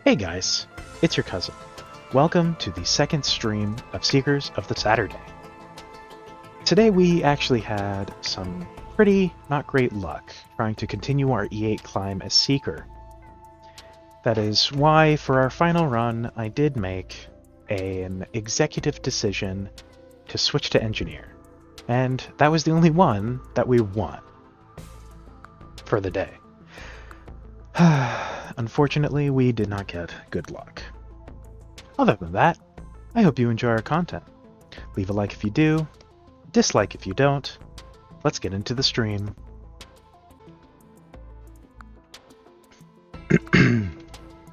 Hey guys, it's your cousin. Welcome to the second stream of Seekers of the Saturday. Today we actually had some pretty not great luck trying to continue our E8 climb as Seeker. That is why for our final run I did make an executive decision to switch to Engineer. And that was the only one that we won for the day. Unfortunately, we did not get good luck. Other than that, I hope you enjoy our content. Leave a like if you do, dislike if you don't. Let's get into the stream.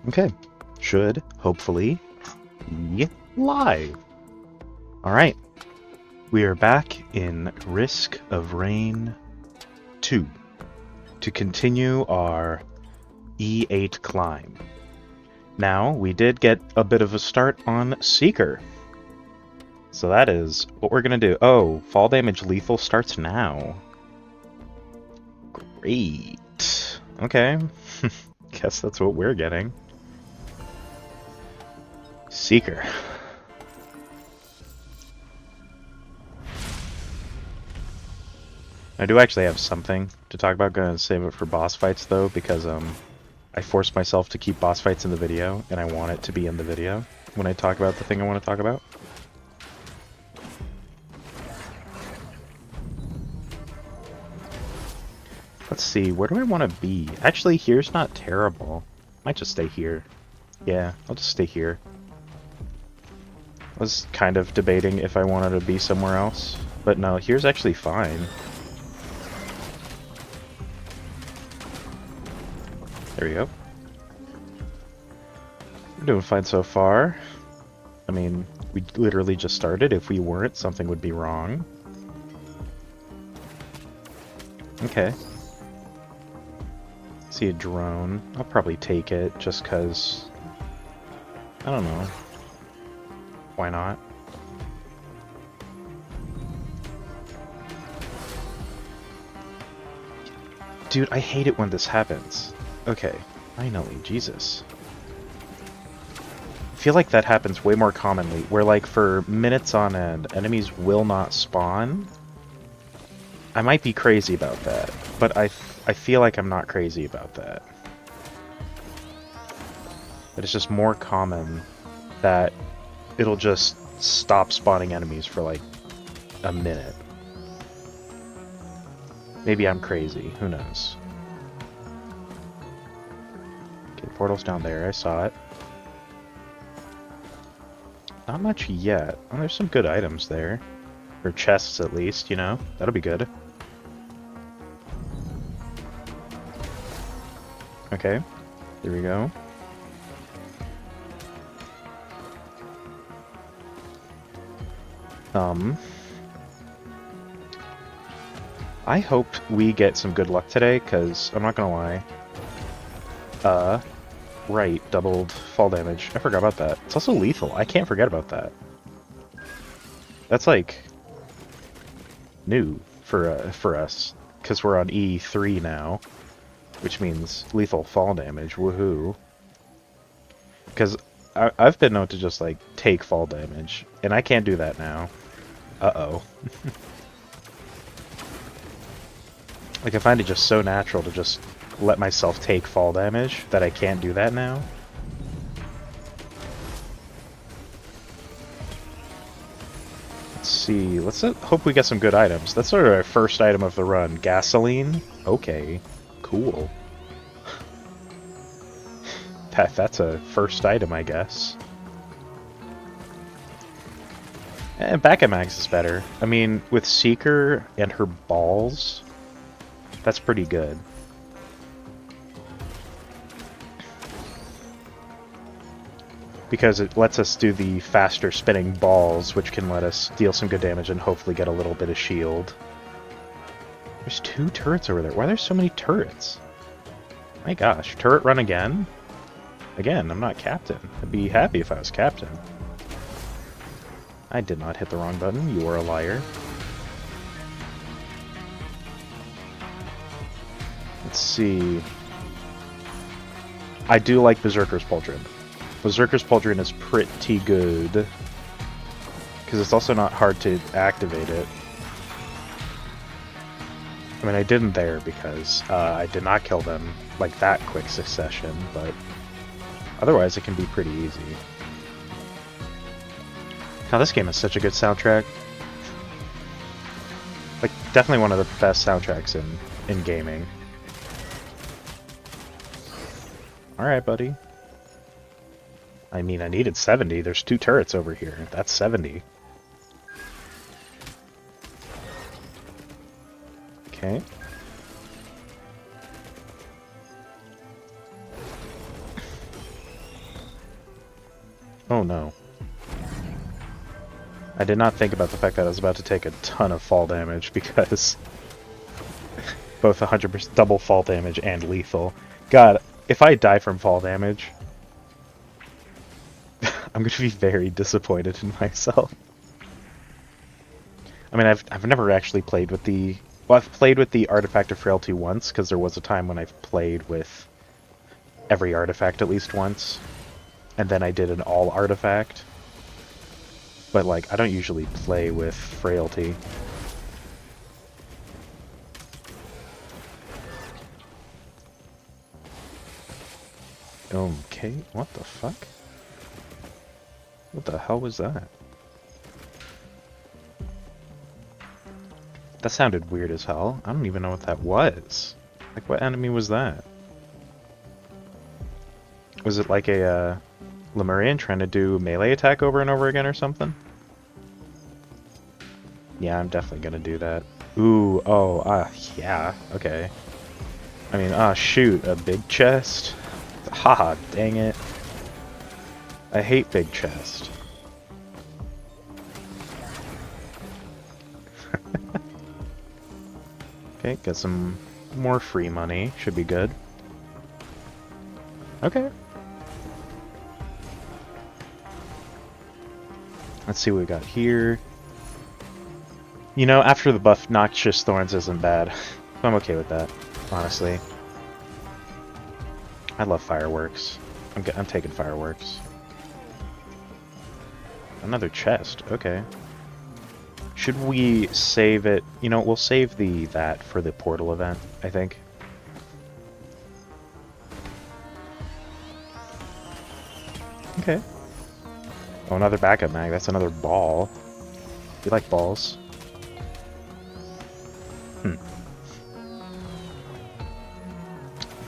Okay, should hopefully be live. Alright, we are back in Risk of Rain 2 to continue our E8 climb. Now, we did get a bit of a start on Seeker. So that is what we're going to do. Oh, fall damage lethal starts now. Great. Okay. Guess that's what we're getting. Seeker. I do actually have something to talk about. Gonna save it for boss fights though, because I forced myself to keep boss fights in the video, and I want it to be in the video when I talk about the thing I want to talk about. Let's see, where do I want to be? Actually, here's not terrible. Might just stay here. Yeah, I'll just stay here. I was kind of debating if I wanted to be somewhere else, but no, here's actually fine. There we go. We're doing fine so far. I mean, we literally just started. If we weren't, something would be wrong. Okay. See a drone. I'll probably take it just because... I don't know. Why not? Dude, I hate it when this happens. Okay, finally, Jesus. I feel like that happens way more commonly, where like for minutes on end, enemies will not spawn. I might be crazy about that, but I feel like I'm not crazy about that. But it's just more common that it'll just stop spawning enemies for like a minute. Maybe I'm crazy, who knows. Okay, portal's down there, I saw it. Not much yet. Oh, there's some good items there. Or chests at least, you know? That'll be good. Okay, there we go. I hope we get some good luck today, because I'm not gonna lie. Right, doubled fall damage. I forgot about that. It's also lethal. I can't forget about that. That's like new for us, because we're on E3 now, which means lethal fall damage. Woohoo! Because I've been known to just like take fall damage, and I can't do that now. Uh-oh. Like I find it just so natural to just let myself take fall damage that I can't do that now. Let's see, let's hope we get some good items. That's sort of our first item of the run. Gasoline? Okay, cool. That's a first item, I guess. And Backup Mags is better. I mean, with Seeker and her balls, that's pretty good. Because it lets us do the faster spinning balls, which can let us deal some good damage and hopefully get a little bit of shield. There's 2 turrets over there. Why are there so many turrets? My gosh, turret run again? Again, I'm not captain. I'd be happy if I was captain. I did not hit the wrong button. You are a liar. Let's see. I do like Berserker's Pauldron. Berserker's Pauldron is pretty good. Because it's also not hard to activate it. I mean, I didn't there because I did not kill them like that quick succession, but otherwise it can be pretty easy. Now this game has such a good soundtrack. Like, definitely one of the best soundtracks in gaming. Alright, buddy. I mean, I needed 70. There's 2 turrets over here. That's 70. Okay. Oh no. I did not think about the fact that I was about to take a ton of fall damage because both 100% double fall damage and lethal. God, if I die from fall damage, I'm going to be very disappointed in myself. I mean, I've never actually played with the... Well, I've played with the Artifact of Frailty once, because there was a time when I've played with every artifact at least once. And then I did an all artifact. But, like, I don't usually play with Frailty. Okay, what the fuck? What the hell was that? That sounded weird as hell. I don't even know what that was. Like, what enemy was that? Was it like a Lemurian trying to do melee attack over and over again or something? Yeah, I'm definitely gonna do that. Ooh, oh, yeah, okay. I mean, shoot, a big chest? Haha, dang it. I hate big chest. Okay, get some more free money. Should be good. Okay. Let's see what we got here. You know, after the buff, Noxious Thorns isn't bad. I'm okay with that, honestly. I love fireworks. I'm taking fireworks. Another chest, okay. Should we save it? You know, we'll save that for the portal event, I think. Okay. Oh, another backup mag. That's another ball. You like balls?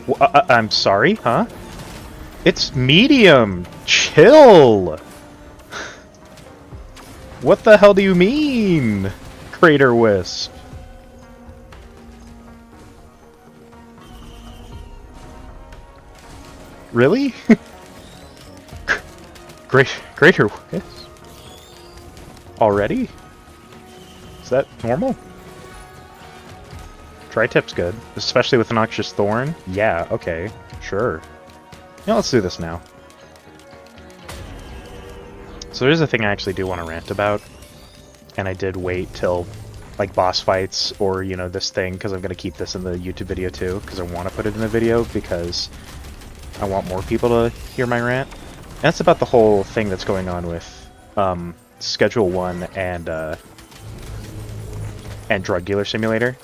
Well, I'm sorry, huh? It's medium! Chill! What the hell do you mean? Crater Wisp. Really? Greater Wisp? Already? Is that normal? Tri-tip's good, especially with Noxious Thorn. Yeah, okay, sure. Yeah, let's do this now. So there's a thing I actually do want to rant about, and I did wait till, like, boss fights or, you know, this thing, because I'm going to keep this in the YouTube video too, because I want to put it in the video, because I want more people to hear my rant. And that's about the whole thing that's going on with Schedule 1 and Drug Dealer Simulator.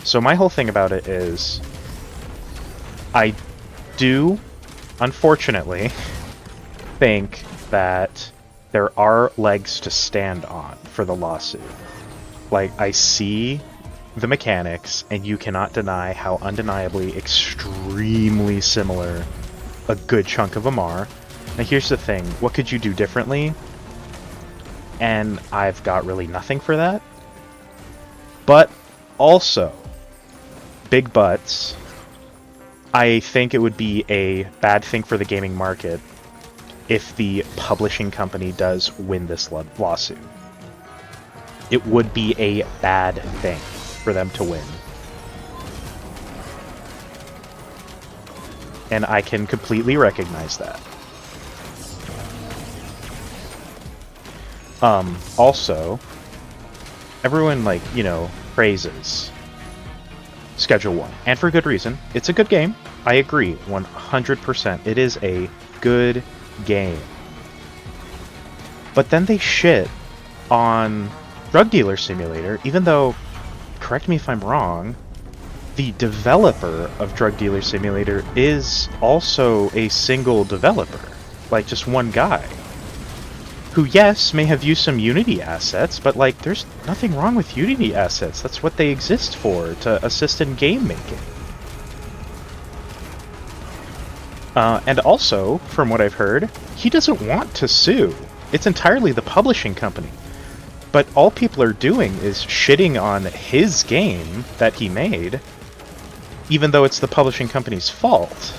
So my whole thing about it is, I do, unfortunately, think that there are legs to stand on for the lawsuit. Like, I see the mechanics, and you cannot deny how undeniably extremely similar a good chunk of them are. Now here's the thing, what could you do differently? And I've got really nothing for that. But also, big butts, I think it would be a bad thing for the gaming market if the publishing company does win this lawsuit. It would be a bad thing for them to win. And I can completely recognize that. Also, everyone, like, you know, praises Schedule 1. And for good reason. It's a good game. I agree, 100%. It is a good game. But then they shit on Drug Dealer Simulator, even though, correct me if I'm wrong, the developer of Drug Dealer Simulator is also a single developer. Like, just one guy. Who, yes, may have used some Unity assets, but, like, there's nothing wrong with Unity assets. That's what they exist for, to assist in game making. And also, from what I've heard, he doesn't want to sue. It's entirely the publishing company. But all people are doing is shitting on his game that he made, even though it's the publishing company's fault.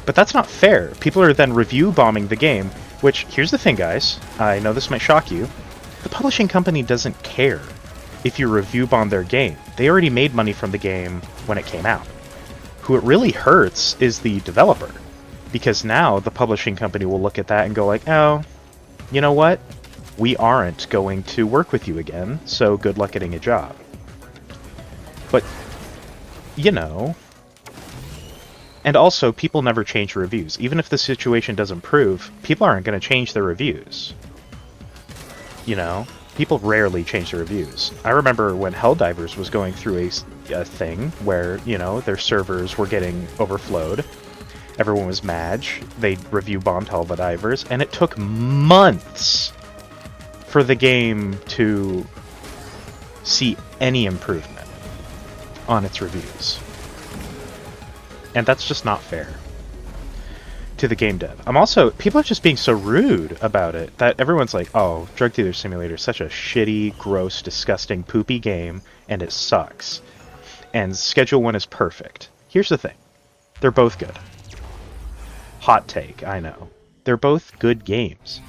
But that's not fair. People are then review bombing the game, which, here's the thing, guys. I know this might shock you. The publishing company doesn't care if you review bomb their game. They already made money from the game when it came out. Who it really hurts is the developer. Because now the publishing company will look at that and go like, oh, you know what? We aren't going to work with you again, so good luck getting a job. But, you know... And also, people never change reviews. Even if the situation does improve, people aren't going to change their reviews. You know? People rarely change their reviews. I remember when Helldivers was going through a thing where, you know, their servers were getting overflowed. Everyone was mad. They review bombed Helldivers, and it took months for the game to see any improvement on its reviews. And that's just not fair to the game dev. People are just being so rude about it that everyone's like, oh, Drug Dealer Simulator is such a shitty, gross, disgusting, poopy game, and it sucks. And Schedule 1 is perfect. Here's the thing. They're both good. Hot take, I know. They're both good games.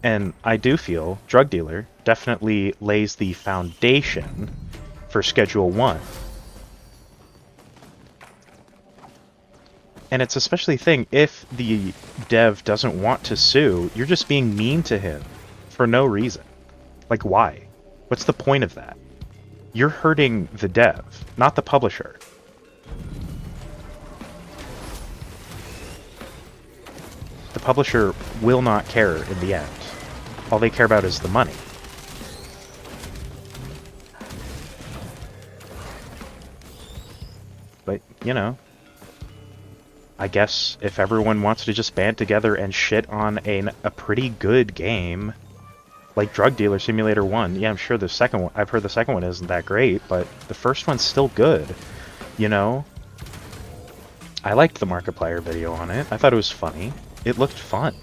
And I do feel Drug Dealer definitely lays the foundation for Schedule 1. And it's especially a thing, if the dev doesn't want to sue, you're just being mean to him for no reason. Like, why? What's the point of that? You're hurting the dev, not the publisher. The publisher will not care in the end. All they care about is the money. But, you know, I guess if everyone wants to just band together and shit on a pretty good game, like Drug Dealer Simulator 1, yeah, I'm sure the second one, I've heard the second one isn't that great, but the first one's still good, you know? I liked the Markiplier video on it. I thought it was funny. It looked fun.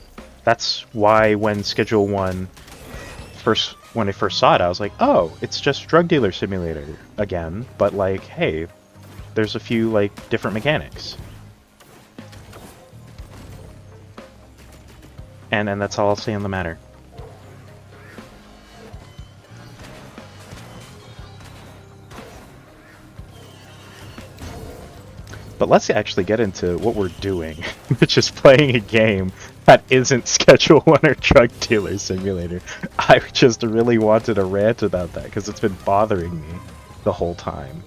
That's why when Schedule 1 when I first saw it, I was like, oh, it's just Drug Dealer Simulator again, but like, hey, there's a few like different mechanics. And that's all I'll say on the matter. But let's actually get into what we're doing, which is playing a game that isn't Schedule 1 or Drug Dealer Simulator. I just really wanted to rant about that because it's been bothering me the whole time.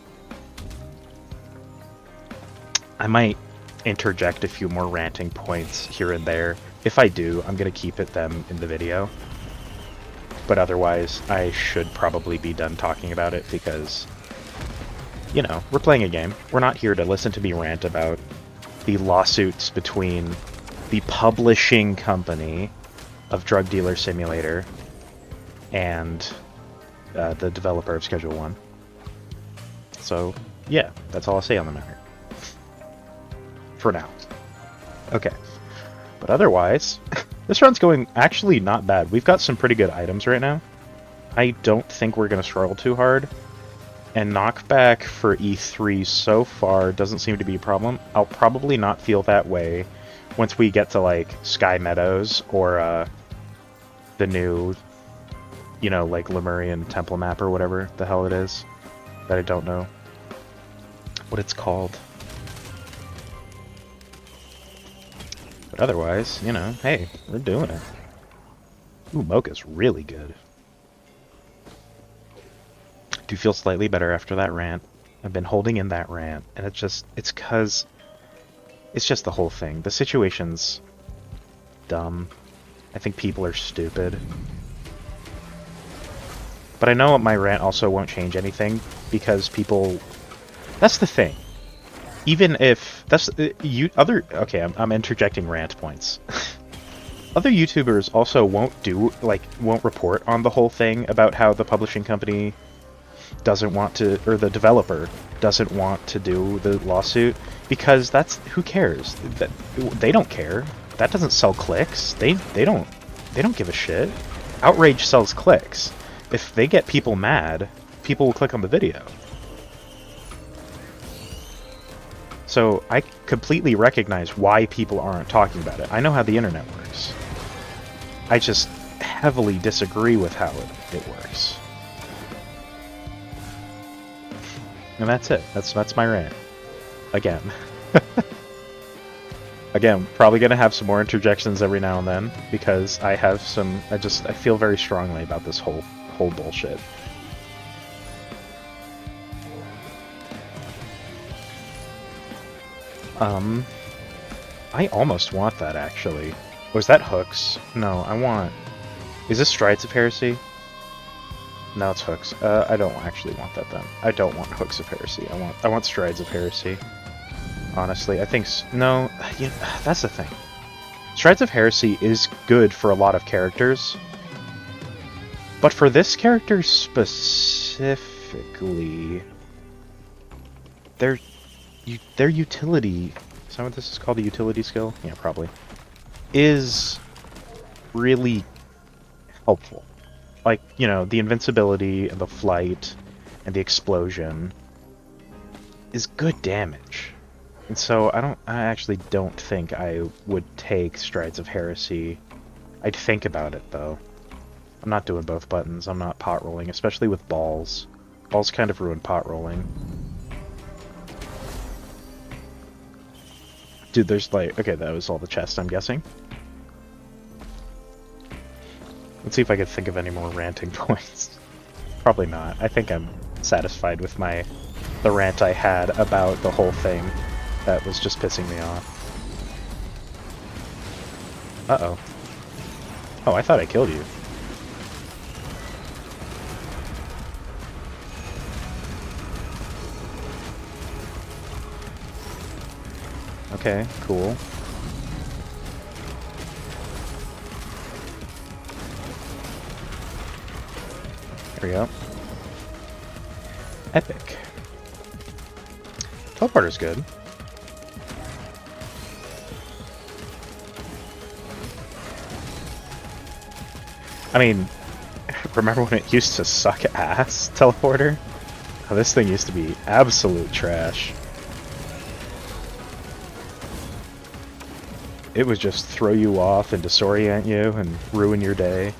I might interject a few more ranting points here and there. If I do, I'm going to keep them in the video. But otherwise, I should probably be done talking about it because, you know, we're playing a game. We're not here to listen to me rant about the lawsuits between the publishing company of Drug Dealer Simulator and the developer of Schedule 1. So, yeah, that's all I'll say on the matter. For now. Okay. But otherwise, this run's going actually not bad. We've got some pretty good items right now. I don't think we're going to struggle too hard. And knockback for E3 so far doesn't seem to be a problem. I'll probably not feel that way once we get to, like, Sky Meadows or the new, you know, like, Lemurian Temple map or whatever the hell it is. That I don't know what it's called. But otherwise, you know, hey, we're doing it. Ooh, Mocha's really good. Do feel slightly better after that rant. I've been holding in that rant, and it's 'cause It's just the whole thing. The situation's dumb. I think people are stupid. But I know my rant also won't change anything, because people... That's the thing. Even if... That's... you other... Okay, I'm interjecting rant points. Other YouTubers also won't won't report on the whole thing about how the publishing company doesn't want to, or the developer doesn't want to do the lawsuit, because that's... Who cares? They don't care. That doesn't sell clicks. They don't give a shit. Outrage sells clicks. If they get people mad, people will click on the video. So I completely recognize why people aren't talking about it. I know how the internet works. I just heavily disagree with how it works. And that's it. That's my rant. Again. Again, probably gonna have some more interjections every now and then, because I have some... I feel very strongly about this whole bullshit. I almost want that, actually. Was that Hooks? No, I want... Is this Strides of Heresy? No, it's Hooks. I don't actually want that, then. I don't want Hooks of Heresy. I want Strides of Heresy. Honestly, I think... No, yeah, that's the thing. Strides of Heresy is good for a lot of characters, but for this character specifically, their utility... Is that what this is called, a utility skill? Yeah, probably. Is really helpful. Like, you know, the invincibility and the flight and the explosion is good damage. And so I actually don't think I would take Strides of Heresy. I'd think about it, though. I'm not doing both buttons. I'm not pot rolling, especially with balls. Balls kind of ruin pot rolling. Dude, there's like... Okay, that was all the chest, I'm guessing. Let's see if I could think of any more ranting points. Probably not. I think I'm satisfied with the rant I had about the whole thing. That was just pissing me off. Uh-oh. Oh, I thought I killed you. Okay, cool. There we go. Epic. Teleporter's good. I mean, remember when it used to suck ass, Teleporter? Oh, this thing used to be absolute trash. It would just throw you off and disorient you and ruin your day.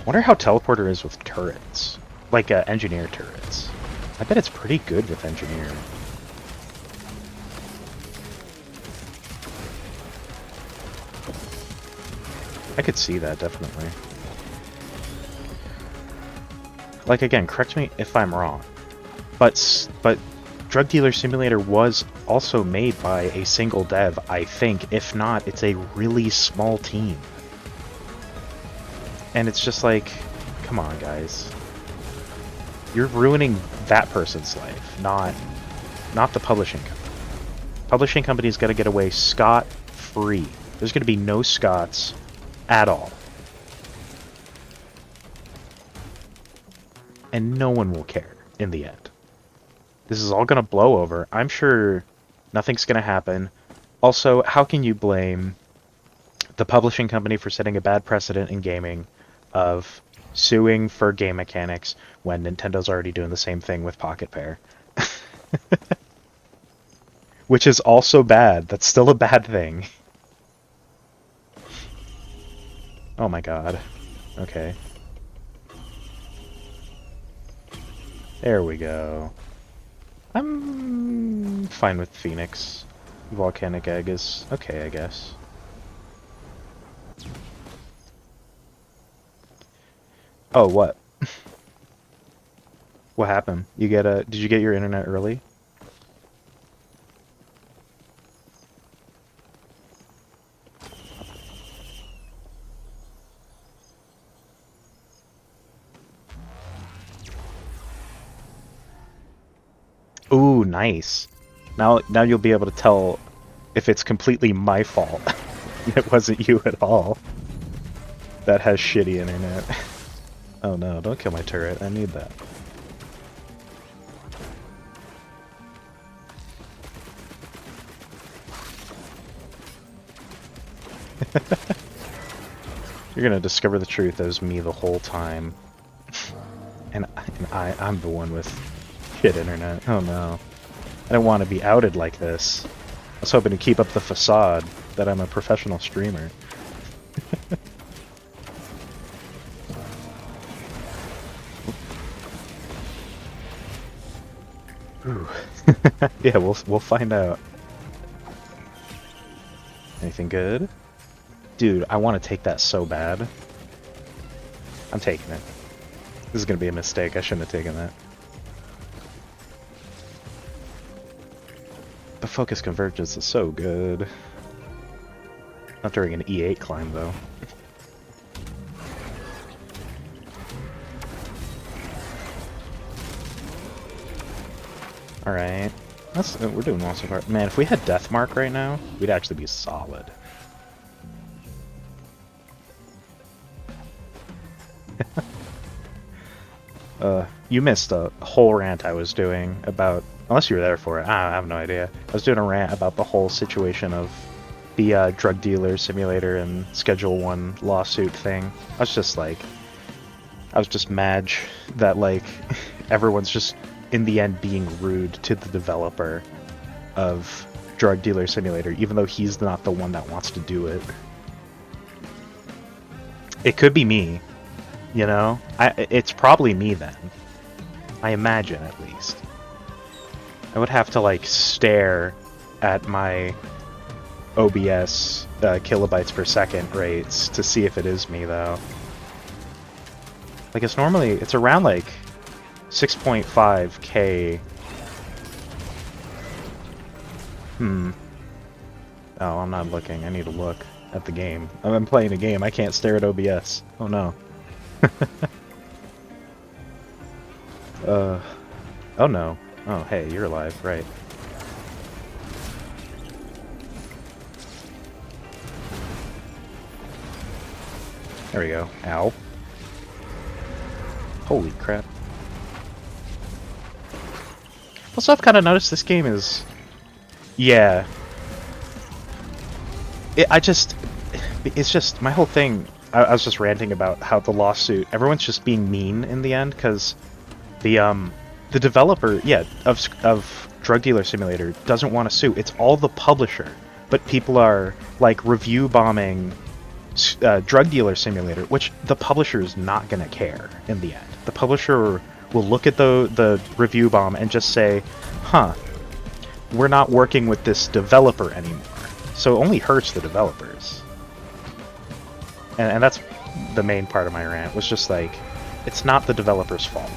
Wonder how Teleporter is with turrets. Like, Engineer turrets. I bet it's pretty good with Engineer. I could see that, definitely. Like, again, correct me if I'm wrong, but Drug Dealer Simulator was also made by a single dev, I think. If not, it's a really small team. And it's just like, come on, guys. You're ruining that person's life, not the publishing company. Publishing company's got to get away scot-free. There's going to be no Scots at all. And no one will care in the end. This is all going to blow over. I'm sure nothing's going to happen. Also, how can you blame the publishing company for setting a bad precedent in gaming of suing for game mechanics when Nintendo's already doing the same thing with Pocket Pair? Which is also bad. That's still a bad thing. Oh my god. Okay. There we go. I'm fine with Phoenix. Volcanic Egg is okay, I guess. Oh, what? What happened? You get a? Did you get your internet early? Ooh, nice. Now you'll be able to tell if it's completely my fault. It wasn't you at all. That has shitty internet. Oh no, don't kill my turret. I need that. You're gonna discover the truth as me the whole time. And I'm the one with shit internet. Oh no. I don't want to be outed like this. I was hoping to keep up the facade that I'm a professional streamer. Ooh. Yeah, we'll find out. Anything good? Dude, I want to take that so bad. I'm taking it. This is gonna be a mistake. I shouldn't have taken that. The focus convergence is so good. Not during an E8 climb, though. Alright. We're doing well so far. Man, if we had Deathmark right now, we'd actually be solid. You missed a whole rant I was doing about... Unless you were there for it. I have no idea. I was doing a rant about the whole situation of the drug dealer simulator and Schedule 1 lawsuit thing. I was just like... I was just mad that, like, everyone's just, in the end, being rude to the developer of Drug Dealer Simulator, even though he's not the one that wants to do it. It could be me, you know? It's probably me then. I imagine, at least. I would have to, like, stare at my OBS kilobytes per second rates to see if it is me, though. Like, it's around, like, 6.5k. Oh, I'm not looking. I need to look at the game. I'm playing a game. I can't stare at OBS. Oh, no. Oh, no. Oh, hey, you're alive. Right. There we go. Ow. Holy crap. Also, I've kind of noticed this game is... Yeah. It's just... My whole thing... I was just ranting about how the lawsuit... Everyone's just being mean in the end, because the developer, yeah, of Drug Dealer Simulator doesn't want to sue. It's all the publisher. But people are, like, review bombing Drug Dealer Simulator, which the publisher is not going to care in the end. The publisher will look at the review bomb and just say, huh, we're not working with this developer anymore. So it only hurts the developers. And that's the main part of my rant, was just like, it's not the developer's fault.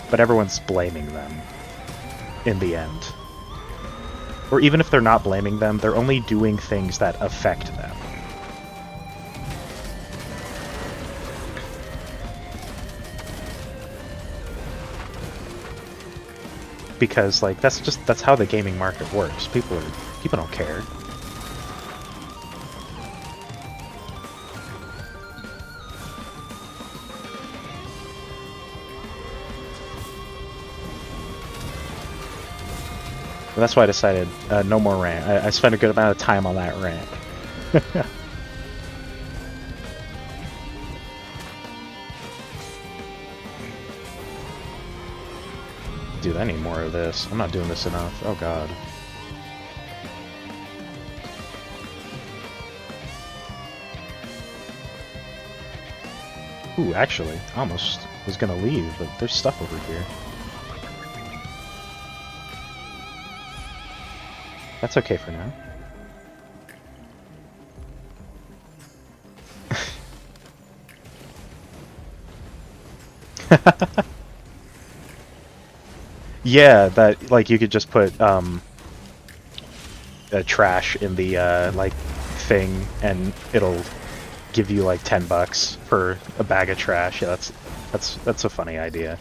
But everyone's blaming them in the end. Or even if they're not blaming them, they're only doing things that affect them. Because, like, that's how the gaming market works. People don't care. And that's why I decided no more rant. I spent a good amount of time on that rant. Dude, I need more of this. I'm not doing this enough. Oh god. Ooh, actually, I almost was gonna leave, but there's stuff over here. That's okay for now. Yeah, that like you could just put trash in the like thing, and it'll give you like $10 for a bag of trash. Yeah, that's a funny idea.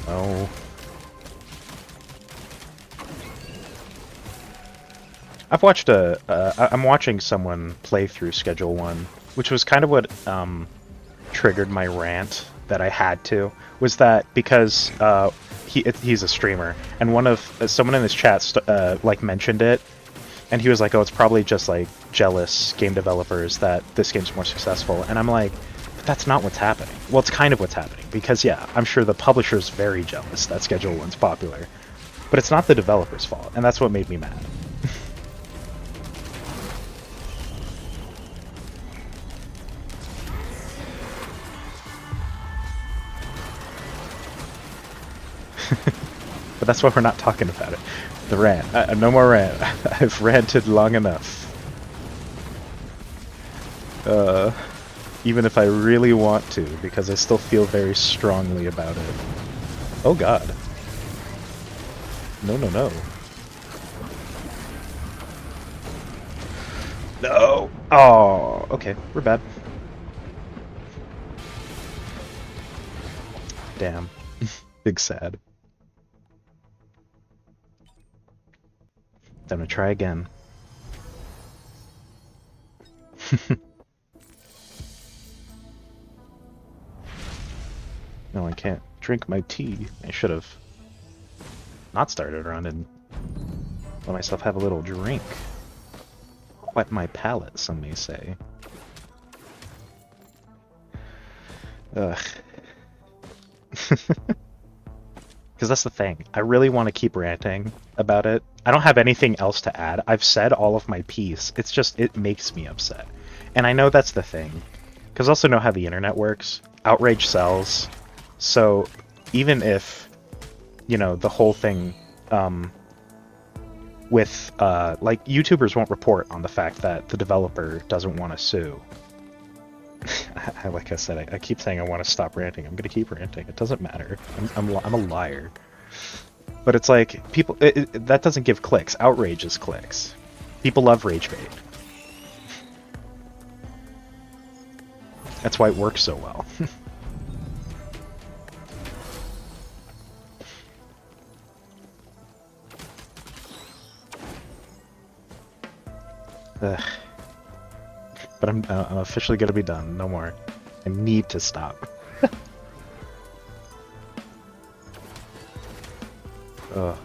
Oh. I've watched I'm watching someone play through Schedule 1, which was kind of what triggered my rant that I had to, was that because he's a streamer, and one of someone in his chat like mentioned it, and he was like, "Oh, it's probably just like jealous game developers that this game's more successful," and I'm like, but that's not what's happening. Well, it's kind of what's happening, because yeah, I'm sure the publisher's very jealous that Schedule 1's popular, but it's not the developer's fault, and that's what made me mad. But that's why we're not talking about it. The rant. No more rant. I've ranted long enough. Even if I really want to, because I still feel very strongly about it. Oh god. No, no, no. No! Oh, okay. We're bad. Damn. Big sad. Time to try again. No, I can't drink my tea. I should have not started around and let myself have a little drink. Wet my palate, some may say. Ugh. Because that's the thing. I really want to keep ranting about it. I don't have anything else to add. I've said all of my piece. It's just, it makes me upset. And I know that's the thing. Because I also know how the internet works. Outrage sells. So even if, you know, the whole thing with, like, YouTubers won't report on the fact that the developer doesn't want to sue. Like I said, I keep saying I want to stop ranting. I'm gonna keep ranting. It doesn't matter. I'm a liar. But it's like people. That doesn't give clicks. Outrage is clicks. People love rage bait. That's why it works so well. Ugh. But I'm officially gonna be done. No more. I need to stop. Ugh.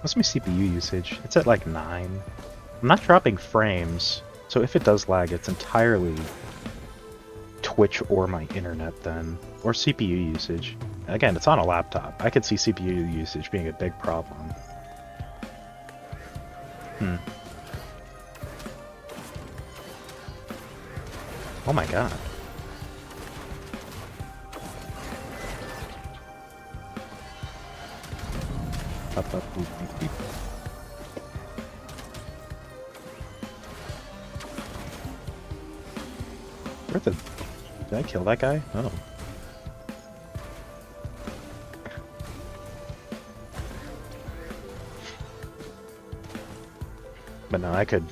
What's my CPU usage? It's at like 9. I'm not dropping frames, so if it does lag, it's entirely Twitch or my internet then. Or CPU usage. Again, it's on a laptop. I could see CPU usage being a big problem. Oh my god. Up, up, beep, beep, beep. Where the... Did I kill that guy? Oh. But no, I could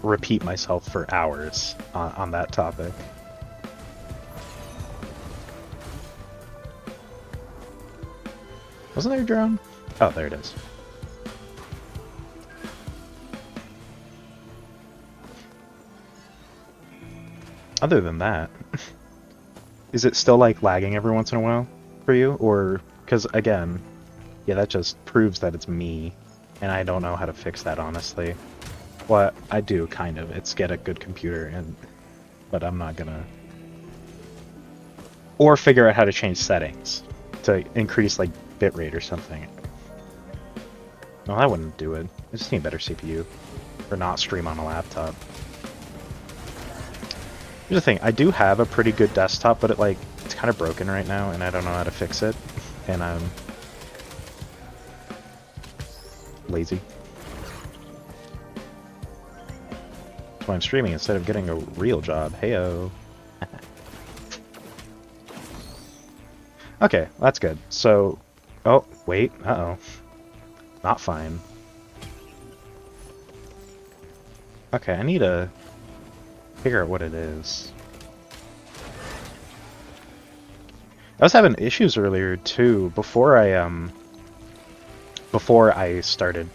repeat myself for hours on that topic. Wasn't there a drone? Oh, there it is. Other than that, is it still like lagging every once in a while for you? Or, because again, yeah, that just proves that it's me, and I don't know how to fix that, honestly. Well, I do, kind of. It's get a good computer, but I'm not gonna... Or figure out how to change settings to increase, like, bitrate or something. No, that wouldn't do it. I just need a better CPU. Or not stream on a laptop. Here's the thing, I do have a pretty good desktop, but it's kind of broken right now, and I don't know how to fix it. And I'm... lazy. while I'm streaming instead of getting a real job. Heyo. Okay, that's good. So, oh, wait, uh-oh. Not fine. Okay, I need to figure out what it is. I was having issues earlier too before I started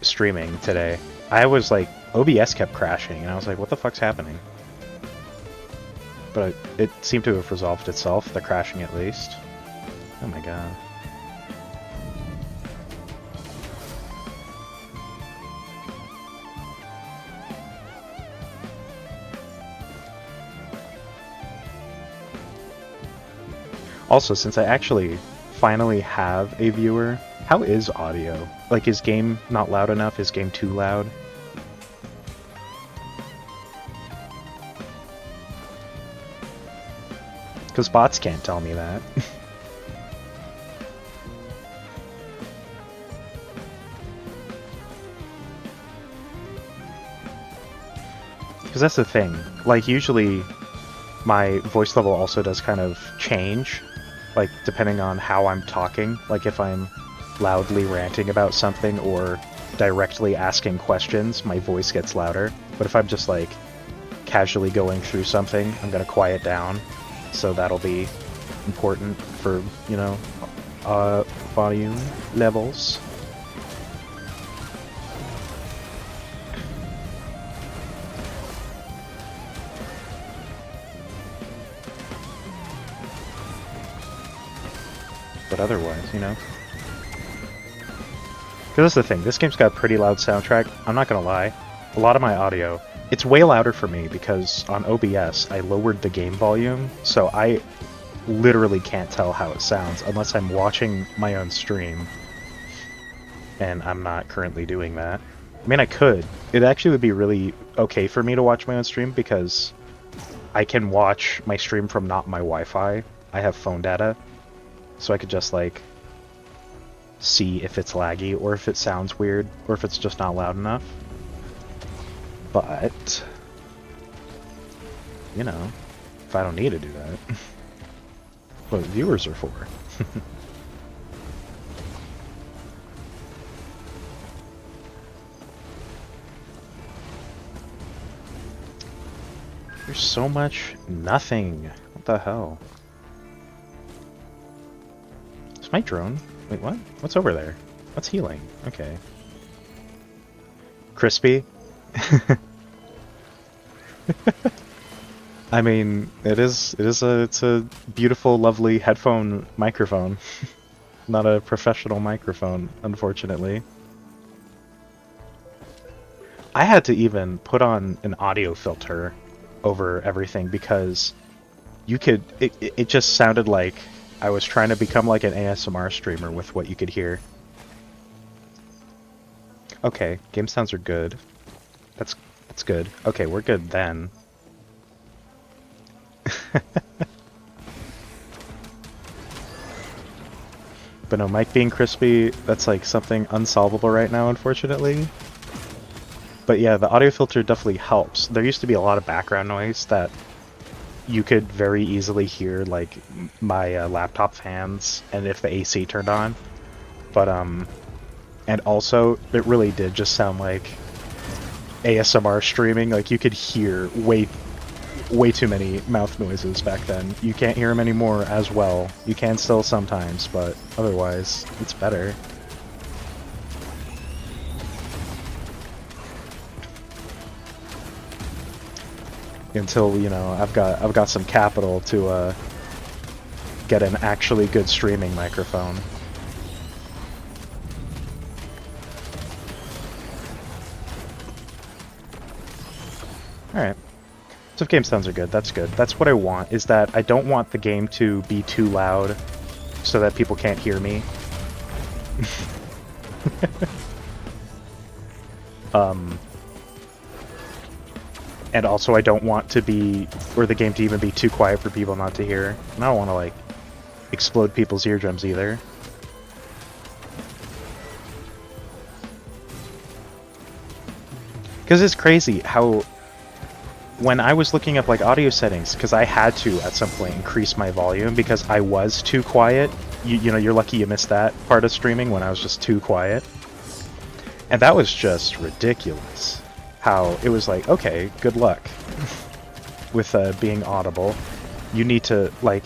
streaming today. I was like, OBS kept crashing and I was like, what the fuck's happening? But it seemed to have resolved itself, the crashing at least. Oh my god. Also, since I actually finally have a viewer, how is audio? Like, is game not loud enough? Is game too loud? Because bots can't tell me that. Because that's the thing. Like, usually my voice level also does kind of change, like, depending on how I'm talking. Like, if I'm loudly ranting about something or directly asking questions, my voice gets louder. But if I'm just, like, casually going through something, I'm gonna quiet down. So that'll be important for, you know, volume levels. But otherwise, you know. Because that's the thing, this game's got a pretty loud soundtrack. I'm not gonna lie, a lot of my audio, it's way louder for me because on OBS I lowered the game volume, so I literally can't tell how it sounds unless I'm watching my own stream. And I'm not currently doing that. I mean, I could. It actually would be really okay for me to watch my own stream because I can watch my stream from not my Wi-Fi. I have phone data. So I could just, like, see if it's laggy, or if it sounds weird, or if it's just not loud enough. But, you know, if I don't need to do that, what viewers are for. There's so much nothing. What the hell? Is my drone? Wait, what? What's over there? What's healing? Okay. Crispy? I mean, it's a beautiful, lovely headphone microphone. Not a professional microphone, unfortunately. I had to even put on an audio filter over everything because you could, it just sounded like I was trying to become like an ASMR streamer with what you could hear. Okay, game sounds are good. That's good. Okay, we're good then. But no, Mike being crispy, that's like something unsolvable right now, unfortunately. But yeah, the audio filter definitely helps. There used to be a lot of background noise that you could very easily hear, like my laptop fans and if the AC turned on. But and also it really did just sound like ASMR streaming. Like you could hear way too many mouth noises back then. You can't hear them anymore as well. You can still sometimes, but otherwise it's better. Until, you know, I've got some capital to get an actually good streaming microphone. Alright. So if game sounds are good, that's good. That's what I want, is that I don't want the game to be too loud so that people can't hear me. And also I don't want to be, or the game to even be too quiet for people not to hear. And I don't want to, like, explode people's eardrums either. Because it's crazy how when I was looking up like audio settings, because I had to at some point increase my volume because I was too quiet. You know, you're lucky you missed that part of streaming when I was just too quiet. And that was just ridiculous. How it was like, okay, good luck with being audible. You need to like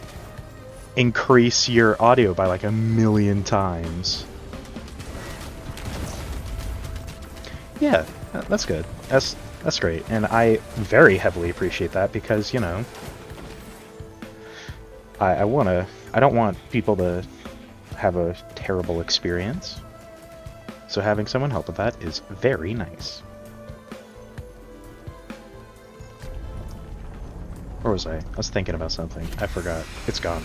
increase your audio by like 1,000,000 times. Yeah, that's good. That's great, and I very heavily appreciate that because, you know, I don't want people to have a terrible experience. So having someone help with that is very nice. Where was I? I was thinking about something. I forgot. It's gone.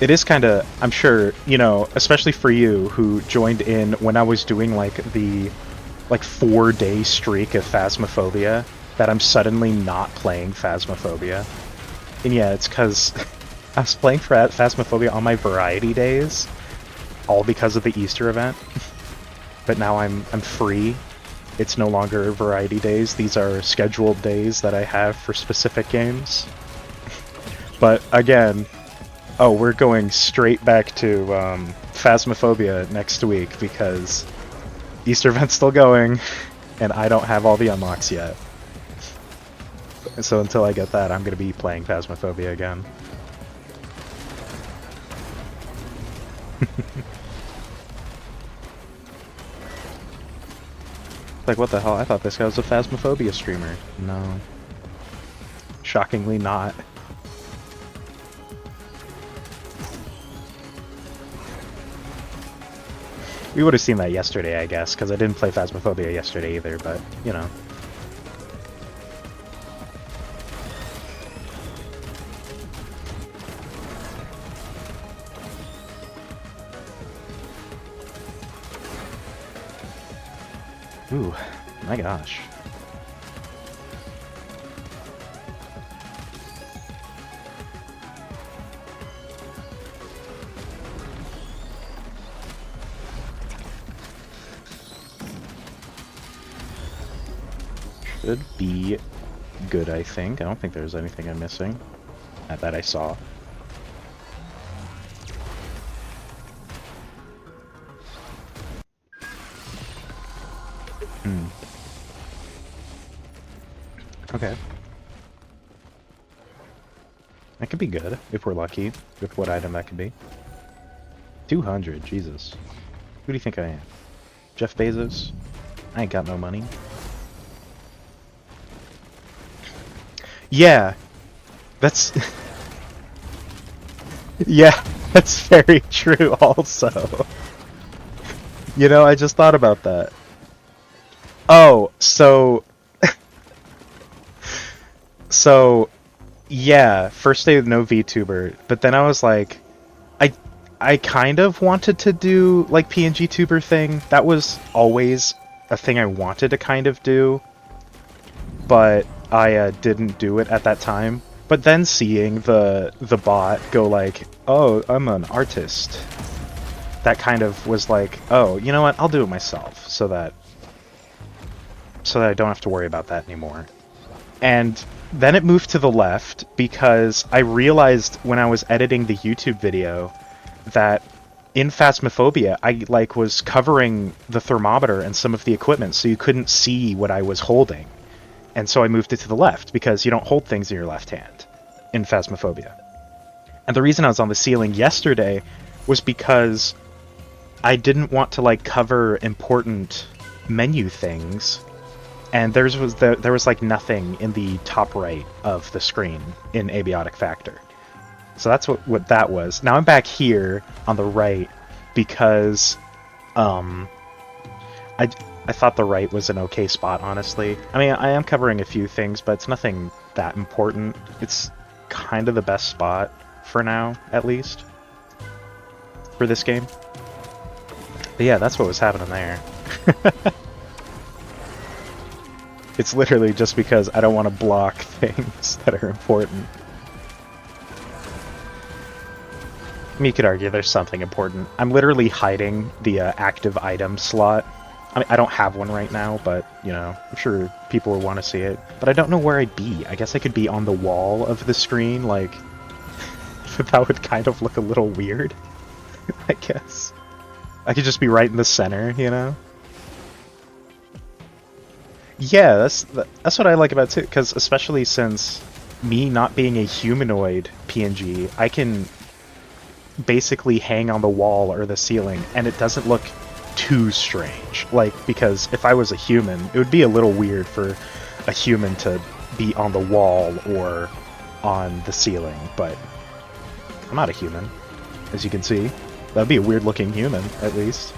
It is kind of, I'm sure, you know, especially for you who joined in when I was doing like the 4-day streak of Phasmophobia, that I'm suddenly not playing Phasmophobia. And yeah, it's because I was playing Phasmophobia on my variety days, all because of the Easter event. But now I'm free. It's no longer variety days. These are scheduled days that I have for specific games. But again, oh, we're going straight back to Phasmophobia next week because Easter event's still going, and I don't have all the unlocks yet. So until I get that, I'm going to be playing Phasmophobia again. Like, what the hell? I thought this guy was a Phasmophobia streamer. No. Shockingly not. We would have seen that yesterday, I guess, because I didn't play Phasmophobia yesterday either, but, you know. Ooh, my gosh. Should be good, I think. I don't think there's anything I'm missing that I saw. Okay. That could be good, if we're lucky, with what item that could be. 200, Jesus. Who do you think I am? Jeff Bezos? I ain't got no money. Yeah. That's... yeah, that's very true also. You know, I just thought about that. Oh, so... So, yeah, first day with no VTuber, but then I was like, I kind of wanted to do, like, PNG tuber thing. That was always a thing I wanted to kind of do, but I didn't do it at that time. But then seeing the bot go like, oh, I'm an artist, that kind of was like, oh, you know what, I'll do it myself, so that I don't have to worry about that anymore. And then it moved to the left because I realized when I was editing the YouTube video that in Phasmophobia I was covering the thermometer and some of the equipment so you couldn't see what I was holding. And so I moved it to the left because you don't hold things in your left hand in Phasmophobia. And the reason I was on the ceiling yesterday was because I didn't want to cover important menu things. And there was like nothing in the top right of the screen in Abiotic Factor. So that's what that was. Now I'm back here on the right because I thought the right was an okay spot, honestly. I mean, I am covering a few things, but it's nothing that important. It's kind of the best spot for now, at least, for this game. But yeah, that's what was happening there. It's literally just because I don't want to block things that are important. mean, you could argue there's something important. I'm literally hiding the active item slot. I mean, I don't have one right now, but, you know, I'm sure people will want to see it. But I don't know where I'd be. I guess I could be on the wall of the screen, like... that would kind of look a little weird, I guess. I could just be right in the center, you know? Yeah, that's what I like about it too, because especially since me not being a humanoid PNG, I can basically hang on the wall or the ceiling, and it doesn't look too strange. Like, because if I was a human, it would be a little weird for a human to be on the wall or on the ceiling, but I'm not a human, as you can see. That'd be a weird looking human, at least.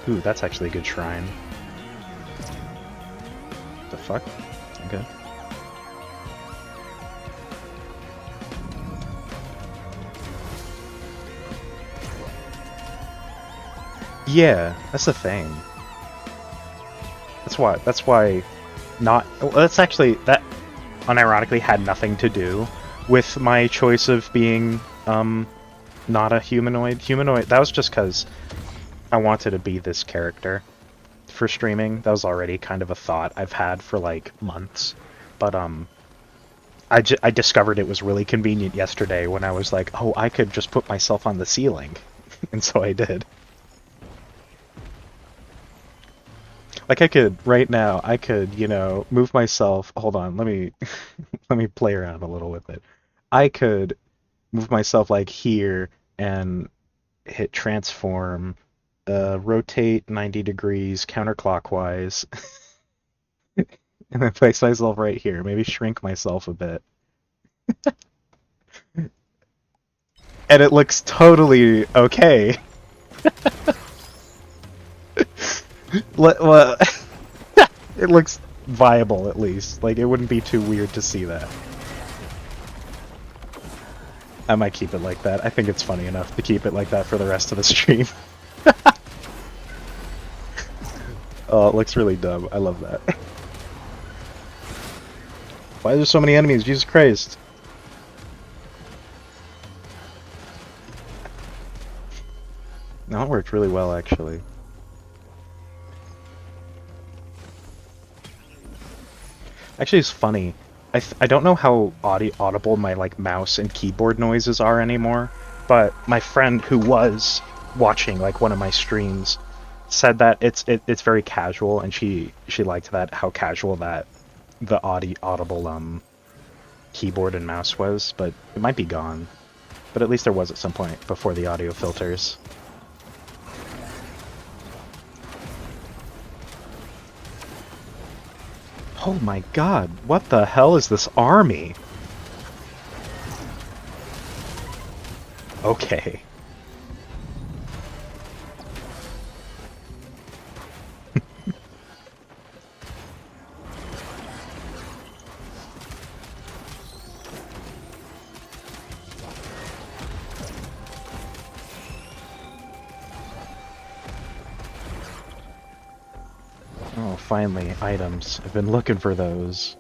Ooh, that's actually a good shrine. The fuck? Okay. Yeah, that's the thing. That's why not... Well, that's actually... That unironically had nothing to do with my choice of being, not a humanoid. Humanoid, that was just because I wanted to be this character for streaming. That was already kind of a thought I've had for, like, months. But, I discovered it was really convenient yesterday when I was like, oh, I could just put myself on the ceiling. And so I did. Like, I could, right now, I could, you know, move myself... Hold on, let me... let me play around a little with it. I could move myself, like, here, and hit transform, rotate 90 degrees counterclockwise, and then place myself right here. Maybe shrink myself a bit. And it looks totally okay. Well, it looks viable, at least. Like, it wouldn't be too weird to see that. I might keep it like that. I think it's funny enough to keep it like that for the rest of the stream. Oh, it looks really dumb. I love that. Why are there so many enemies? Jesus Christ. No, it worked really well, actually. Actually, it's funny. I don't know how audible my, like, mouse and keyboard noises are anymore, but my friend who was watching, like, one of my streams said that it's very casual, and she liked that, how casual that the audible keyboard and mouse was, but it might be gone. But at least there was at some point before the audio filters. Oh my god, what the hell is this army? Okay. Oh, finally, items. I've been looking for those.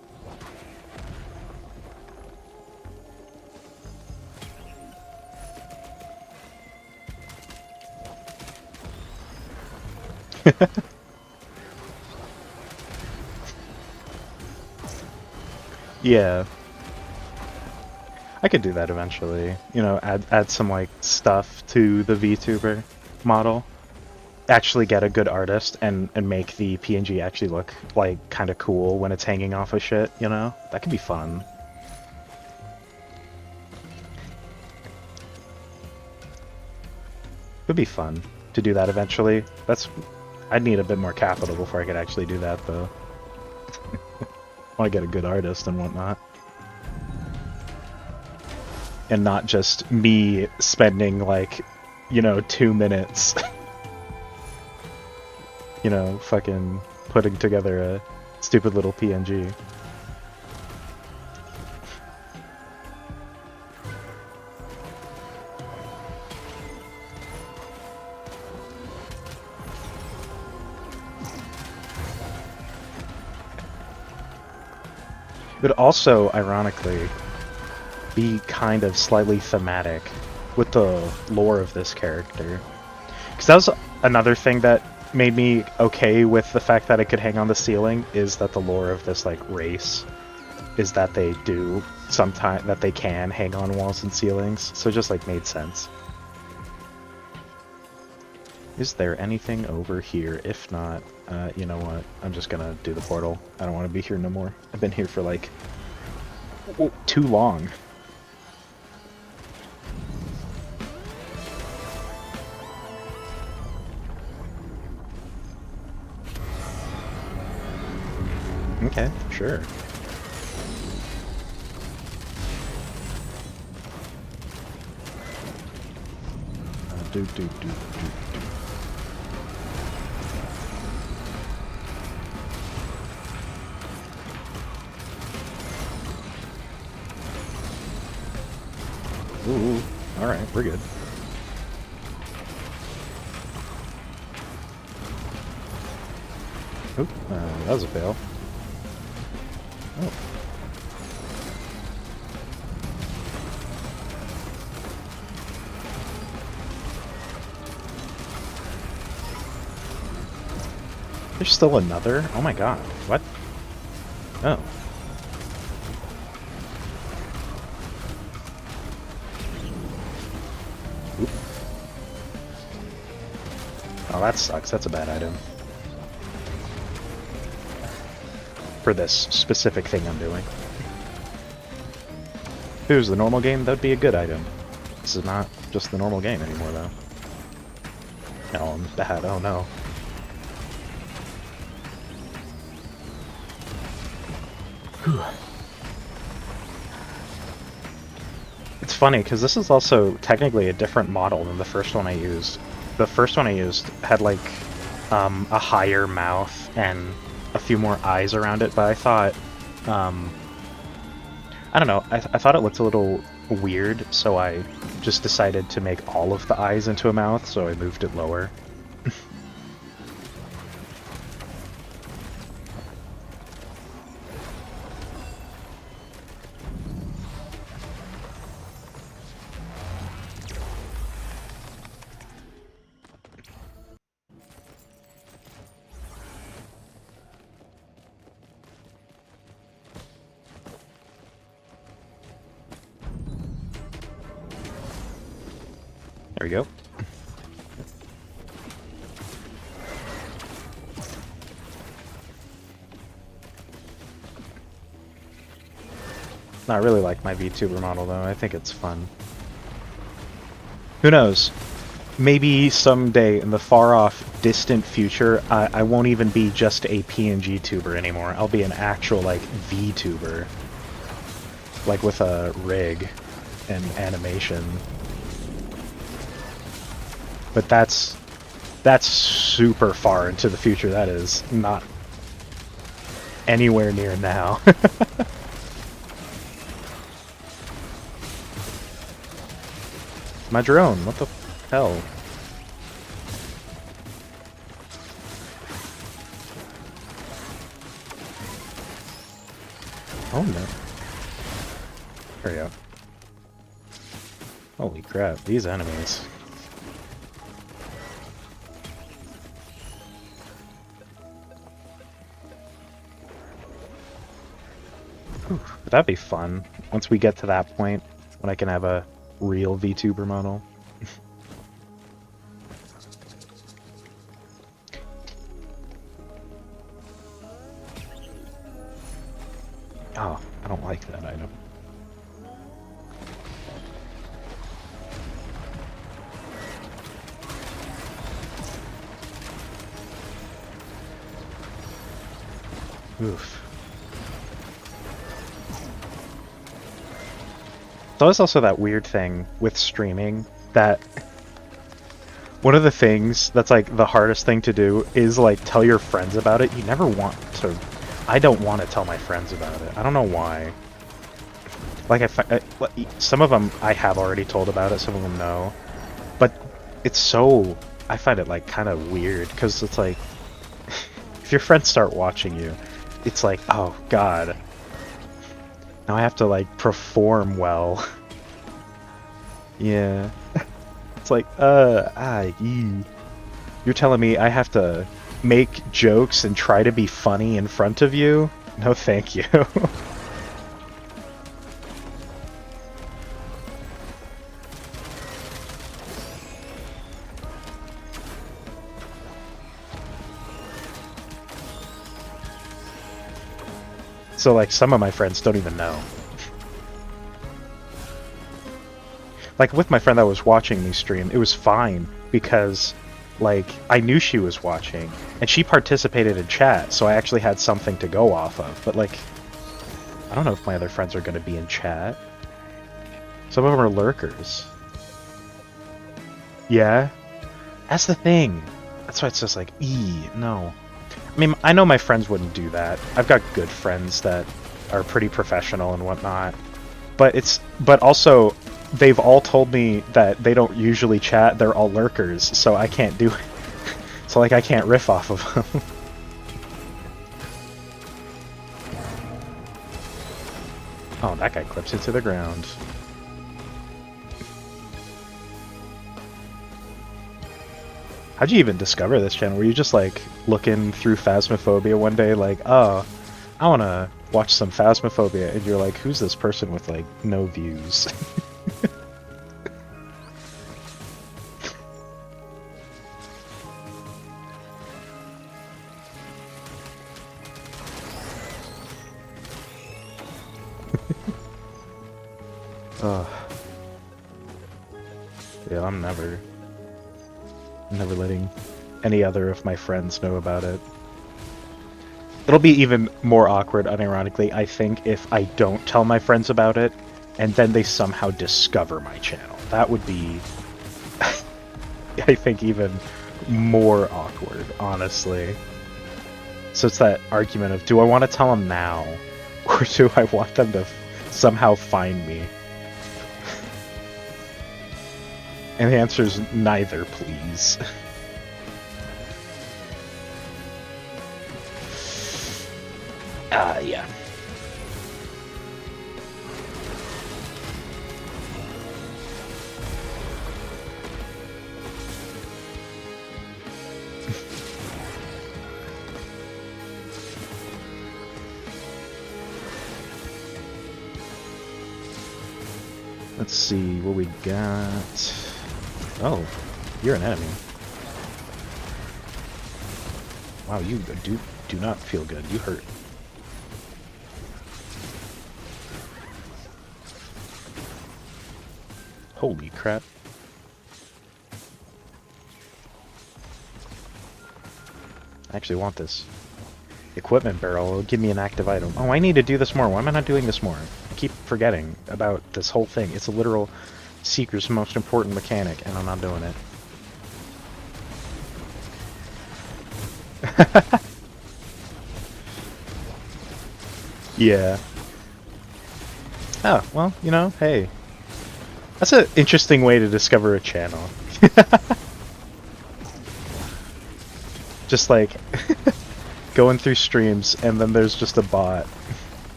Yeah. I could do that eventually. You know, add some, like, stuff to the VTuber model. Actually get a good artist and make the PNG actually look, like, kind of cool when it's hanging off of shit, you know? That could be fun. It would be fun to do that eventually. I'd need a bit more capital before I could actually do that, though. I want to get a good artist and whatnot. And not just me spending, like, you know, 2 minutes, you know, fucking putting together a stupid little PNG. But also, ironically, be kind of slightly thematic with the lore of this character. Because that was another thing that made me okay with the fact that it could hang on the ceiling, is that the lore of this like race is that they do sometimes that they can hang on walls and ceilings, so it just like made sense. Is there anything over here? If not, you know what? I'm just gonna do the portal. I don't want to be here no more. I've been here for like too long. Okay, sure. Do. Ooh, alright, we're good. Oop, that was a fail. Oh. There's still another? Oh my god, what? Oh. Oop. Oh, that sucks. That's a bad item. For this specific thing I'm doing. If it was the normal game, that'd be a good item. This is not just the normal game anymore, though. No, I'm bad. Oh no. Whew. It's funny, because this is also technically a different model than the first one I used. The first one I used had, like, a higher mouth and a few more eyes around it, but I thought, I don't know, I thought it looked a little weird, so I just decided to make all of the eyes into a mouth, so I moved it lower. There we go. I really like my VTuber model, though. I think it's fun. Who knows? Maybe someday in the far-off, distant future, I won't even be just a PNG tuber anymore. I'll be an actual, like, VTuber. Like, with a rig and animation. But that's super far into the future. That is not anywhere near now. My drone, what the hell? Oh no. There we go. Holy crap, these enemies. That'd be fun, once we get to that point, when I can have a real VTuber model. Oh, I don't like that item. Oof. So there's also that weird thing with streaming that one of the things that's like the hardest thing to do is like tell your friends about it. You never want to. I don't want to tell my friends about it. I don't know why. Like some of them I have already told about it. Some of them no. But it's so, I find it like kind of weird because it's like if your friends start watching you, it's like, oh god. Now I have to, like, perform well. Yeah. It's like, You're telling me I have to make jokes and try to be funny in front of you? No, thank you. So, like, some of my friends don't even know. Like, with my friend that was watching me stream, it was fine, because, like, I knew she was watching, and she participated in chat, so I actually had something to go off of. But, like, I don't know if my other friends are going to be in chat. Some of them are lurkers. Yeah? That's the thing. That's why it's just like, no. I mean, I know my friends wouldn't do that. I've got good friends that are pretty professional and whatnot. But also, they've all told me that they don't usually chat, they're all lurkers, so I can't do it. So, like, I can't riff off of them. Oh, that guy clips it to the ground. How'd you even discover this channel? Were you just, like, looking through Phasmophobia one day, like, oh, I wanna watch some Phasmophobia, and you're like, who's this person with, like, no views? Ugh. Yeah, I'm never letting any other of my friends know about it. It'll be even more awkward, unironically, I think, if I don't tell my friends about it, and then they somehow discover my channel. That would be, I think, even more awkward, honestly. So it's that argument of, do I want to tell them now, or do I want them to somehow find me? And the answer is neither, please. Yeah. Let's see what we got. Oh, you're an enemy. Wow, you do not feel good. You hurt. Holy crap. I actually want this. Equipment barrel will give me an active item. Oh, I need to do this more. Why am I not doing this more? I keep forgetting about this whole thing. It's a literal Seeker's most important mechanic, and I'm not doing it. Yeah. Oh, well, you know, hey. That's an interesting way to discover a channel. Just like going through streams and then there's just a bot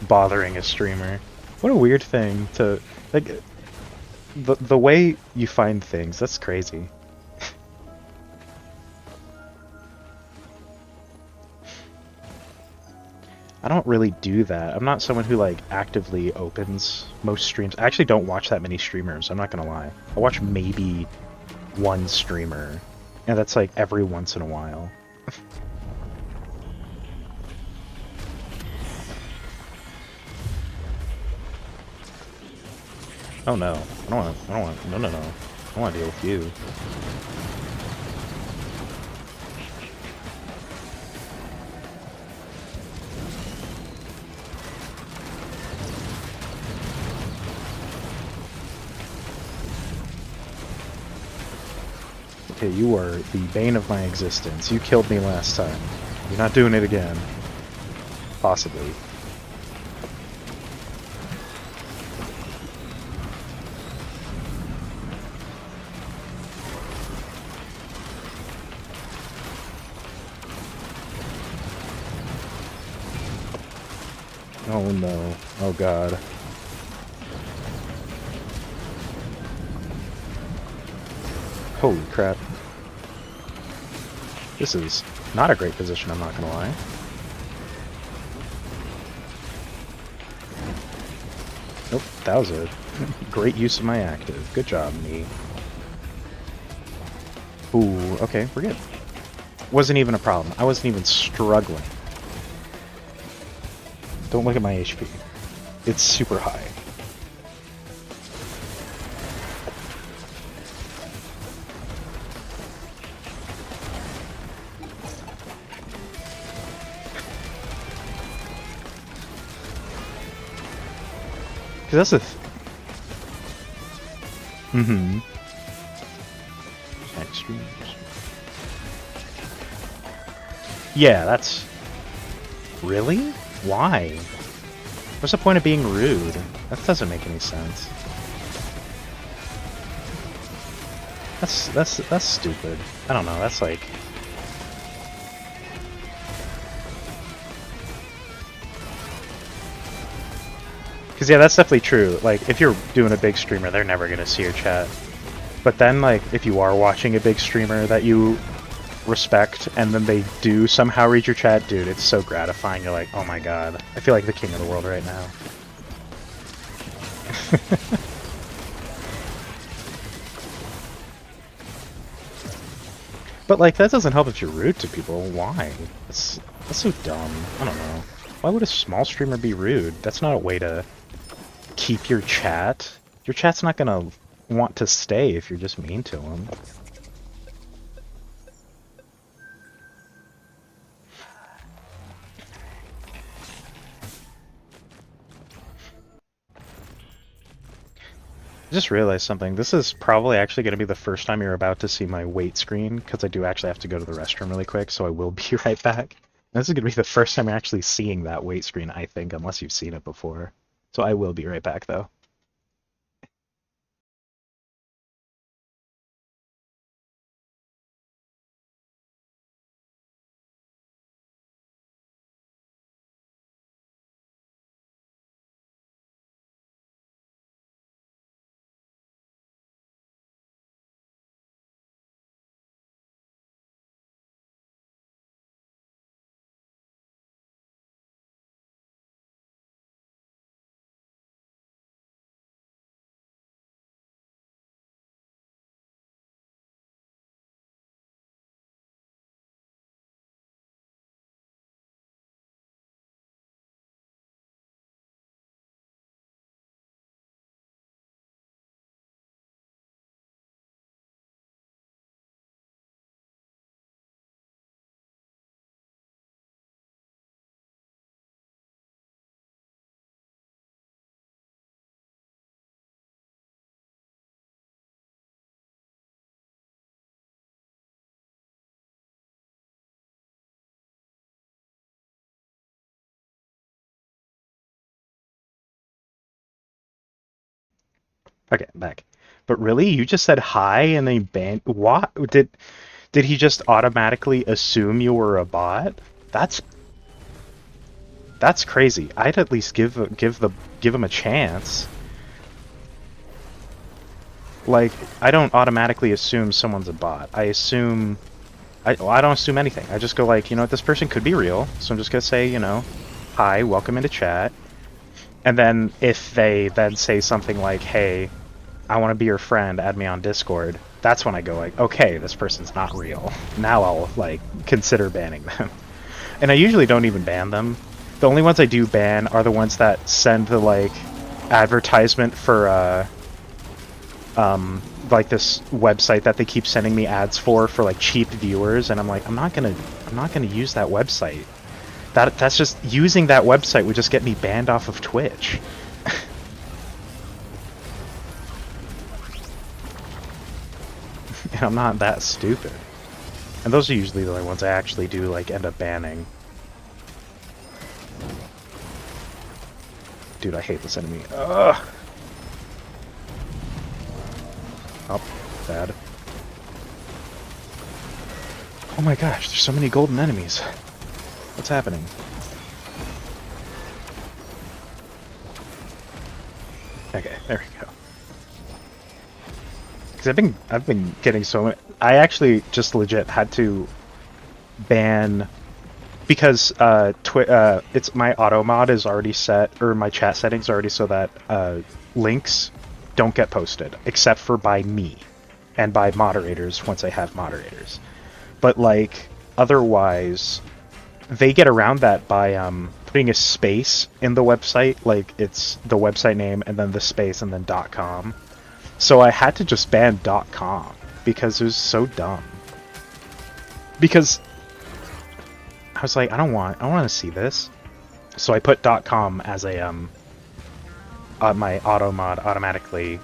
bothering a streamer. What a weird thing to, like, the way you find things, that's crazy. I don't really do that. I'm not someone who, like, actively opens most streams. I actually don't watch that many streamers, I'm not gonna lie. I watch maybe one streamer, and that's like every once in a while. Oh no. I don't want, no. I don't want to deal with you. Okay, you are the bane of my existence. You killed me last time. You're not doing it again. Possibly. Oh no. Oh god. Holy crap. This is not a great position, I'm not gonna lie. Nope, that was a great use of my active. Good job, me. Ooh, okay, we're good. Wasn't even a problem. I wasn't even struggling. Don't look at my HP. It's super high. Because that's the mm-hmm. Extremes. Yeah, that's... Really? Why? What's the point of being rude? That doesn't make any sense. That's stupid. I don't know, that's like... Because yeah, that's definitely true. Like, if you're doing a big streamer, they're never gonna see your chat. But then, like, if you are watching a big streamer that you respect, and then they do somehow read your chat, dude, it's so gratifying. You're like, oh my god, I feel like the king of the world right now. But, like, that doesn't help if you're rude to people. Why? That's so dumb. I don't know. Why would a small streamer be rude? That's not a way to keep your chat. Your chat's not gonna want to stay if you're just mean to them. I just realized something. This is probably actually going to be the first time you're about to see my wait screen, because I do actually have to go to the restroom really quick, so I will be right back. This is going to be the first time you're actually seeing that wait screen, I think, unless you've seen it before. So I will be right back, though. Okay, back. But really, you just said hi and then banned. What did he just automatically assume you were a bot? That's crazy. I'd at least give him a chance. Like, I don't automatically assume someone's a bot. I don't assume anything. I just go like, you know what, this person could be real, so I'm just gonna say, you know, hi, welcome into chat. And then if they then say something like, hey, I want to be your friend, add me on Discord, that's when I go like, okay, this person's not real. Now I'll, like, consider banning them. And I usually don't even ban them. The only ones I do ban are the ones that send the, like, advertisement for, like this website that they keep sending me ads for like cheap viewers, and I'm like, I'm not gonna use that website. That's just, using that website would just get me banned off of Twitch. And I'm not that stupid. And those are usually the only ones I actually do like end up banning. Dude, I hate this enemy. Ugh. Oh, bad. Oh my gosh, there's so many golden enemies. What's happening? Okay, there we go. 'Cause I've been getting so many. I actually just legit had to ban because it's my auto mod is already set, or my chat settings are already so that links don't get posted except for by me and by moderators once I have moderators. But like otherwise, they get around that by putting a space in the website, like it's the website name and then the space and then .com. So I had to just ban .com because it was so dumb. Because I was like, I don't want to see this. So I put .com as a my auto mod automatically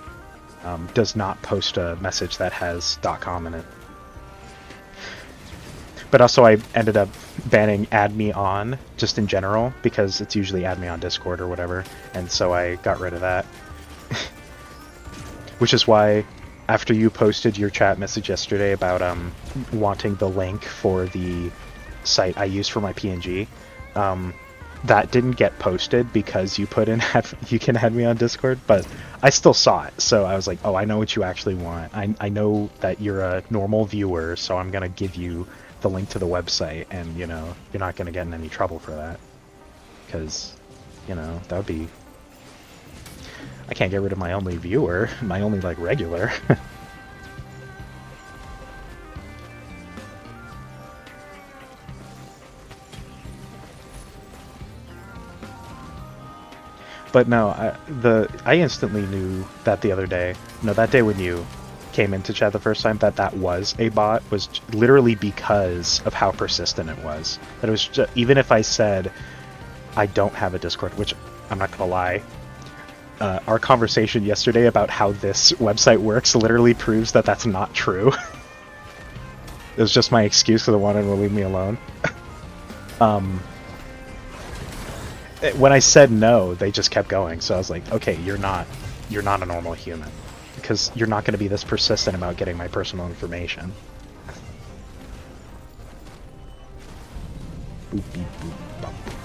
does not post a message that has .com in it. But also I ended up banning add me on just in general because it's usually add me on Discord or whatever, and so I got rid of that. Which is why after you posted your chat message yesterday about wanting the link for the site I use for my PNG, that didn't get posted because you put in you can add me on Discord, but I still saw it, so I was like, oh, I know what you actually want. I know that you're a normal viewer, so I'm gonna give you the link to the website, and you know you're not gonna get in any trouble for that, because you know that would be. I can't get rid of my only viewer, my only like regular. But no, I instantly knew that the other day. No, that day when you came into chat the first time, that was a bot was literally because of how persistent it was. That it was just, even if I said I don't have a Discord, which I'm not gonna lie. Our conversation yesterday about how this website works literally proves that that's not true. It was just my excuse because they wanted to leave me alone. When I said no, they just kept going. So I was like, okay, you're not a normal human, because you're not going to be this persistent about getting my personal information. Boop, beep, boop, bop, boop.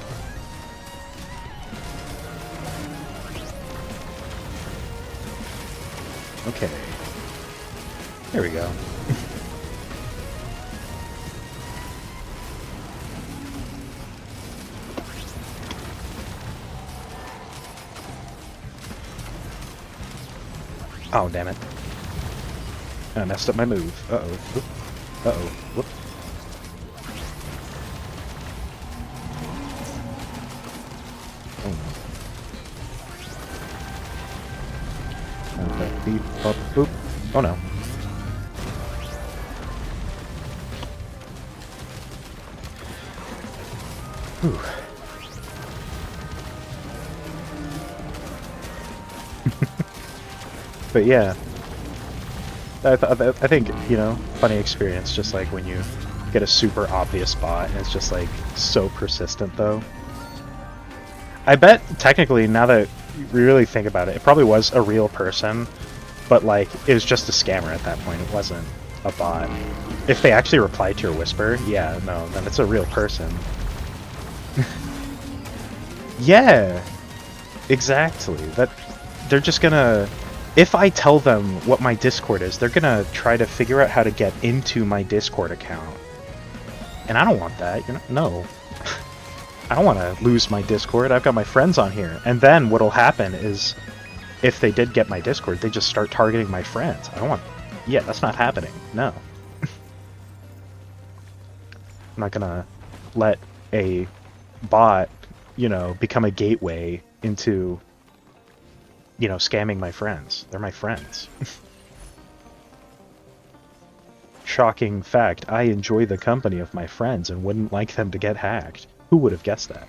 Okay. There we go. Oh, damn it. I messed up my move. Uh-oh. Whoop. Uh-oh. Whoop. Oh. Beep, bop, boop. Oh no. Whew. But yeah, I think, you know, funny experience, just like when you get a super obvious bot and it's just like so persistent though. I bet technically, now that we really think about it, it probably was a real person, but like it was just a scammer at that point. It wasn't a bot. If they actually replied to your whisper, yeah, no, then it's a real person. Yeah, exactly. That they're just gonna. If I tell them what my Discord is, they're gonna try to figure out how to get into my Discord account. And I don't want that. No. I don't want to lose my Discord. I've got my friends on here. And then what'll happen is, if they did get my Discord, they just start targeting my friends. I don't want... Yeah, that's not happening. No. I'm not gonna let a bot, you know, become a gateway into... you know, scamming my friends. They're my friends. Shocking fact, I enjoy the company of my friends and wouldn't like them to get hacked. Who would have guessed that?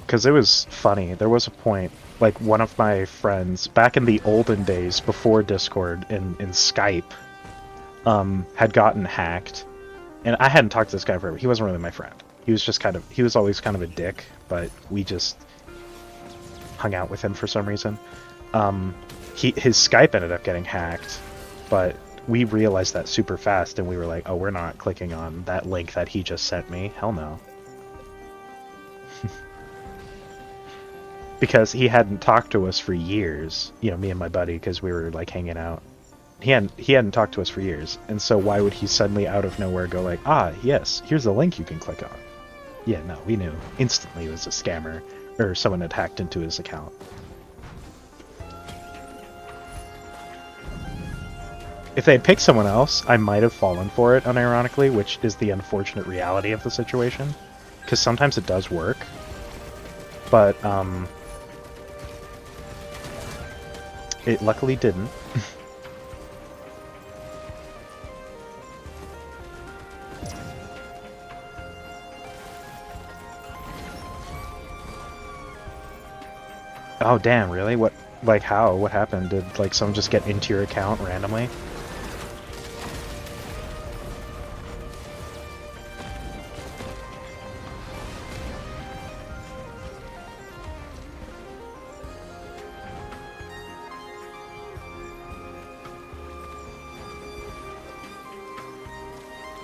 Because it was funny. There was a point, like one of my friends, back in the olden days, before Discord and Skype, had gotten hacked. And I hadn't talked to this guy forever. He wasn't really my friend. He was just kind of, he was always kind of a dick, but we just hung out with him for some reason. His Skype ended up getting hacked, but we realized that super fast, and we were like, oh, we're not clicking on that link that he just sent me. Hell no. because he hadn't talked to us for years. You know, me and my buddy, because we were like hanging out. He hadn't talked to us for years, and so why would he suddenly out of nowhere go like, ah, yes, here's a link you can click on? Yeah, no, we knew instantly it was a scammer, or someone had hacked into his account. If they had picked someone else, I might have fallen for it, unironically, which is the unfortunate reality of the situation. Because sometimes it does work. But, it luckily didn't. Oh, damn, really? What, like, how? What happened? Did, like, someone just get into your account randomly?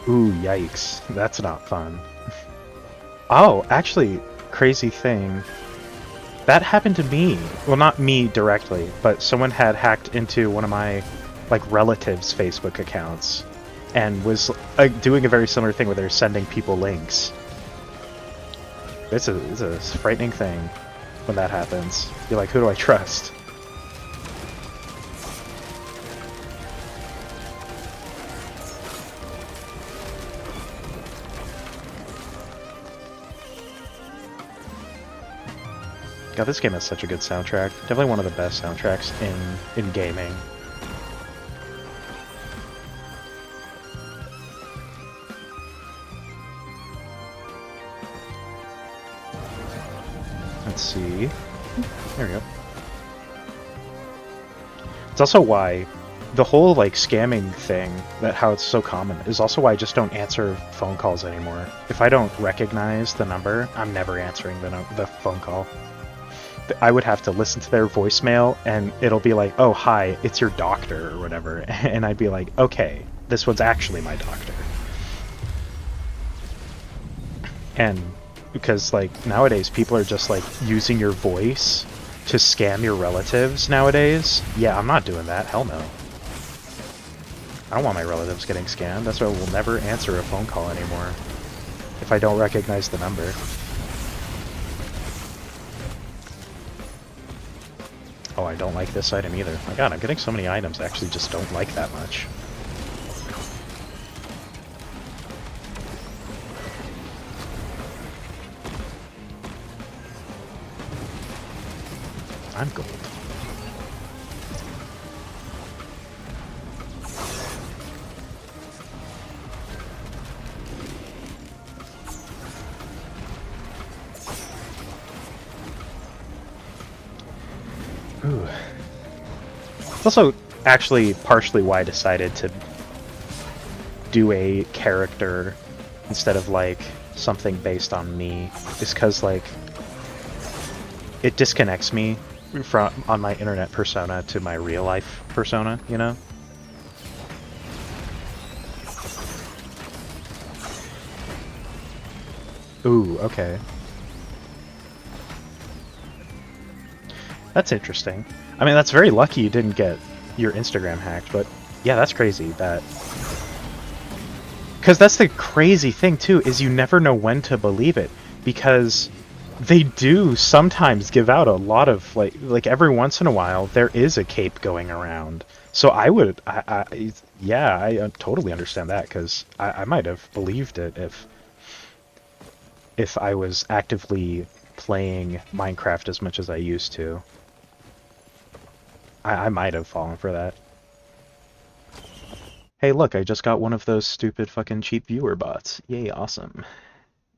Ooh, yikes. That's not fun. Oh, actually, crazy thing. That happened to me. Well, not me directly, but someone had hacked into one of my, like, relatives' Facebook accounts and was doing a very similar thing where they're sending people links. It's a frightening thing when that happens. You're like, who do I trust? God, this game has such a good soundtrack. Definitely one of the best soundtracks in gaming. Let's see. There we go. It's also why the whole like scamming thing, that how it's so common, is also why I just don't answer phone calls anymore. If I don't recognize the number, I'm never answering the phone call. I would have to listen to their voicemail, and it'll be like, oh, hi, it's your doctor, or whatever. And I'd be like, okay, this one's actually my doctor. And because, like, nowadays, people are just, like, using your voice to scam your relatives nowadays. Yeah, I'm not doing that. Hell no. I don't want my relatives getting scammed. That's why we'll never answer a phone call anymore if I don't recognize the number. Oh, I don't like this item either. My god, I'm getting so many items I actually just don't like that much. I'm gold. Ooh. It's also actually partially why I decided to do a character instead of like something based on me, is because like it disconnects me from on my internet persona to my real life persona, you know? Ooh, okay. That's interesting. I mean, that's very lucky you didn't get your Instagram hacked, but yeah, that's crazy that... Because that's the crazy thing, too, is you never know when to believe it, because they do sometimes give out a lot of, like every once in a while, there is a cape going around. So yeah, I totally understand that, because I might have believed it if I was actively playing Minecraft as much as I used to. I might have fallen for that. Hey, look, I just got one of those stupid fucking cheap viewer bots. Yay, awesome.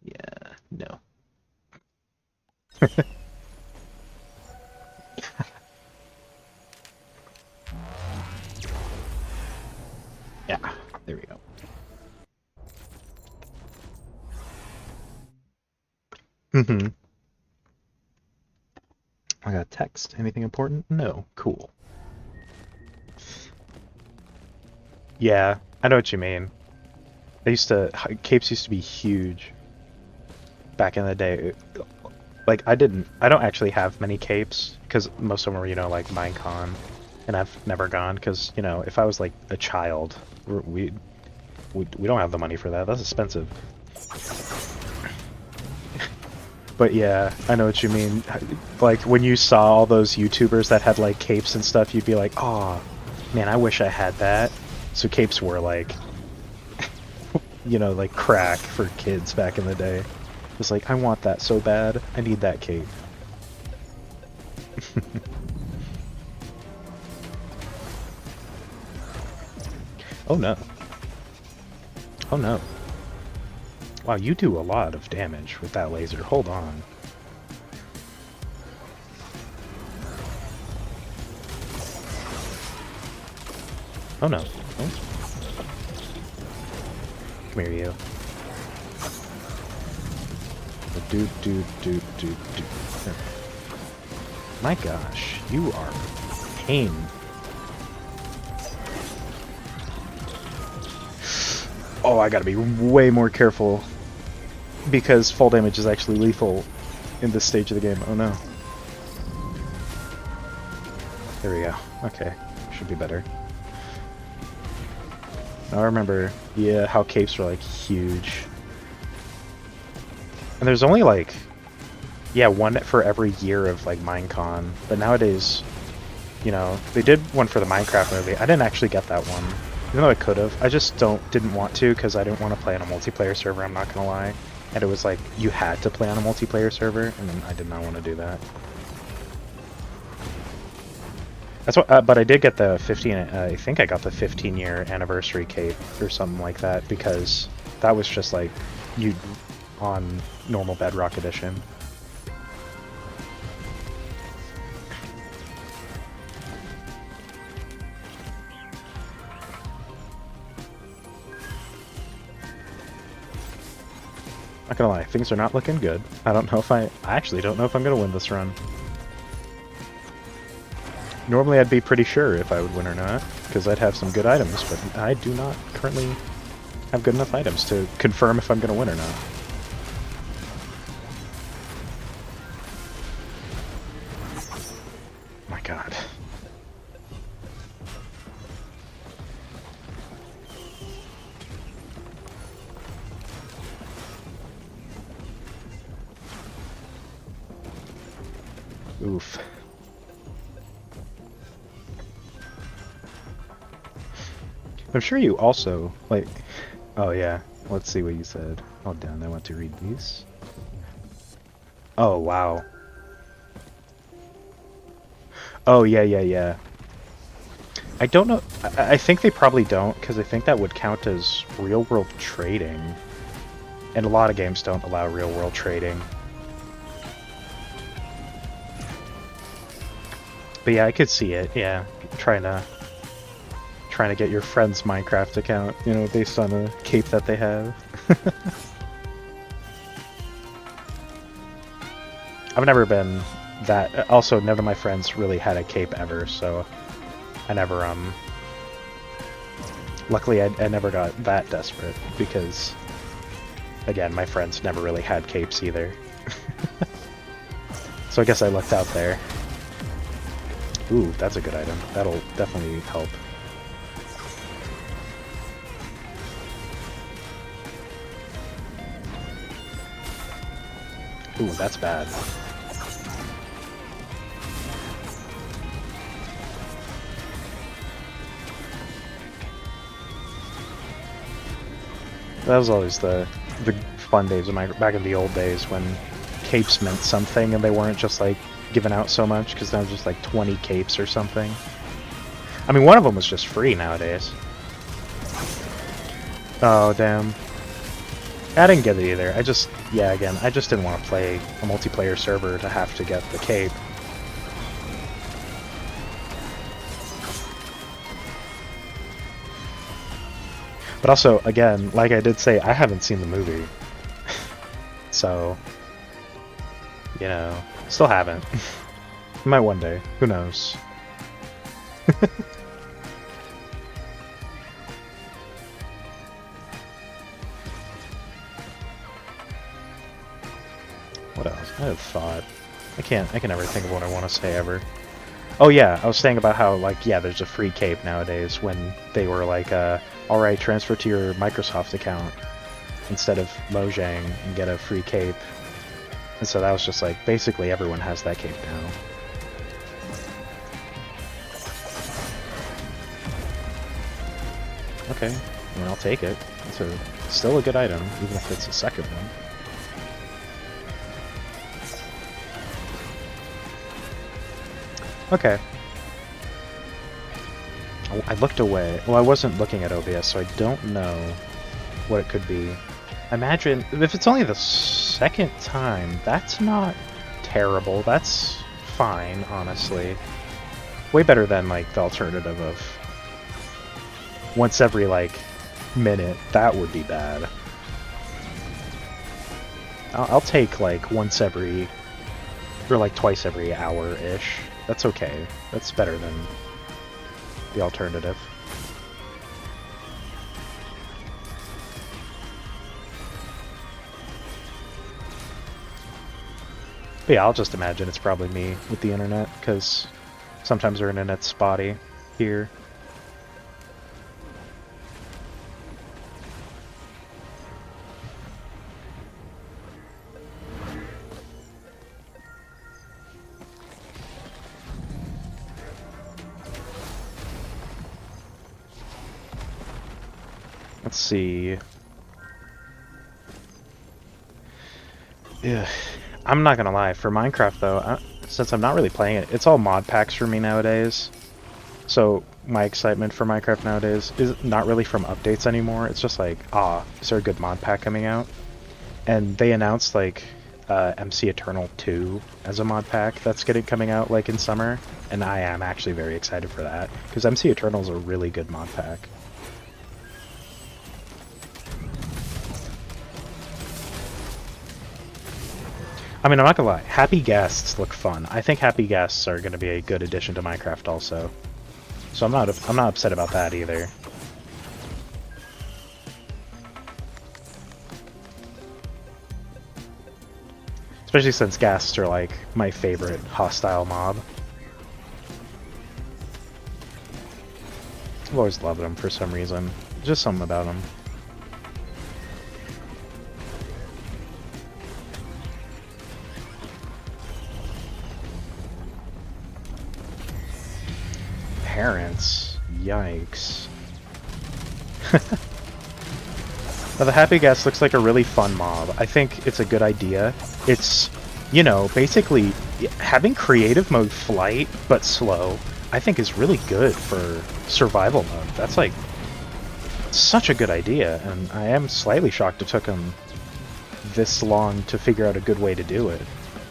Yeah, no. Yeah, there we go. Mm-hmm. I got text. Anything important? No. Cool. Yeah, I know what you mean. Capes used to be huge back in the day. Like, I don't actually have many capes, because most of them are, you know, like Minecon, and I've never gone, because, you know, if I was, like, a child, we don't have the money for that, that's expensive. But yeah, I know what you mean. Like, when you saw all those YouTubers that had, like, capes and stuff, you'd be like, oh, man, I wish I had that. So capes were, like, you know, like, crack for kids back in the day. It's like, I want that so bad, I need that cape. Oh no. Oh no. Wow, you do a lot of damage with that laser. Hold on. Oh no. Oh. Come here, you. Do. My gosh, you are pain. Oh, I gotta be way more careful. Because fall damage is actually lethal in this stage of the game. Oh no. There we go. Okay. Should be better. Now I remember, yeah, how capes were like huge. And there's only like, yeah, one for every year of like Minecon. But nowadays, you know, they did one for the Minecraft movie. I didn't actually get that one. Even though I could have. I just didn't want to because I didn't want to play on a multiplayer server, I'm not gonna lie. And it was like, you had to play on a multiplayer server, and I did not want to do that. That's what, but I did get the 15, I think I got the 15-year anniversary cape or something like that, because that was just like, you on normal Bedrock Edition. Not gonna lie, things are not looking good. I don't know if I actually don't know if I'm gonna win this run. Normally I'd be pretty sure if I would win or not, because I'd have some good items, but I do not currently have good enough items to confirm if I'm gonna win or not. My god. Oof. I'm sure you also, like... Oh yeah, let's see what you said. Hold down, I want to read these. Oh, wow. Oh, yeah. I don't know, I think they probably don't, because I think that would count as real-world trading. And a lot of games don't allow real-world trading. But yeah, I could see it, yeah. Trying to get your friend's Minecraft account, you know, based on a cape that they have. I've never been that... Also, none of my friends really had a cape ever, so I never, Luckily, I never got that desperate, because, again, my friends never really had capes either. So I guess I lucked out there. Ooh, that's a good item. That'll definitely help. Ooh, that's bad. That was always the fun days of back in the old days when capes meant something and they weren't just like giving out so much, because now was just like 20 capes or something. I mean, one of them was just free nowadays. Oh, damn. I didn't get it either. Yeah, again, I just didn't want to play a multiplayer server to have to get the cape. But also, again, like I did say, I haven't seen the movie. So, you know, still haven't. Might one day. Who knows? What else? I have thought. I can never think of what I want to say ever. Oh yeah, I was saying about how, like, yeah, there's a free cape nowadays when they were like, alright, transfer to your Microsoft account instead of Mojang and get a free cape. And so that was just like, basically everyone has that cape now. Okay, I mean, I'll take it. It's still a good item, even if it's a second one. Okay. I looked away. Well, I wasn't looking at OBS, so I don't know what it could be. I imagine, if it's only the second time, that's not terrible. That's fine, honestly. Way better than, like, the alternative of once every, like, minute. That would be bad. I'll take, like, once every, or, like, twice every hour-ish. That's okay. That's better than the alternative. But yeah, I'll just imagine it's probably me with the internet, because sometimes our internet's spotty here. Let's see. Yeah, I'm not gonna lie, for Minecraft though, since I'm not really playing it, it's all mod packs for me nowadays. So my excitement for Minecraft nowadays is not really from updates anymore. It's just like, is there a good mod pack coming out? And they announced like MC Eternal 2 as a mod pack that's coming out like in summer, and I am actually very excited for that because MC Eternal is a really good mod pack. I mean, I'm not gonna lie, Happy Guests look fun. I think Happy Guests are gonna be a good addition to Minecraft also. So I'm not upset about that either. Especially since ghasts are like my favorite hostile mob. I've always loved them for some reason. Just something about them. Parents. Yikes. Now the Happy Guest looks like a really fun mob. I think it's a good idea. It's, you know, basically having creative mode flight, but slow, I think is really good for survival mode. That's like such a good idea, and I am slightly shocked it took them this long to figure out a good way to do it.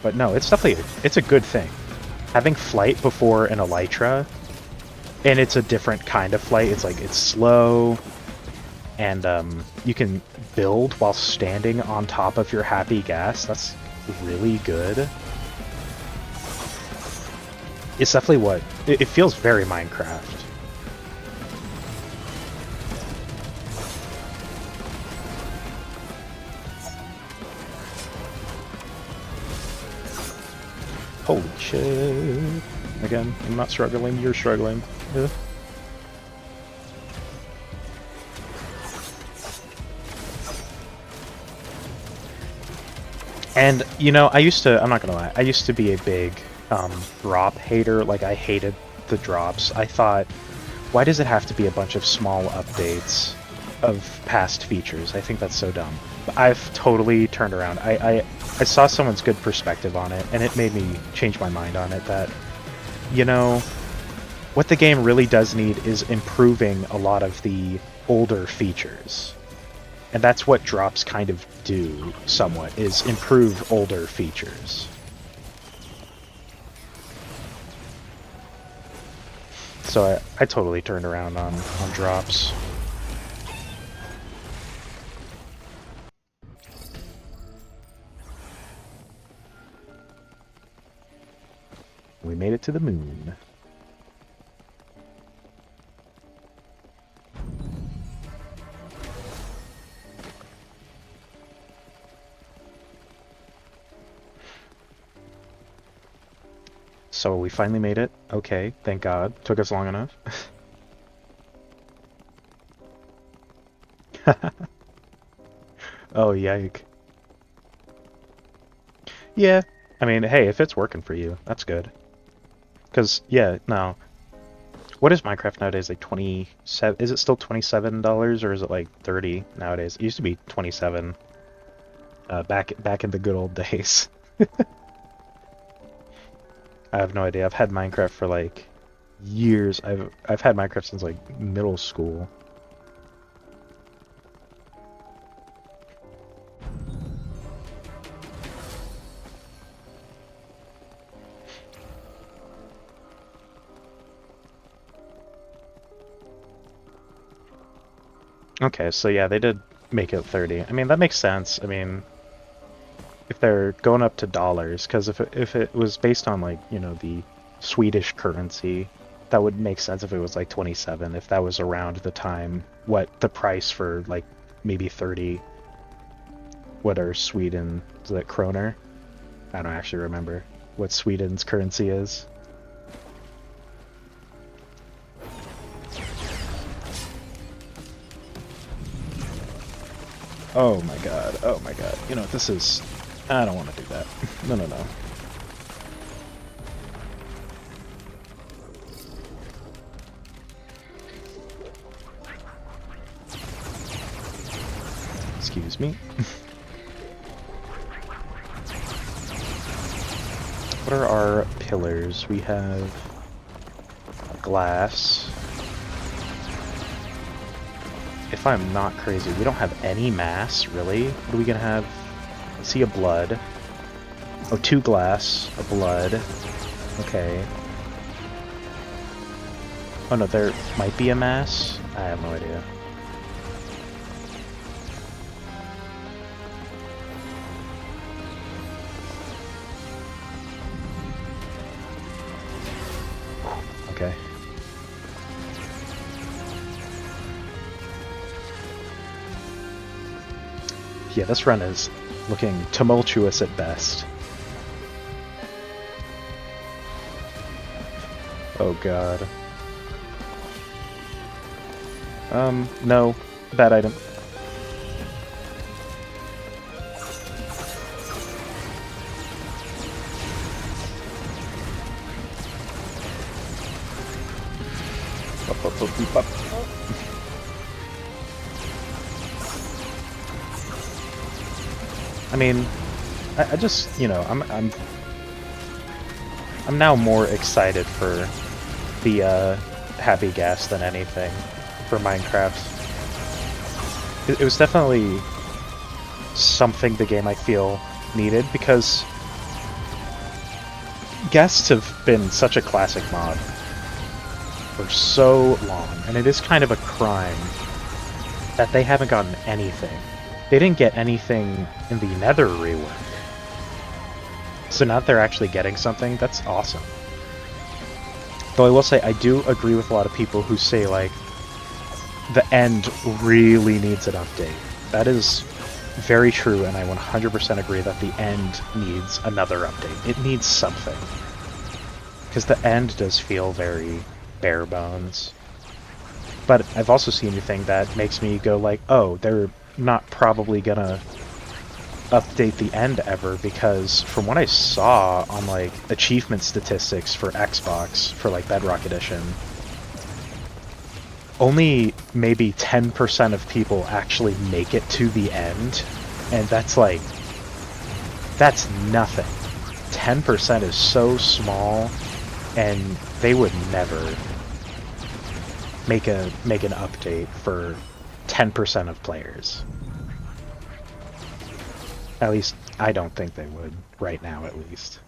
But no, it's definitely, it's a good thing. Having flight before an Elytra, and it's a different kind of flight. It's like, it's slow, and you can build while standing on top of your Happy Gas. That's really good. It's definitely what... It feels very Minecraft. Holy shit. Again, I'm not struggling, you're struggling. Yeah. And, you know, I'm not gonna lie, I used to be a big drop hater. Like, I hated the drops. I thought, why does it have to be a bunch of small updates of past features? I think that's so dumb. But I've totally turned around. I saw someone's good perspective on it, and it made me change my mind on it that, you know, what the game really does need is improving a lot of the older features. And that's what drops kind of do, somewhat, is improve older features. So I totally turned around on drops. We made it to the moon. So we finally made it. Okay, thank God. Took us long enough. Oh, yike. Yeah, I mean, hey, if it's working for you, that's good. Because, yeah, no. What is Minecraft nowadays? Like 27? Is it still $27 or is it like 30 nowadays? It used to be 27. Back in the good old days. I have no idea. I've had Minecraft for like years. I've had Minecraft since like middle school. Okay, so yeah, they did make it 30. I mean, that makes sense. I mean, if they're going up to dollars, because if it was based on like, you know, the Swedish currency, that would make sense if it was like 27, if that was around the time what the price for like maybe 30, what are Sweden, is that kroner? I don't actually remember what Sweden's currency is. Oh my god, oh my god. You know, this is... I don't want to do that. No, no, no. Excuse me. What are our pillars? We have glass. If I'm not crazy, we don't have any mass, really? What are we gonna have? I see a blood. Oh, 2 glass, a blood. Okay. Oh no, there might be a mass? I have no idea. Okay. Yeah, this run is looking tumultuous at best. Oh god. No. Bad item. Up, up, up, up, up. I mean, I just, you know, I'm now more excited for the Happy Gas than anything for Minecraft. It was definitely something the game I feel needed, because guests have been such a classic mod for so long, and it is kind of a crime that they haven't gotten anything. They didn't get anything in the Nether rework. So now that they're actually getting something, that's awesome. Though I will say, I do agree with a lot of people who say, like, the end really needs an update. That is very true, and I 100% agree that the end needs another update. It needs something. Because the end does feel very bare bones. But I've also seen anything that makes me go like, oh, they're not probably gonna update the end ever, because from what I saw on like achievement statistics for Xbox for like Bedrock Edition, only maybe 10% of people actually make it to the end, and that's like, that's nothing. 10% is so small, and they would never make an update for 10% of players. At least, I don't think they would, right now at least.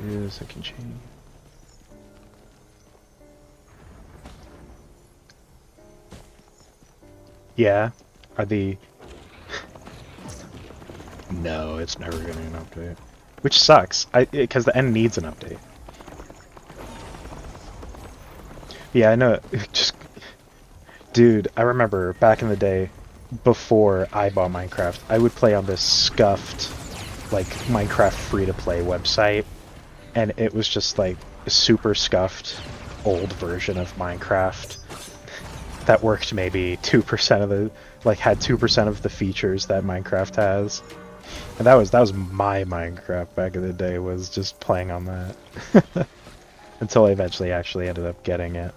Here's a second chain. Yeah, are the... No, it's never getting an update. Which sucks, because the end needs an update. Yeah, I know. Just, dude, I remember back in the day, before I bought Minecraft, I would play on this scuffed, like, Minecraft free-to-play website, and it was just, like, a super scuffed, old version of Minecraft that worked maybe 2% of the, like, had 2% of the features that Minecraft has. And that was my Minecraft back in the day, was just playing on that. Until I eventually actually ended up getting it.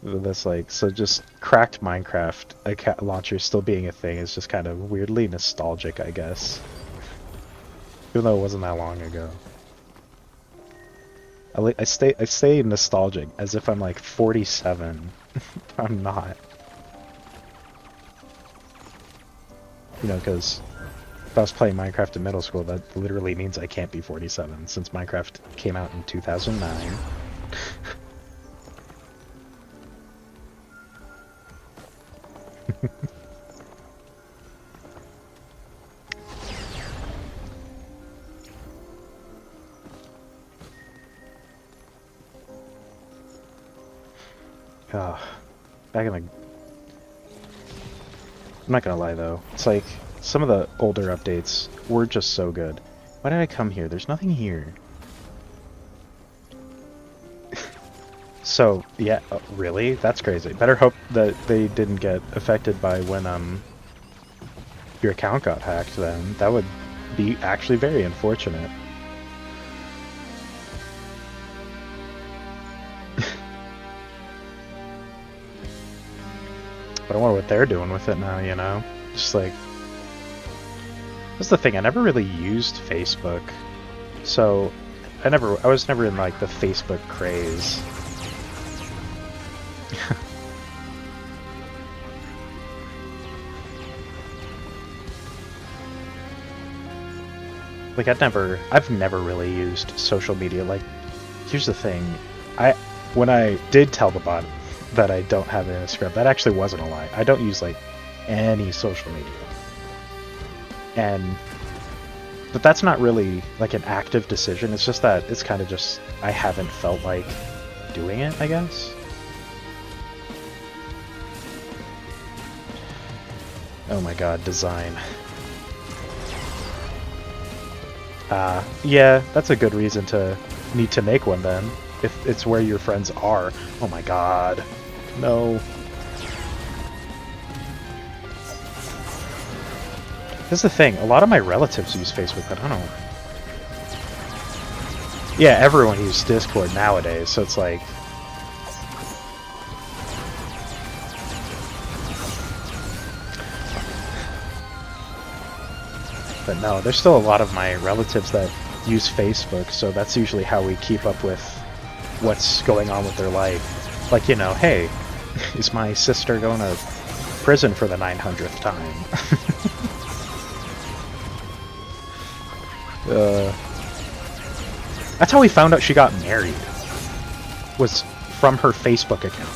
That's like, so just cracked Minecraft launcher still being a thing is just kind of weirdly nostalgic, I guess. Even though it wasn't that long ago. I stay nostalgic as if I'm like 47. I'm not. You know, because if I was playing Minecraft in middle school, that literally means I can't be 47, since Minecraft came out in 2009. Back in the... I'm not gonna lie though, it's like, some of the older updates were just so good. Why did I come here? There's nothing here. So, yeah, really? That's crazy. Better hope that they didn't get affected by when, your account got hacked then. That would be actually very unfortunate. But I wonder what they're doing with it now, you know? Just like... That's the thing, I never really used Facebook. So, I was never in, like, the Facebook craze. Like, I've never really used social media. Like, here's the thing, when I did tell the bot that I don't have an Instagram, that actually wasn't a lie. I don't use, like, any social media. But that's not really, like, an active decision, it's just that it's kind of just, I haven't felt like doing it, I guess? Oh my god, design. Yeah, that's a good reason to need to make one then, if it's where your friends are. Oh my god. No. Here's the thing, a lot of my relatives use Facebook, but I don't know. Yeah, everyone uses Discord nowadays, so it's like... But no, there's still a lot of my relatives that use Facebook, so that's usually how we keep up with what's going on with their life. Like, you know, hey, is my sister going to prison for the 900th time? That's how we found out she got married. Was from her Facebook account.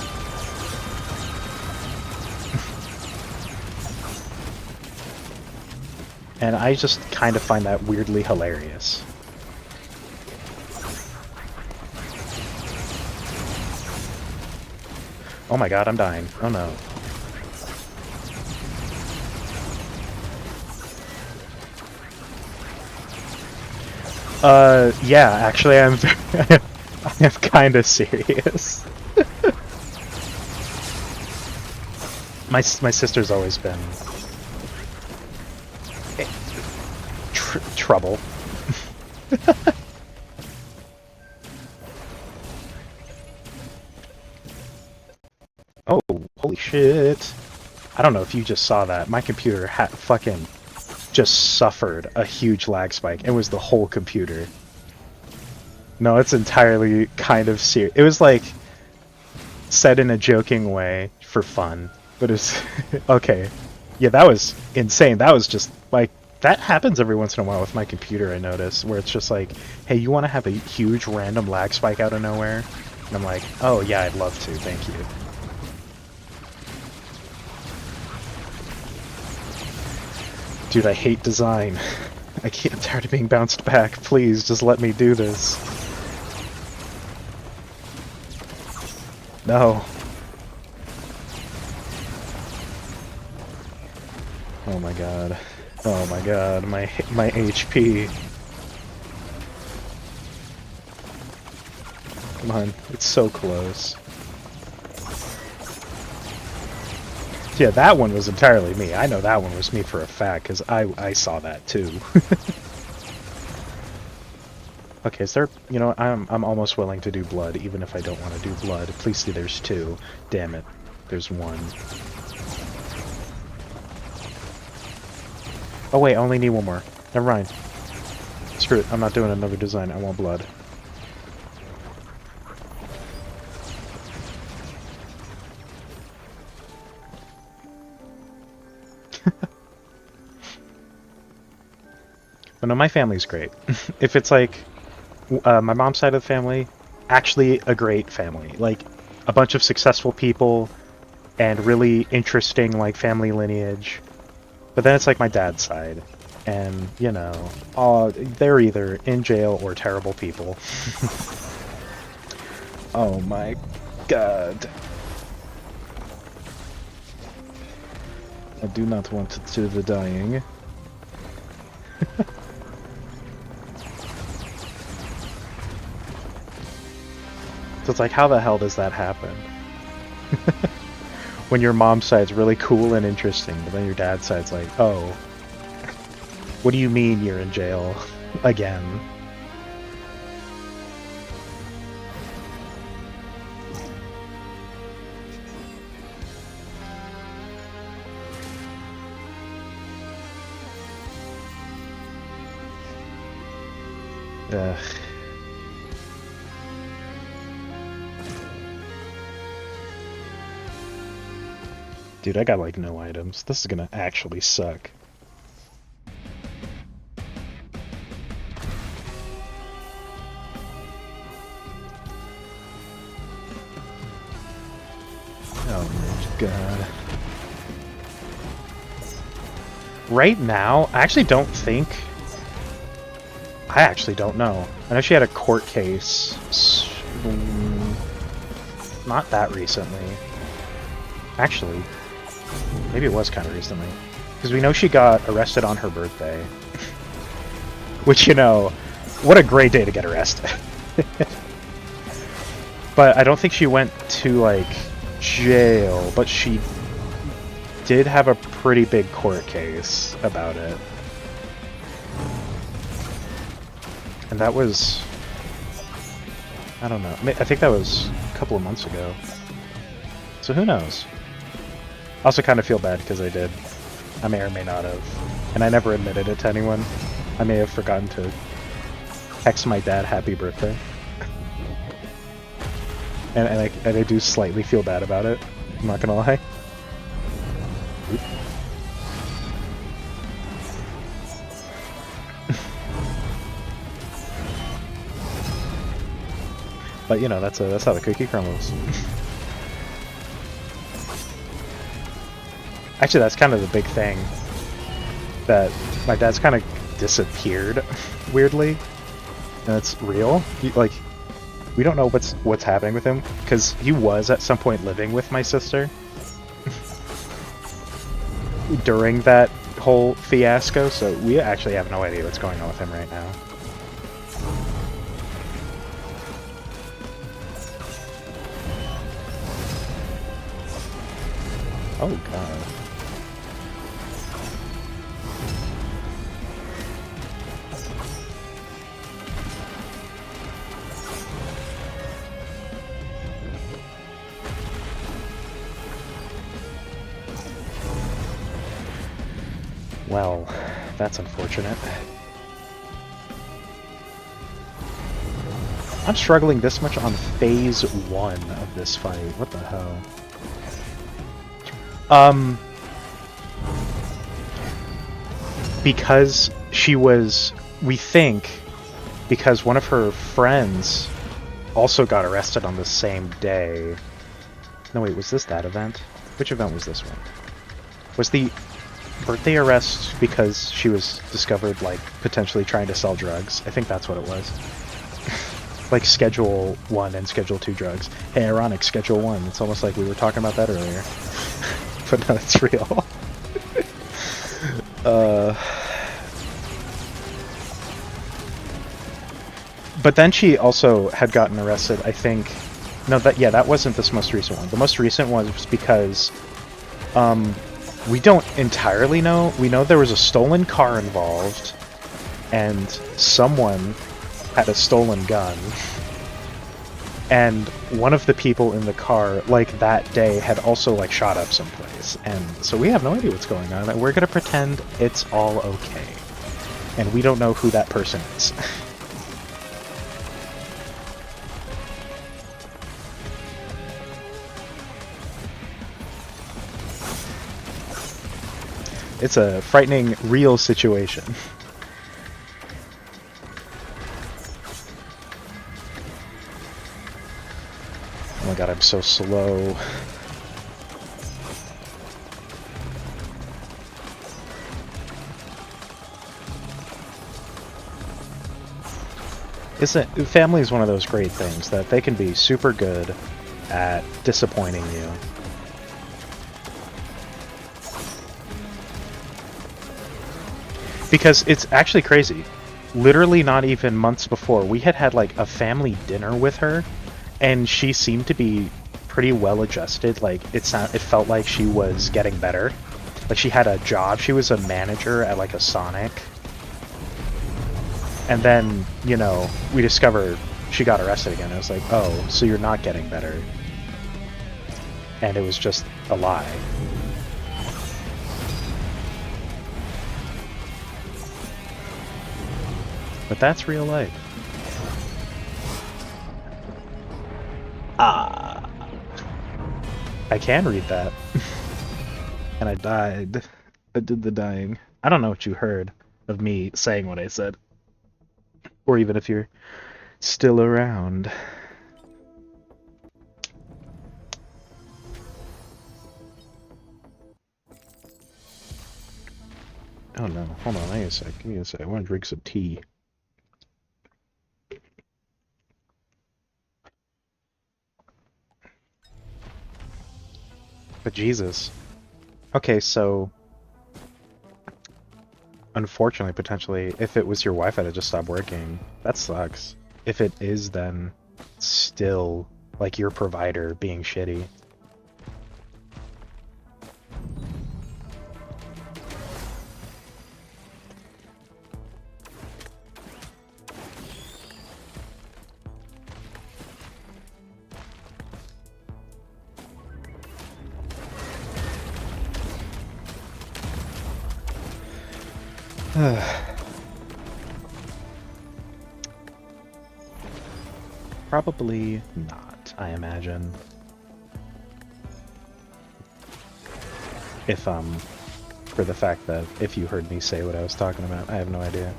And I just kind of find that weirdly hilarious. Oh my god, I'm dying. Oh no. Yeah, actually I'm I am kinda serious. My sister's always been... trouble. Oh, holy shit. I don't know if you just saw that. My computer fucking just suffered a huge lag spike. It was the whole computer. No, it's entirely kind of serious. It was like said in a joking way for fun, but it's okay. Yeah, that was insane. That was just like, that happens every once in a while with my computer, I notice, where it's just like, hey, you want to have a huge random lag spike out of nowhere? And I'm like, oh yeah, I'd love to, thank you. Dude, I hate design. I'm tired of being bounced back. Please, just let me do this. No. Oh my god. Oh my god, my HP. Come on, it's so close. Yeah, that one was entirely me. I know that one was me for a fact, because I saw that too. Okay, is there... You know, I'm almost willing to do blood, even if I don't want to do blood. Please see there's two. Damn it. There's one. Oh wait, I only need one more. Never mind. Screw it, I'm not doing another design. I want blood. But no, my family's great. If it's like... my mom's side of the family, actually a great family. Like, a bunch of successful people, and really interesting, like, family lineage. But then it's like my dad's side, and, you know, they're either in jail or terrible people. Oh my god. I do not want to do the dying. So it's like, how the hell does that happen? When your mom's side's really cool and interesting, but then your dad's side's like, oh, what do you mean you're in jail again? Ugh. Dude, I got like no items. This is gonna actually suck. Oh my god. Right now, I actually don't think... I actually don't know. I know she had a court case. Not that recently. Actually, maybe it was kind of recently. Because we know she got arrested on her birthday. Which, you know, what a great day to get arrested. But I don't think she went to, like, jail. But she did have a pretty big court case about it. And that was... I don't know. I think that was a couple of months ago. So who knows? I also kind of feel bad because I did. I may or may not have. And I never admitted it to anyone. I may have forgotten to text my dad happy birthday. And I do slightly feel bad about it. I'm not gonna lie. But you know, that's how the cookie crumbles. Actually, that's kind of the big thing. That my dad's kind of disappeared, weirdly, and it's real. Like, we don't know what's happening with him because he was at some point living with my sister during that whole fiasco. So we actually have no idea what's going on with him right now. Oh god. Well, that's unfortunate. I'm struggling this much on phase 1 of this fight. What the hell? Because she was, we think, because one of her friends also got arrested on the same day. No, wait, was this that event? Which event was this one? Was the birthday arrest because she was discovered, like, potentially trying to sell drugs? I think that's what it was. like Schedule 1 and Schedule 2 drugs. Hey, ironic, Schedule 1. It's almost like we were talking about that earlier. But no, it's real. But then she also had gotten arrested, I think. No, that wasn't this most recent one. The most recent one was because we don't entirely know. We know there was a stolen car involved, and someone had a stolen gun. And one of the people in the car, like, that day had also, like, shot up someplace. And so we have no idea what's going on. And we're gonna pretend it's all okay. And we don't know who that person is. It's a frightening, real situation. Oh my god, I'm so slow. Family is one of those great things that they can be super good at disappointing you. Because it's actually crazy. Literally not even months before, we had like a family dinner with her, and she seemed to be pretty well adjusted. Like, it felt like she was getting better. Like, she had a job. She was a manager at like a Sonic. And then, you know, we discovered she got arrested again. I was like, oh, so you're not getting better. And it was just a lie. But that's real life. Ah. I can read that. And I died. I did the dying. I don't know what you heard of me saying what I said. Or even if you're still around. Oh no, hold on, wait a sec, give me a sec. I want to drink some tea. But Jesus. Okay, so unfortunately, potentially, if it was your wife, I'd have just stopped working. That sucks. If it is, then still, like, your provider being shitty. Probably not, I imagine. If, for the fact that if you heard me say what I was talking about, I have no idea.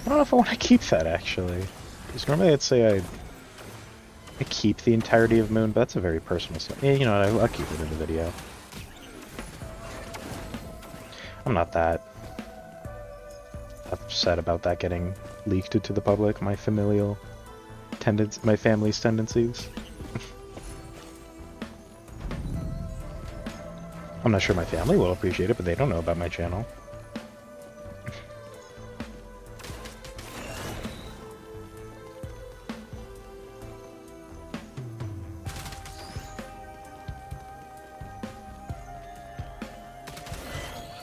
I don't know if I want to keep that, actually. Because normally I'd say I keep the entirety of Moon, but that's a very personal stuff. Yeah, you know what, I'll keep it in the video. I'm not that upset about that getting leaked to the public, my family's tendencies. I'm not sure my family will appreciate it, but they don't know about my channel.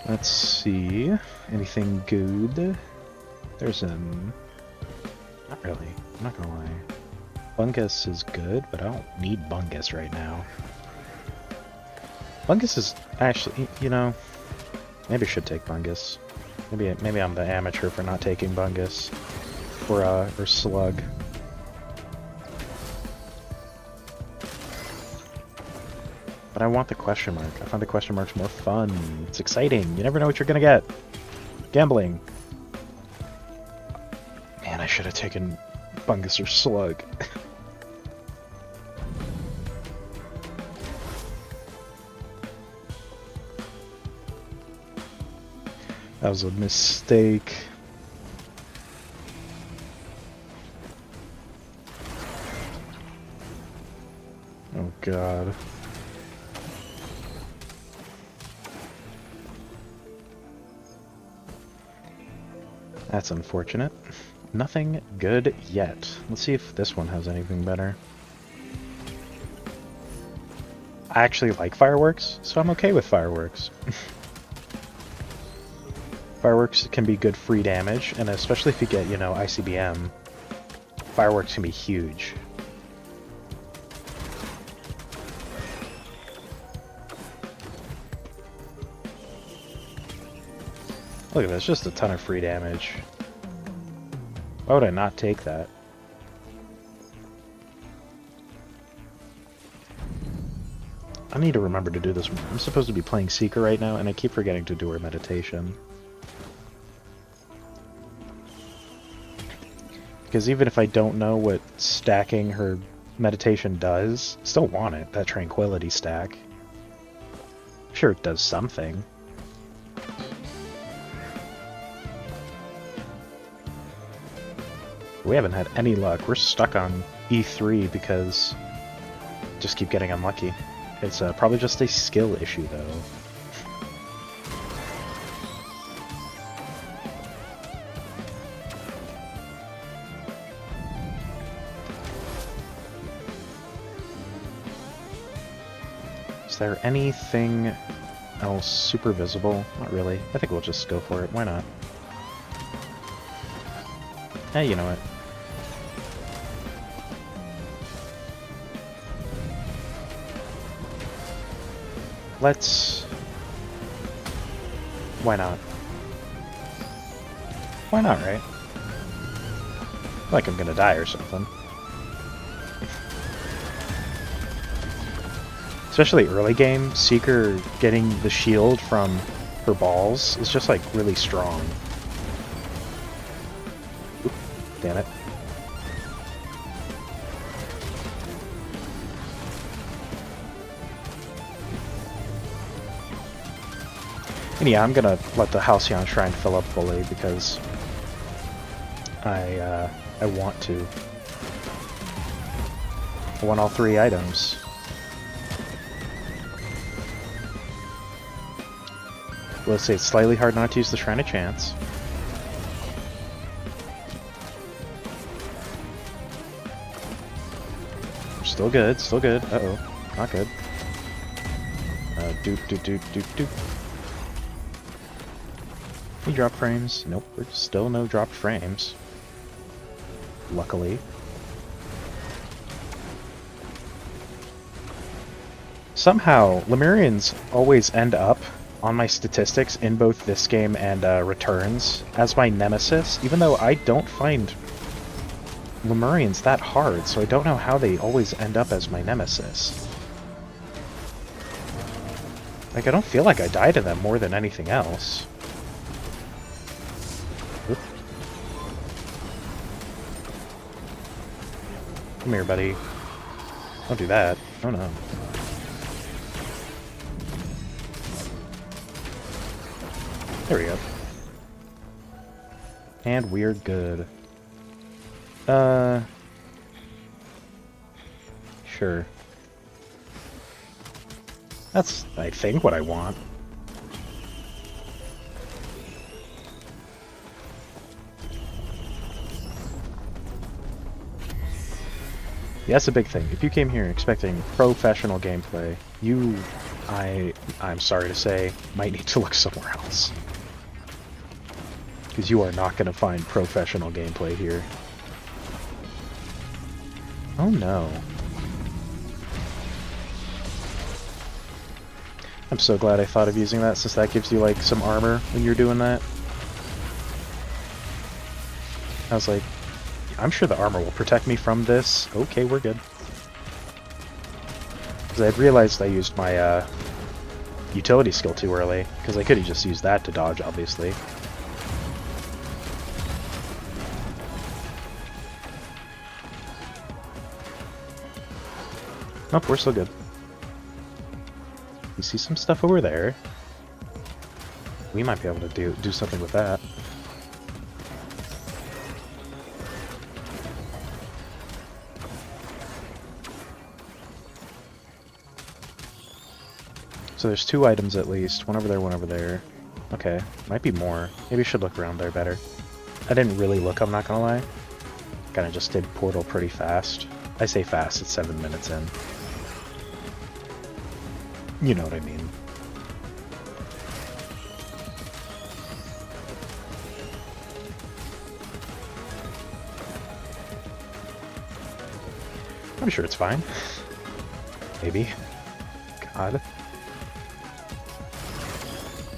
Let's see. Anything good? There's not really. I'm not gonna lie. Bungus is good, but I don't need Bungus right now. Bungus is actually, you know, maybe I should take Bungus. Maybe I'm the amateur for not taking Bungus or Slug. But I want the question mark. I find the question marks more fun. It's exciting. You never know what you're gonna get. Gambling. Man, I should have taken Bungus or Slug. That was a mistake. Oh god. That's unfortunate. Nothing good yet. Let's see if this one has anything better. I actually like fireworks, so I'm okay with fireworks. Fireworks can be good free damage, and especially if you get, you know, ICBM, fireworks can be huge. Look at this, just a ton of free damage. Why would I not take that? I need to remember to do this more. I'm supposed to be playing Seeker right now, and I keep forgetting to do her meditation. Because even if I don't know what stacking her meditation does, I still want it, that tranquility stack. I'm sure it does something. We haven't had any luck. We're stuck on E3 because just keep getting unlucky. It's probably just a skill issue, though. Is there anything else super visible? Not really. I think we'll just go for it. Why not? Hey, you know what? Let's... Why not? Why not, right? Like I'm gonna die or something. Especially early game, Seeker getting the shield from her balls is just like really strong. Oop, damn it. And yeah, I'm gonna let the Halcyon Shrine fill up fully because I want to. I want all 3 items. Let's say it's slightly hard not to use the Shrine of Chance. Still good, still good. Uh-oh, not good. Doop, doop, doop, doop, doop. Any drop frames? Nope, there's still no dropped frames. Luckily. Somehow, Lemurians always end up on my statistics in both this game and Returns as my nemesis, even though I don't find Lemurians that hard, so I don't know how they always end up as my nemesis. Like, I don't feel like I die to them more than anything else. Oop. Come here, buddy. Don't do that. Oh no. There we go. And we're good. Sure. That's, I think, what I want. Yeah, that's a big thing. If you came here expecting professional gameplay, I'm sorry to say, might need to look somewhere else. Because you are not going to find professional gameplay here. Oh no. I'm so glad I thought of using that, since that gives you, like, some armor when you're doing that. I was like, I'm sure the armor will protect me from this. Okay, we're good. Because I had realized I used my, utility skill too early, because I could have just used that to dodge, obviously. Nope, we're still good. You see some stuff over there. We might be able to do something with that. So there's 2 items at least. One over there, one over there. Okay, might be more. Maybe I should look around there better. I didn't really look, I'm not gonna lie. Kinda just did Portal pretty fast. I say fast, it's 7 minutes in. You know what I mean. I'm sure it's fine. Maybe. God.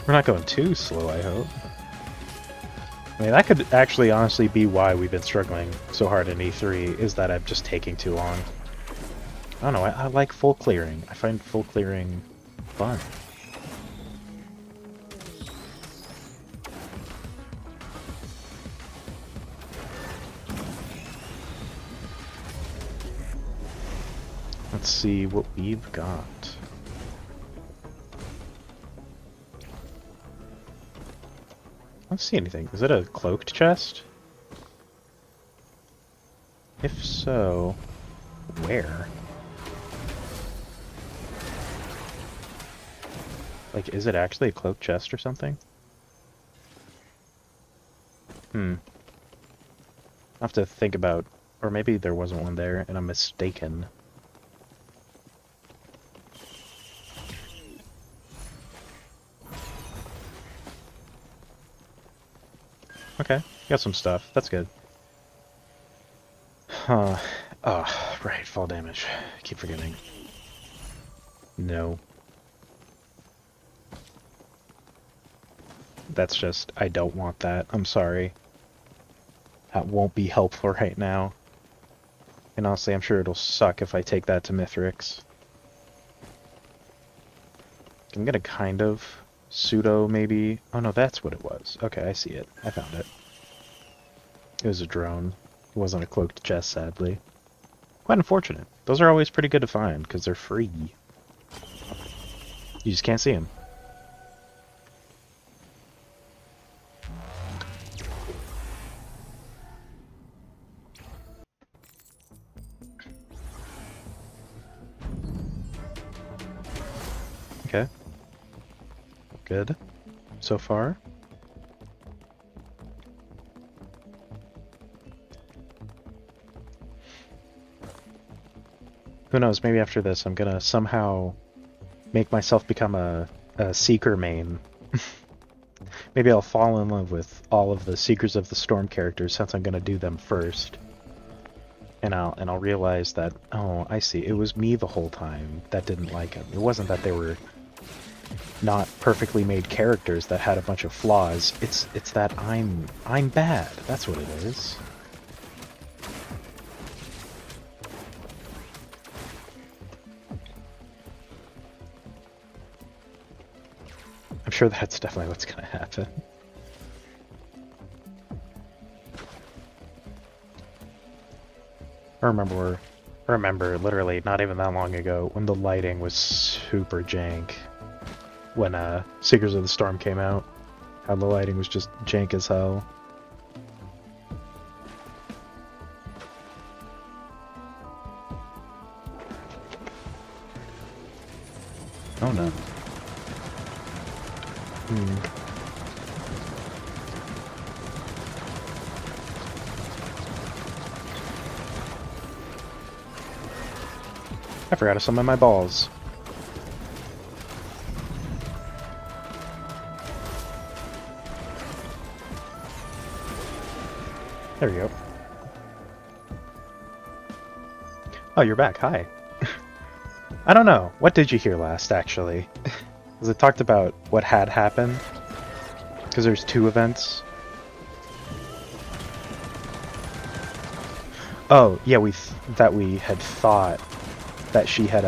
We're not going too slow, I hope. I mean, that could actually honestly be why we've been struggling so hard in E3, is that I'm just taking too long. I don't know, I like full clearing. I find full clearing fun. Let's see what we've got. I don't see anything. Is it a cloaked chest? If so, where? Like, is it actually a cloaked chest or something? I'll have to think about... Or maybe there wasn't one there and I'm mistaken. Okay, got some stuff. That's good. Huh. Oh, right, fall damage. I keep forgetting. No. That's just... I don't want that. I'm sorry. That won't be helpful right now. And honestly, I'm sure it'll suck if I take that to Mithrix. I'm gonna kind of pseudo, maybe... Oh no, that's what it was. Okay, I see it. I found it. It was a drone. It wasn't a cloaked chest, sadly. Quite unfortunate. Those are always pretty good to find, because they're free. You just can't see them. Okay. Good. So far. Who knows, maybe after this I'm gonna somehow make myself become a Seeker main. Maybe I'll fall in love with all of the Seekers of the Storm characters since I'm gonna do them first. And I'll realize that, oh, I see, it was me the whole time that didn't like them. It wasn't that they were not perfectly made characters that had a bunch of flaws. It's that I'm bad. That's what it is. I'm sure that's definitely what's gonna happen. I remember literally not even that long ago when the lighting was super jank. When Seekers of the Storm came out, how the lighting was just jank as hell. Oh no. I forgot to summon my balls. There we go. Oh, you're back. Hi. I don't know. What did you hear last, actually? Because it talked about what had happened. Because there's 2 events. Oh, yeah, we had thought that she had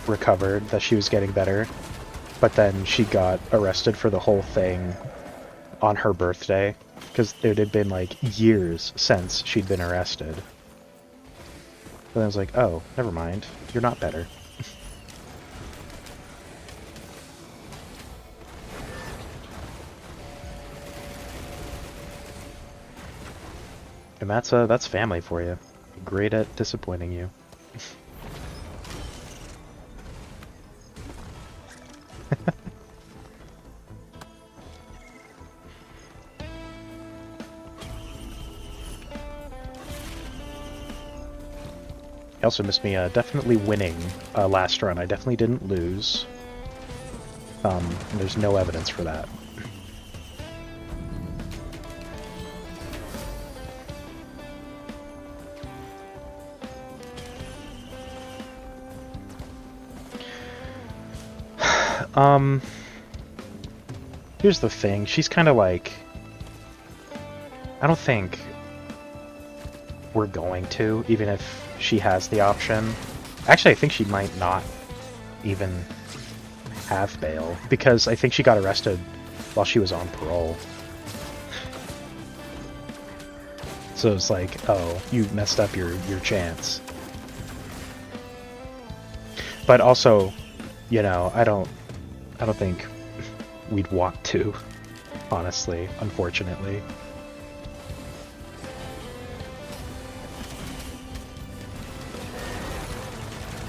recovered, that she was getting better, but then she got arrested for the whole thing on her birthday, because it had been like years since she'd been arrested. But I was like, oh, never mind, you're not better. And that's family for you. Great at disappointing you. I also missed me definitely winning last run. I definitely didn't lose. And there's no evidence for that. Here's the thing. She's kind of like... I don't think we're going to, even if she has the option. Actually, I think she might not even have bail, because I think she got arrested while she was on parole. So it's like, oh, you messed up your chance. But also, you know, I don't think we'd want to, honestly, unfortunately.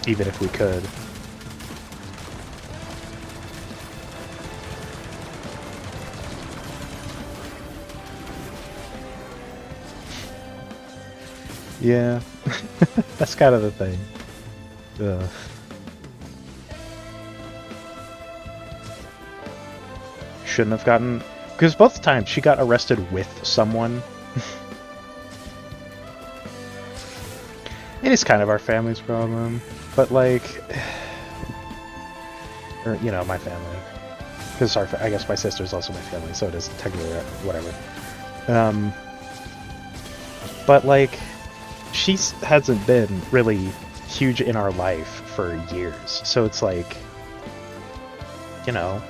Even if we could. Yeah, that's kind of the thing. Ugh. Shouldn't have gotten... Because both times she got arrested with someone. It is kind of our family's problem. But, like... Or, you know, my family. Because I guess my sister's also my family, so it is technically whatever. But, like... She hasn't been really huge in our life for years. So it's like... You know...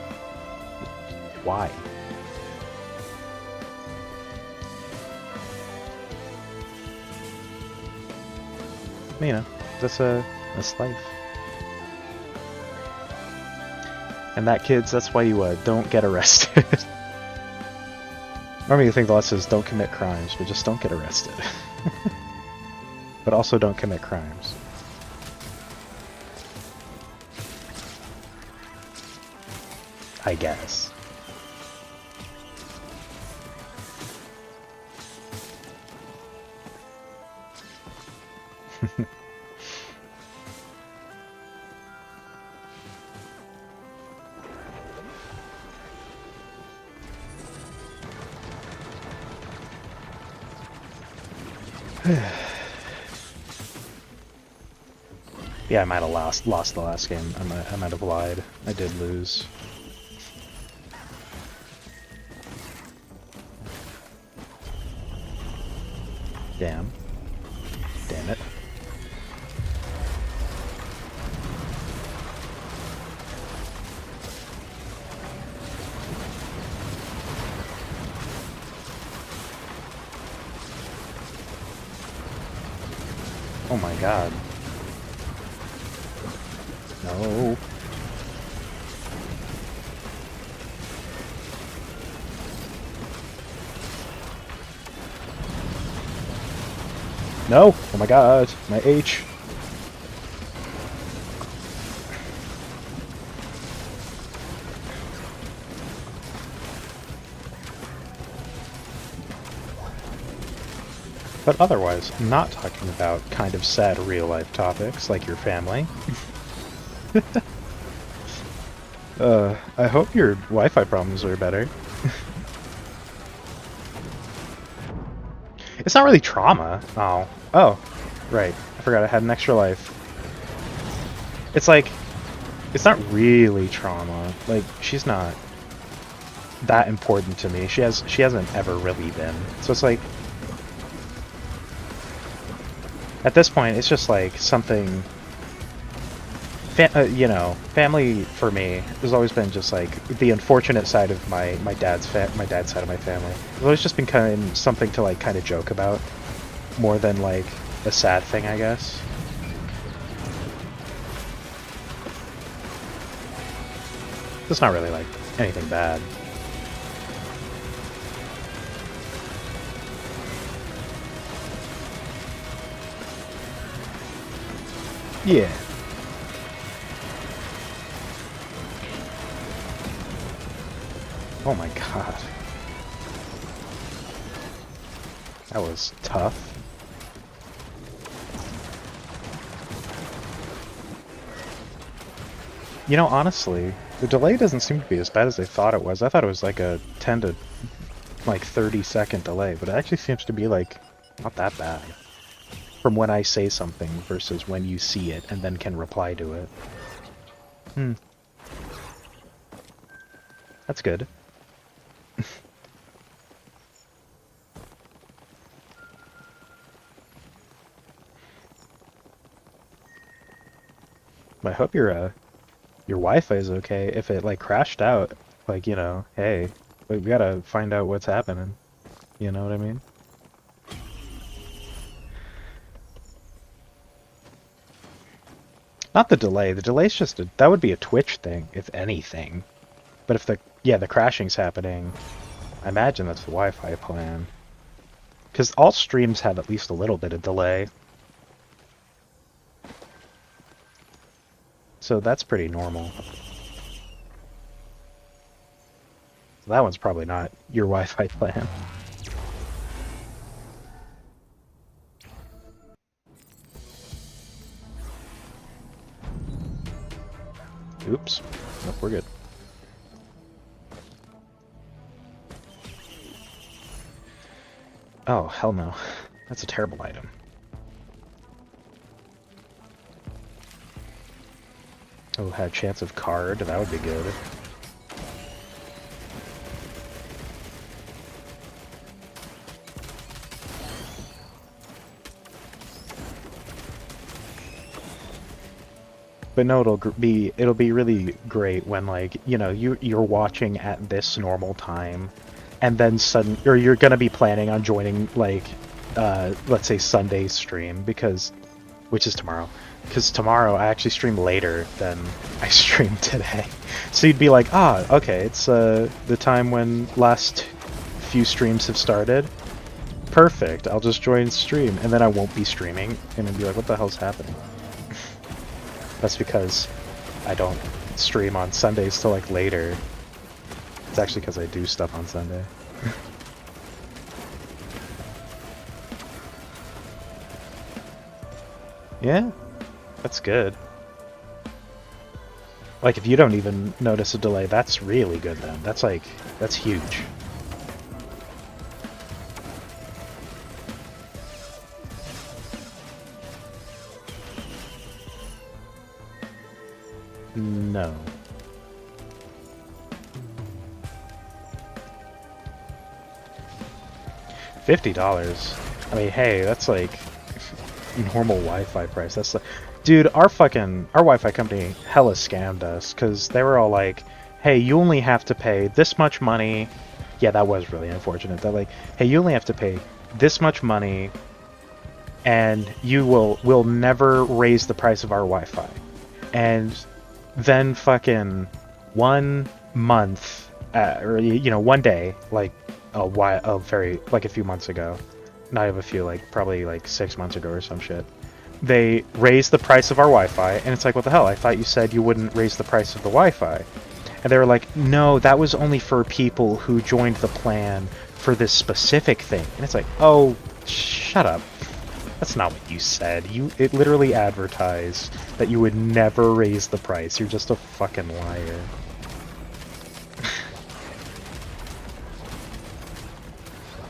Why? You know, that's life. And that, kids, that's why you don't get arrested. Normally you think the lesson is don't commit crimes, but just don't get arrested. But also don't commit crimes. I guess. Yeah, I might have lost the last game. I might have lied. I did lose. Damn. Damn it. Oh my god. No. No! Oh my god, my H. But otherwise, not talking about kind of sad real-life topics like your family. I hope your Wi-Fi problems are better. It's not really trauma. Oh. Oh. Right. I forgot I had an extra life. It's like... It's not really trauma. Like, she's not that important to me. She hasn't ever really been. So it's like... At this point, it's just like something... you know, family for me has always been just like the unfortunate side of my dad's side of my family. It's always just been kind of something to like kind of joke about, more than like a sad thing, I guess. It's not really like anything bad. Yeah. Oh my god. That was tough. You know, honestly, the delay doesn't seem to be as bad as I thought it was. I thought it was like a 10 to like 30-second delay, but it actually seems to be like not that bad from when I say something versus when you see it and then can reply to it. Hmm. That's good. I hope your Wi-Fi is okay. If it like crashed out, like, you know, hey, we gotta find out what's happening. You know what I mean? Not the delay. The delay's just that would be a Twitch thing, if anything. But if the crashing's happening, I imagine that's the Wi-Fi plan. Because all streams have at least a little bit of delay. So that's pretty normal. So that one's probably not your Wi-Fi plan. Oops. Nope, we're good. Oh, hell no. That's a terrible item. Oh, had chance of card. That would be good. But no, it'll be really great when, like, you know, you're watching at this normal time, and then or you're gonna be planning on joining, like, let's say Sunday's stream, which is tomorrow, because tomorrow I actually stream later than I streamed today. So you'd be like, ah, okay, it's the time when last few streams have started. Perfect, I'll just join stream, and then I won't be streaming, and I'd be like, what the hell's happening? That's because I don't stream on Sundays till like later. It's actually because I do stuff on Sunday. Yeah, that's good. Like, if you don't even notice a delay, that's really good then. That's like, that's huge. No. $50? I mean, hey, that's like normal Wi-Fi price. That's like, dude, our Wi-Fi company hella scammed us, because they were all like, hey, you only have to pay this much money. Yeah, that was really unfortunate. They're like, hey, you only have to pay this much money, and we'll never raise the price of our Wi-Fi. And then fucking 1 month, or, you know, one day, like a few months ago, not even a few, like probably like 6 months ago or some shit, they raised the price of our Wi-Fi, and it's like, what the hell? I thought you said you wouldn't raise the price of the Wi-Fi. And they were like, no, that was only for people who joined the plan for this specific thing. And it's like, oh, shut up. That's not what you said. It literally advertised that you would never raise the price. You're just a fucking liar.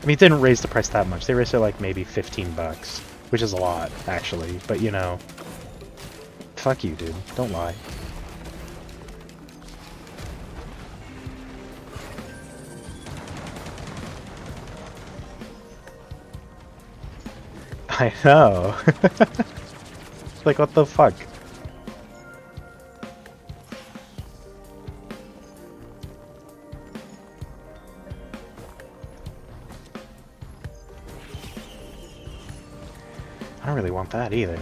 I mean, it didn't raise the price that much. They raised it like maybe $15, which is a lot, actually. But, you know, fuck you, dude. Don't lie. I know. Like, what the fuck? I don't really want that either.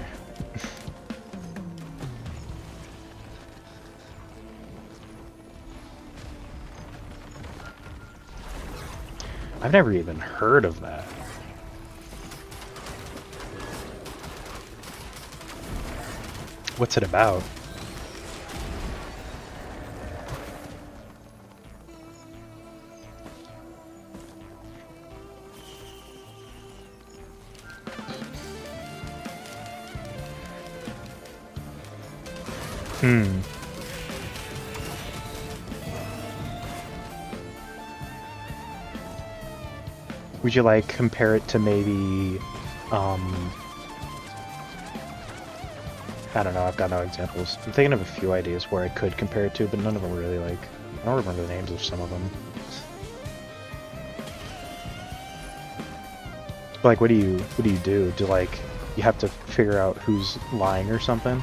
I've never even heard of that. What's it about? Hmm. Would you like compare it to maybe, I don't know, I've got no examples. I'm thinking of a few ideas where I could compare it to, but none of them are really like, I don't remember the names of some of them. Like, what do you do? Do like, you have to figure out who's lying or something?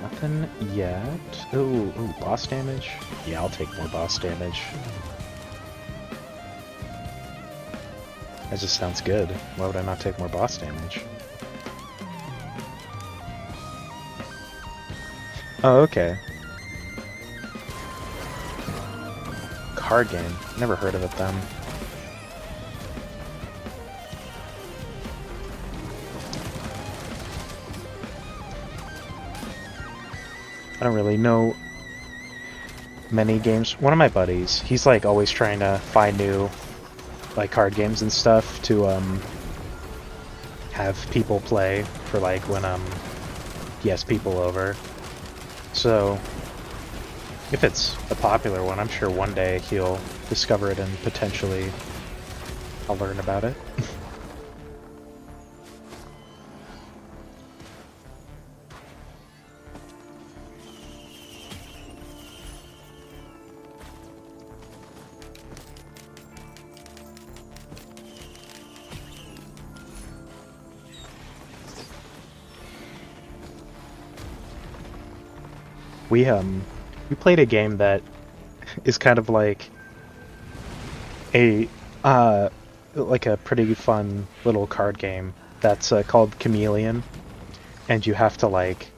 Nothing yet. Ooh, boss damage? Yeah, I'll take more boss damage. That just sounds good. Why would I not take more boss damage? Oh, okay. Card game. Never heard of it then. I don't really know many games. One of my buddies, he's like always trying to find new like card games and stuff to have people play for like when he has people over. So if it's a popular one, I'm sure one day he'll discover it and potentially I'll learn about it. We played a game that is kind of like a like a pretty fun little card game that's called Chameleon, and you have to like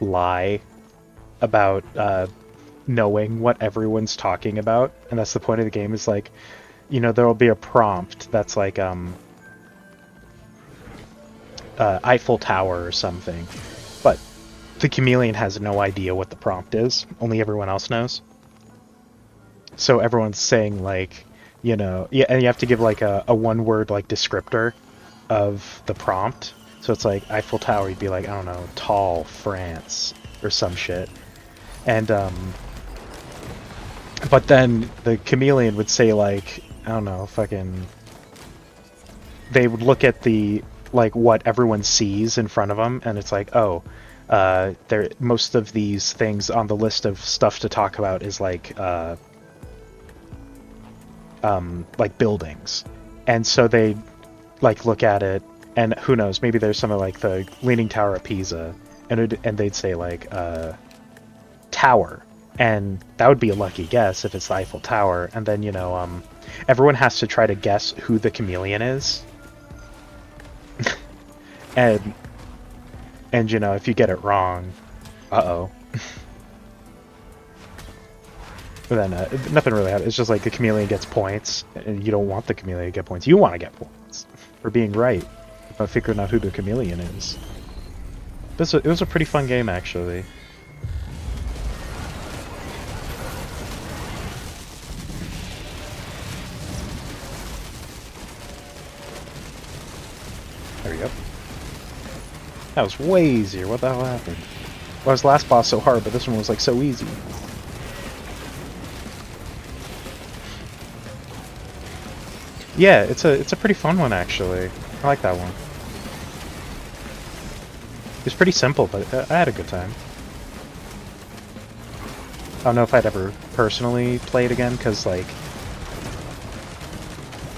lie about knowing what everyone's talking about, and that's the point of the game. Is like, you know, there will be a prompt that's like Eiffel Tower or something, but the chameleon has no idea what the prompt is. Only everyone else knows. So everyone's saying like, you know, yeah, and you have to give like a one-word like descriptor of the prompt. So it's like Eiffel Tower, you'd be like, I don't know, tall France or some shit. And but then the chameleon would say like, I don't know, fucking. They would look at the like what everyone sees in front of them, and it's like, oh. There, most of these things on the list of stuff to talk about is like buildings, and so they like look at it, and who knows, maybe there's something like the Leaning Tower of Pisa, and they'd say like tower, and that would be a lucky guess if it's the Eiffel Tower, and then you know everyone has to try to guess who the chameleon is, and you know, if you get it wrong, uh-oh. But then nothing really happens. It's just like the chameleon gets points, and you don't want the chameleon to get points. You want to get points for being right about figuring out who the chameleon is. But it was a pretty fun game, actually. There we go. That was way easier. What the hell happened? Well, his last boss so hard, but this one was like so easy. Yeah, it's a pretty fun one actually. I like that one. It's pretty simple, but I had a good time. I don't know if I'd ever personally play it again, because like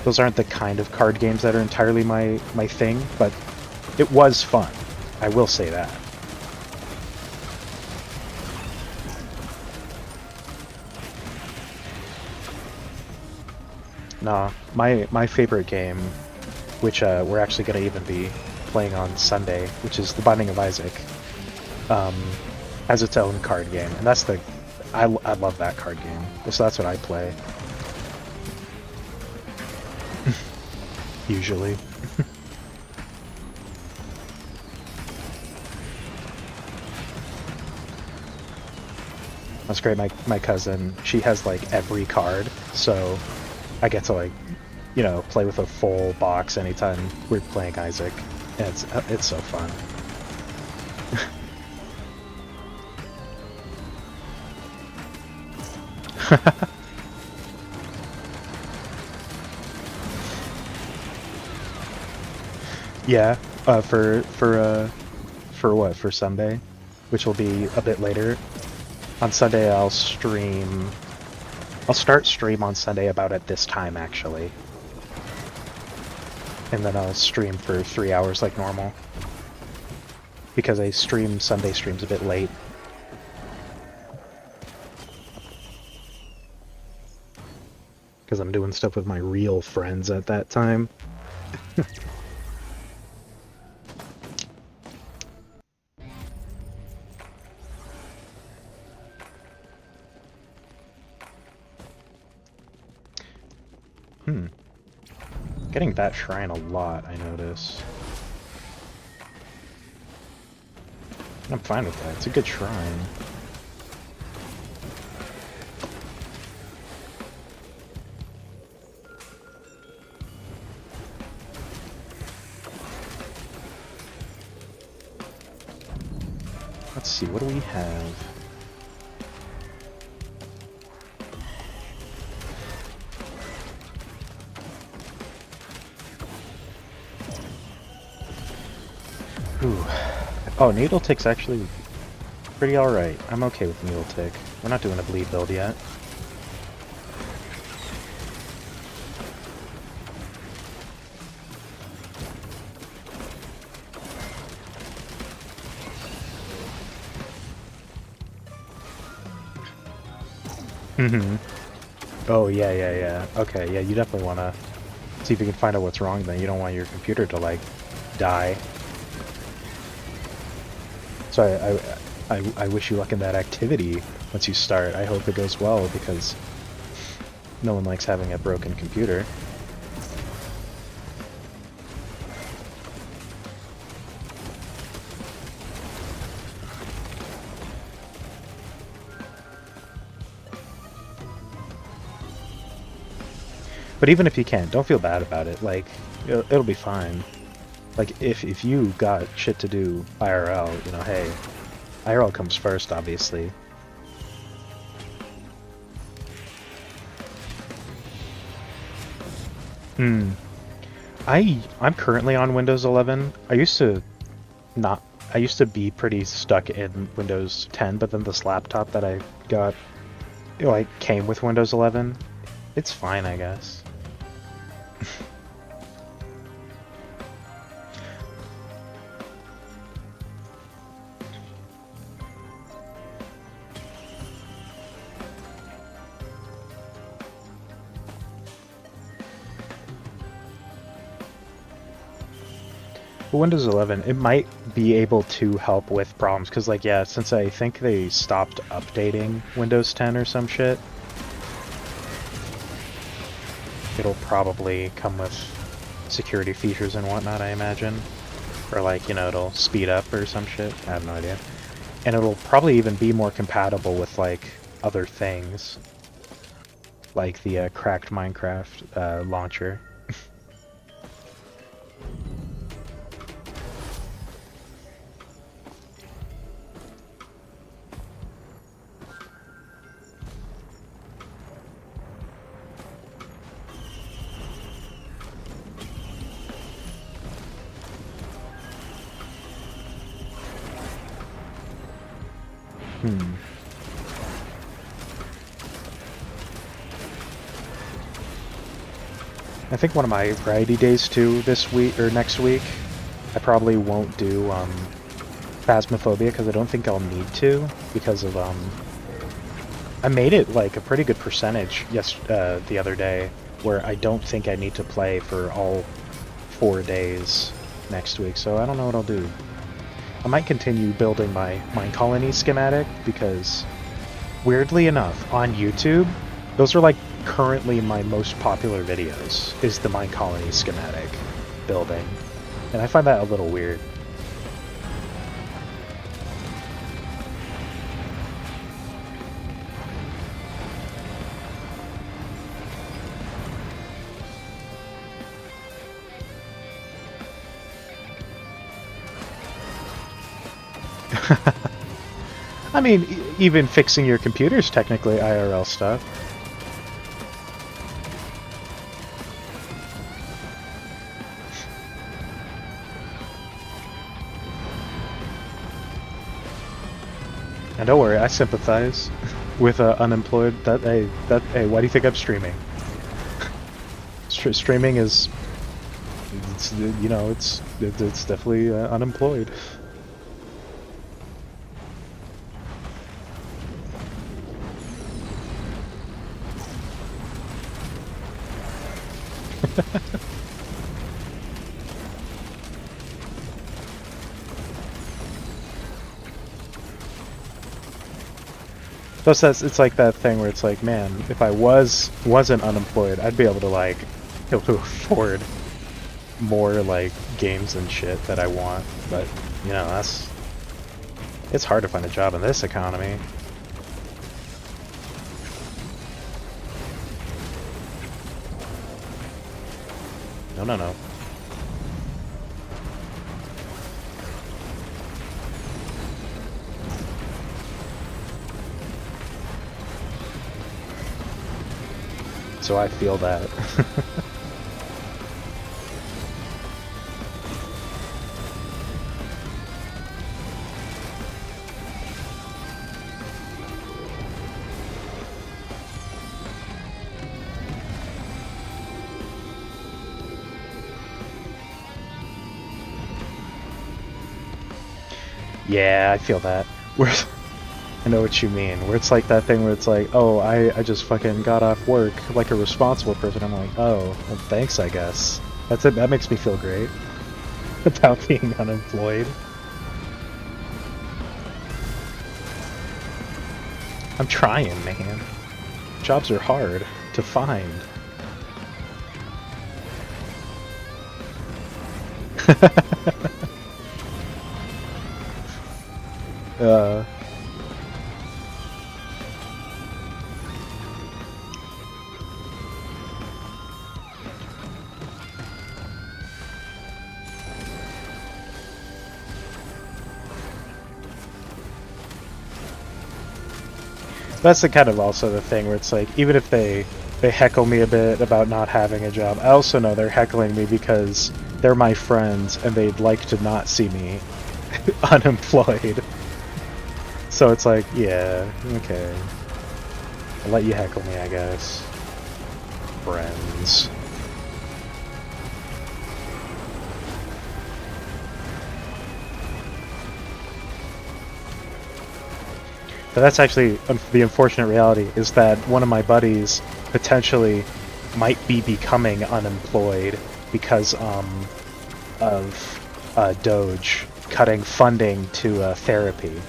those aren't the kind of card games that are entirely my thing, but it was fun. I will say that. Nah, my favorite game, which we're actually going to even be playing on Sunday, which is The Binding of Isaac, has its own card game, and that's the... I love that card game, so that's what I play. Usually. That's great. My cousin, she has like every card, so I get to like, you know, play with a full box anytime we're playing Isaac. And it's so fun. Yeah, for what? For Sunday, which will be a bit later. On Sunday I'll stream... I'll start stream on Sunday about at this time, actually. And then I'll stream for 3 hours like normal. Because I stream Sunday streams a bit late. Because I'm doing stuff with my real friends at that time. Getting that shrine a lot, I notice. I'm fine with that. It's a good shrine. Let's see, what do we have? Ooh. Oh, Needle Tick's actually pretty alright. I'm okay with Needle Tick. We're not doing a bleed build yet. Oh, yeah. Okay, yeah, you definitely want to see if you can find out what's wrong then. You don't want your computer to, like, die. So I wish you luck in that activity once you start. I hope it goes well, because no one likes having a broken computer. But even if you can't, don't feel bad about it. Like, it'll be fine. Like, if you got shit to do IRL, you know, hey, IRL comes first, obviously. I'm currently on Windows 11. I used to be pretty stuck in Windows 10, but then this laptop that I got, like, came with Windows 11. It's fine, I guess. Windows 11, it might be able to help with problems, because, like, yeah, since I think they stopped updating Windows 10 or some shit, it'll probably come with security features and whatnot, I imagine. Or, like, you know, it'll speed up or some shit. I have no idea. And it'll probably even be more compatible with, like, other things. Like the cracked Minecraft launcher. I think one of my variety days too this week or next week, I probably won't do Phasmophobia because I don't think I'll need to because of I made it like a pretty good percentage the other day where I don't think I need to play for all 4 days next week, so I don't know what I'll do. I might continue building my Mine Colony schematic because weirdly enough on YouTube those are like currently my most popular videos is the Mine Colony schematic building, and I find that a little weird. I mean, even fixing your computer's technically IRL stuff. And don't worry, I sympathize with unemployed. Hey, why do you think I'm streaming? Streaming is, it's definitely unemployed. Plus, it's like that thing where it's like, man, if I wasn't unemployed, I'd be able to afford more like games and shit that I want. But it's hard to find a job in this economy. No. So I feel that. Yeah, I feel that. I know what you mean. Where it's like that thing where it's like, oh, I just fucking got off work like a responsible person. I'm like, oh, well, thanks, I guess. That's it. That makes me feel great about being unemployed. I'm trying, man. Jobs are hard to find. That's the kind of also the thing where it's like, even if they heckle me a bit about not having a job, I also know they're heckling me because they're my friends and they'd like to not see me unemployed. So it's like, yeah, okay. I'll let you heckle me, I guess. Friends. But that's actually the unfortunate reality, is that one of my buddies potentially might be becoming unemployed because of Doge cutting funding to therapy.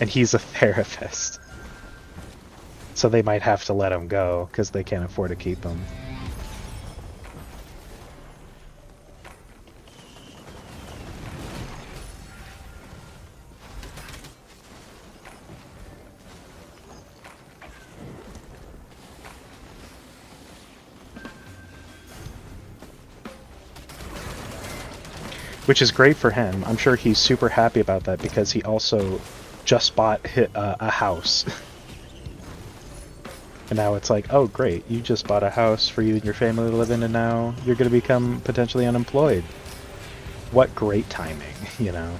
And he's a therapist. So they might have to let him go because they can't afford to keep him. Which is great for him. I'm sure he's super happy about that because he also just bought a house. And now it's like, oh great, you just bought a house for you and your family to live in, and now you're going to become potentially unemployed. What great timing, you know?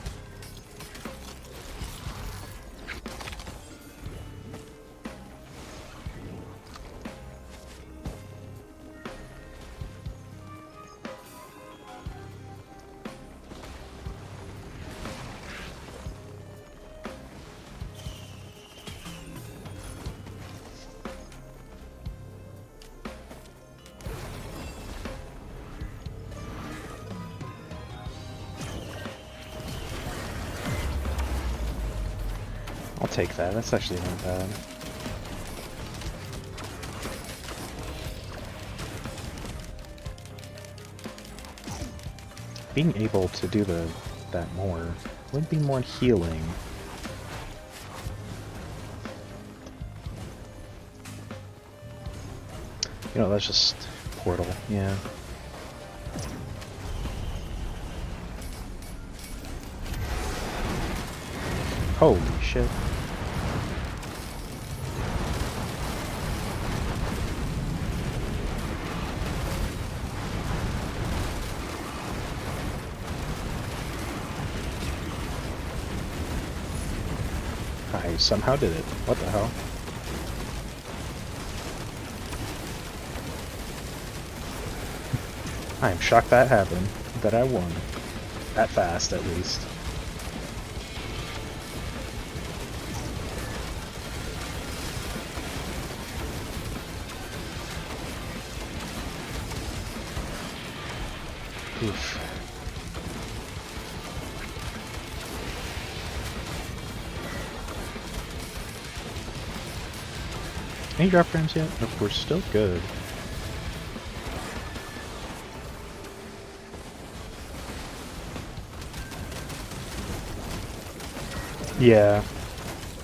I'll take that. That's actually not bad. Being able to do that more would be more healing. You know, that's just portal, yeah. Holy shit. I somehow did it. What the hell? I am shocked that happened. That I won. That fast, at least. Oof. Any drop frames yet? Nope, we're still good. Yeah.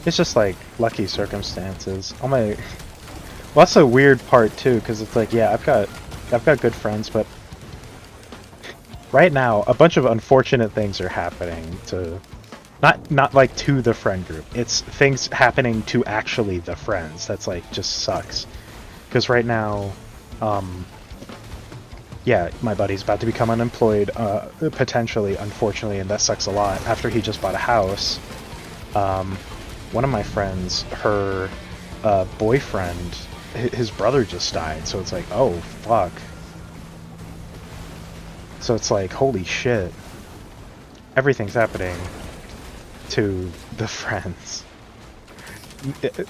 It's just like lucky circumstances. All my well, that's a weird part too, because it's like, yeah, I've got good friends, but right now a bunch of unfortunate things are happening to not like to the friend group. It's things happening to actually the friends. That's like just sucks. Because right now, yeah, my buddy's about to become unemployed, potentially, unfortunately, and that sucks a lot. After he just bought a house, one of my friends, her boyfriend, his brother just died, so it's like, oh, fuck. So it's like, holy shit. Everything's happening to the friends.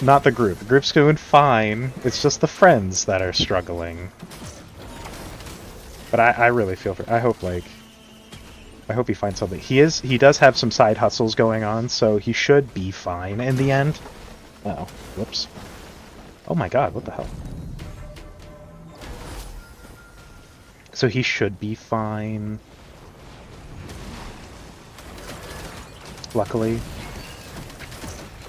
Not the group. The group's doing fine. It's just the friends that are struggling. But I really feel for... I hope he finds something. He does have some side hustles going on, so he should be fine in the end. Uh-oh. Whoops. Oh my god, what the hell? So he should be fine. Luckily.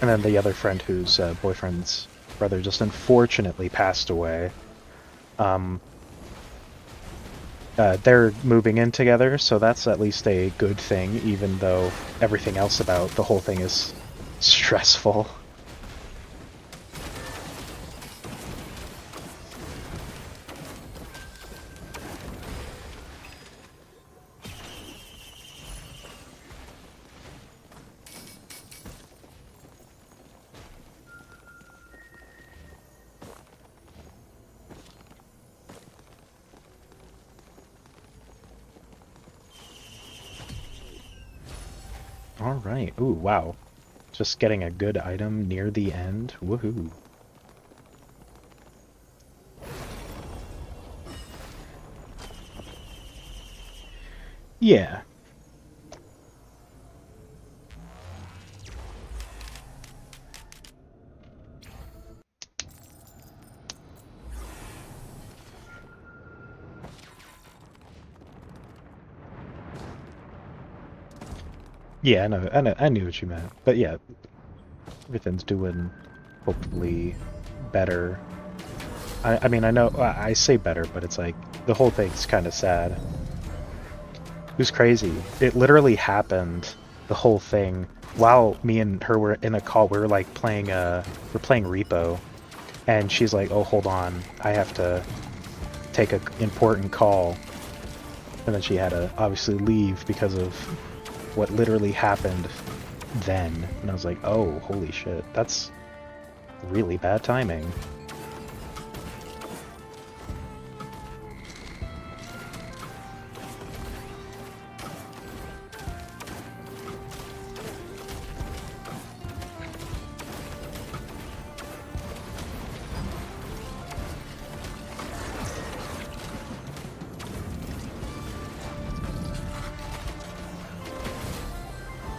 And then the other friend whose boyfriend's brother just unfortunately passed away. They're moving in together, so that's at least a good thing, even though everything else about the whole thing is stressful. Alright, ooh, wow. Just getting a good item near the end. Woohoo. Yeah. Yeah, I knew what you meant. But yeah, everything's doing, hopefully, better. I mean, I know, I say better, but it's like, the whole thing's kind of sad. It was crazy. It literally happened, the whole thing, while me and her were in a call. We were like playing, we're playing Repo, and she's like, oh, hold on, I have to take an important call. And then she had to obviously leave because of what literally happened then. And I was like, oh, holy shit, that's really bad timing.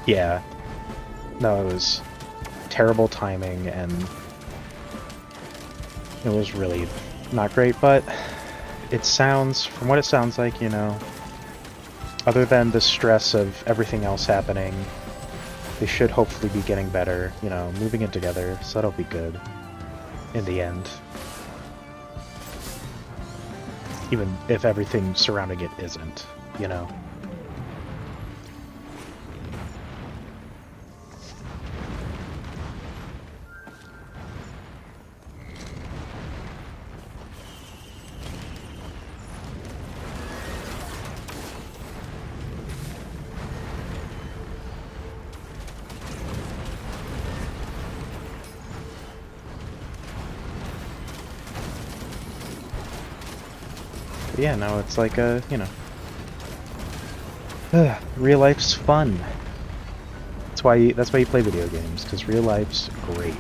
Yeah. No, it was terrible timing, and it was really not great, but it sounds, from what it sounds like, you know, other than the stress of everything else happening, they should hopefully be getting better, you know, moving it together, so that'll be good in the end. Even if everything surrounding it isn't, you know. Yeah, no, it's like a, you know, real life's fun. That's why you play video games, because real life's great.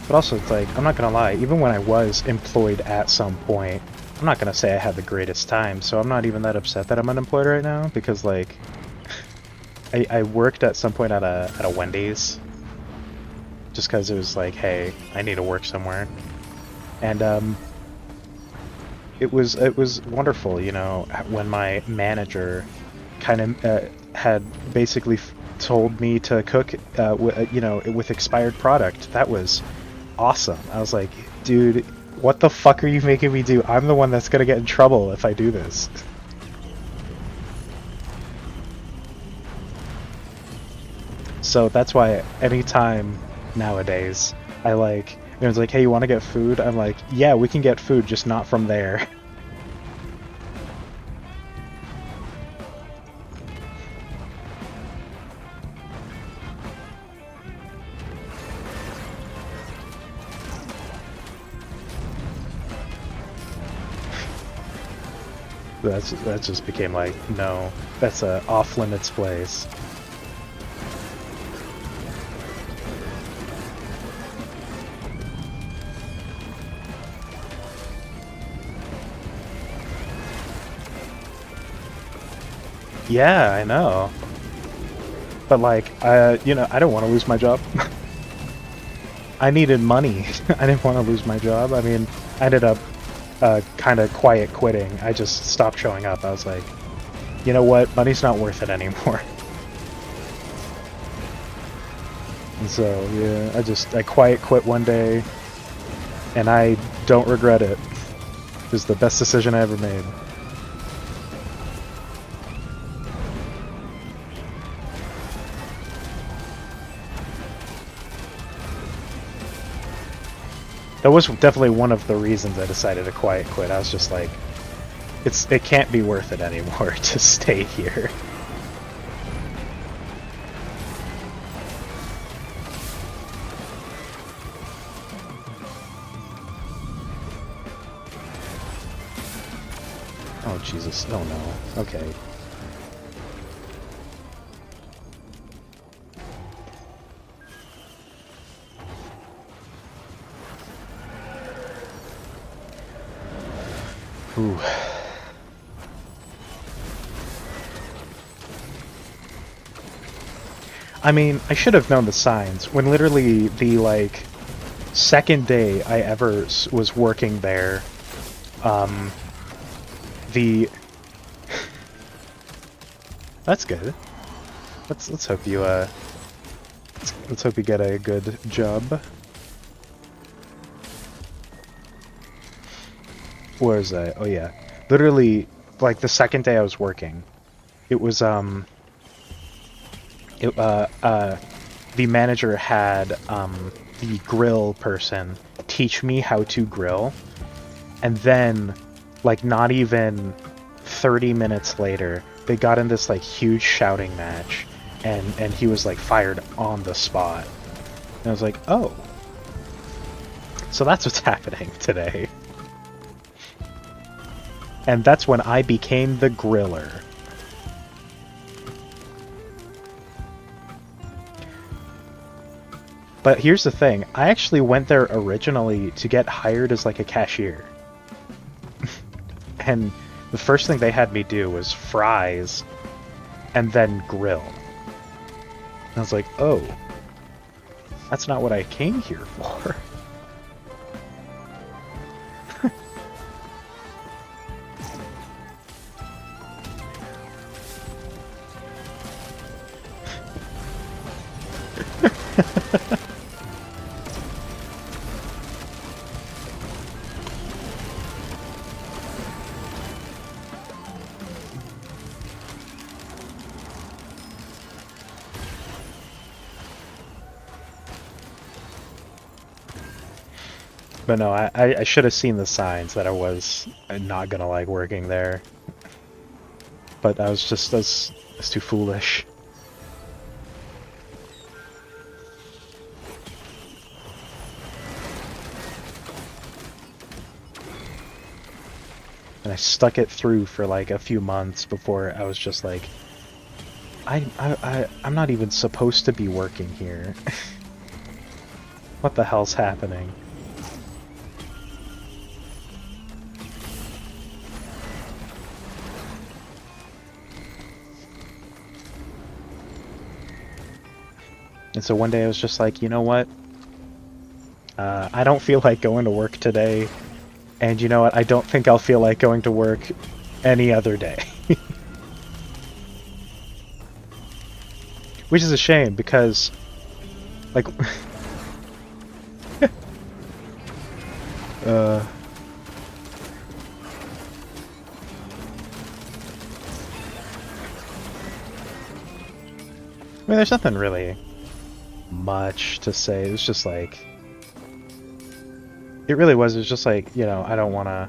But also, it's like, I'm not gonna lie, even when I was employed at some point, I'm not gonna say I had the greatest time, so I'm not even that upset that I'm unemployed right now, because, like, I worked at some point at a Wendy's, just because it was like, hey, I need to work somewhere. And, it was wonderful, you know, when my manager kind of had basically told me to cook, you know, with expired product. That was awesome. I was like, dude, what the fuck are you making me do? I'm the one that's gonna get in trouble if I do this. So that's why anytime nowadays I like, it was like, hey, you want to get food? I'm like, yeah, we can get food, just not from there. That just became like, no, that's a off-limits place. Yeah, I know. But like, you know, I don't want to lose my job. I needed money. I didn't want to lose my job. I mean, I ended up kind of quiet quitting. I just stopped showing up. I was like, you know what? Money's not worth it anymore. And so, yeah, I quiet quit one day, and I don't regret it. It was the best decision I ever made. That was definitely one of the reasons I decided to quiet quit. I was just like, it can't be worth it anymore to stay here. Oh Jesus! Oh no. Okay. Ooh. I mean, I should have known the signs. When literally the, like, second day I ever was working there, That's good. Let's hope you, let's hope you get a good job. Where is that? Oh yeah. Literally, like, the second day I was working, it was, the manager had, the grill person teach me how to grill, and then, like, not even 30 minutes later, they got in this, like, huge shouting match, and he was, like, fired on the spot. And I was like, oh. So that's what's happening today. And that's when I became the griller. But here's the thing, I actually went there originally to get hired as like a cashier. And the first thing they had me do was fries and then grill. And I was like, oh, that's not what I came here for. But no, I should have seen the signs that I was not gonna like working there. But I was just as too foolish. And I stuck it through for like a few months before I was just like, I'm not even supposed to be working here. What the hell's happening? And so one day I was just like, you know what? I don't feel like going to work today. And you know what? I don't think I'll feel like going to work any other day. Which is a shame because, like... I mean, there's nothing really much to say. It was just like... It really was. It was just like, you know, I don't want to...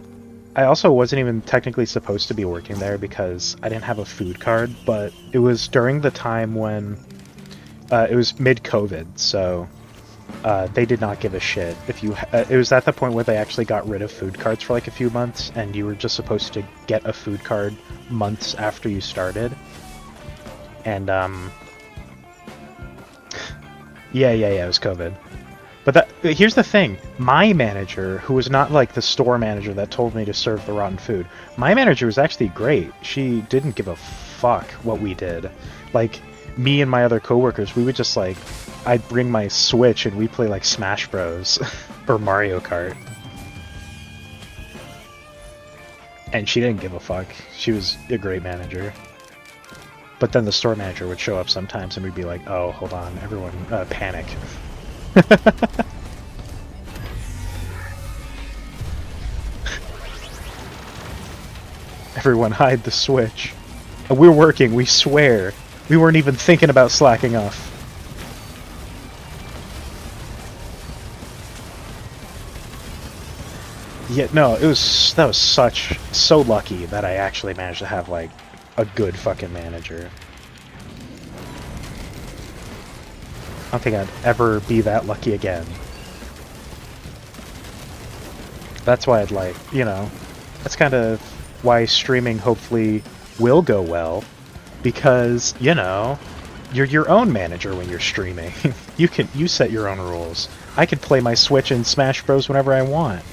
I also wasn't even technically supposed to be working there because I didn't have a food card, but it was during the time when... it was mid-COVID, so... they did not give a shit. If you, it was at the point where they actually got rid of food cards for like a few months, and you were just supposed to get a food card months after you started. And yeah, it was COVID. But here's the thing: my manager, who was not like the store manager that told me to serve the rotten food, my manager was actually great. She didn't give a fuck what we did. Like, me and my other coworkers, we would just like, I'd bring my Switch and we'd play like Smash Bros. Or Mario Kart. And she didn't give a fuck. She was a great manager. But then the store manager would show up sometimes and we'd be like, oh, hold on, everyone, panic. Everyone hide the Switch. We're working, we swear. We weren't even thinking about slacking off. Yeah, no, that was so lucky that I actually managed to have, like, a good fucking manager. I don't think I'd ever be that lucky again. That's why I'd like, you know, that's kind of why streaming hopefully will go well, because, you know, you're your own manager when you're streaming. You set your own rules. I can play my Switch and Smash Bros whenever I want.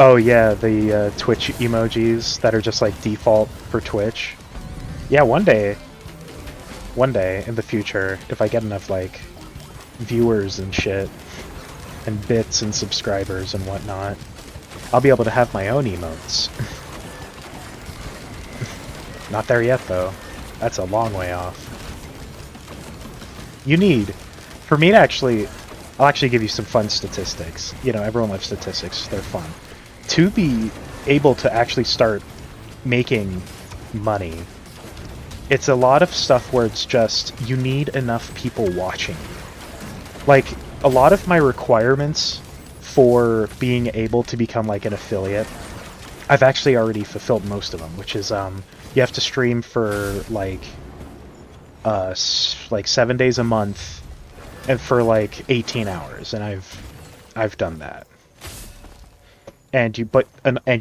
Oh yeah, the Twitch emojis that are just like default for Twitch. Yeah, one day in the future, if I get enough like viewers and shit, and bits and subscribers and whatnot, I'll be able to have my own emotes. Not there yet though. That's a long way off. For me to actually, I'll actually give you some fun statistics. You know, everyone loves statistics, they're fun. To be able to actually start making money, it's a lot of stuff where it's just, you need enough people watching. Like, a lot of my requirements for being able to become like an affiliate I've actually already fulfilled most of them, which is you have to stream for like 7 days a month and for like 18 hours, and I've done that. And you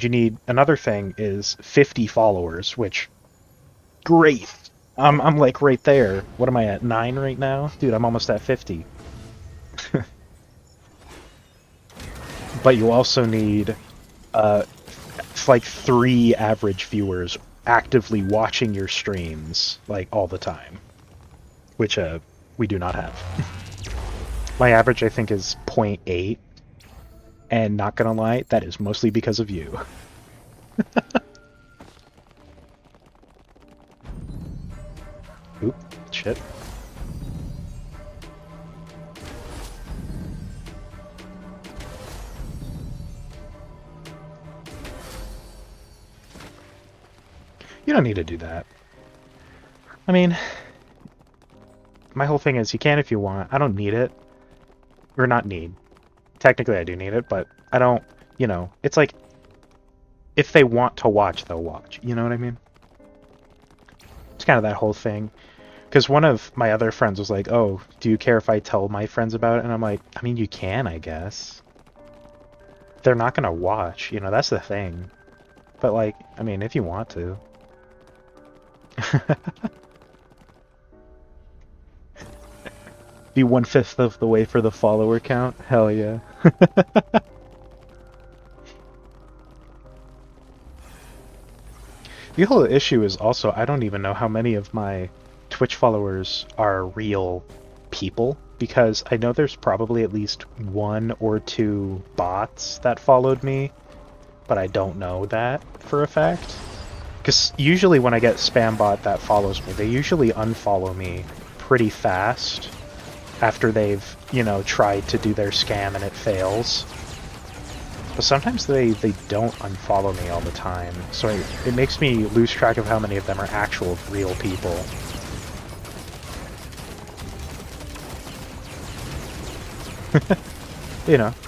need another thing is 50 followers, which great. I'm like right there. What am I at? 9 right now? Dude, I'm almost at 50. But you also need it's like 3 average viewers actively watching your streams like all the time, which we do not have. My average I think is 0.8, and not gonna lie, that is mostly because of you. Oop, shit. You don't need to do that. I mean, my whole thing is you can if you want. I don't need it. Or not need. Technically I do need it, but I don't, it's like, if they want to watch, they'll watch. You know what I mean? It's kind of that whole thing. Because one of my other friends was like, oh, do you care if I tell my friends about it? And I'm like, I mean, you can, I guess. They're not going to watch, that's the thing. But, like, I mean, if you want to. Be 1/5 of the way for the follower count? Hell yeah. The whole issue is also, I don't even know how many of my Twitch followers are real people, because I know there's probably at least 1 or 2 bots that followed me, but I don't know that for a fact. Because usually when I get spam bot that follows me, they usually unfollow me pretty fast after they've, tried to do their scam and it fails. But sometimes they don't unfollow me all the time, so it makes me lose track of how many of them are actual real people.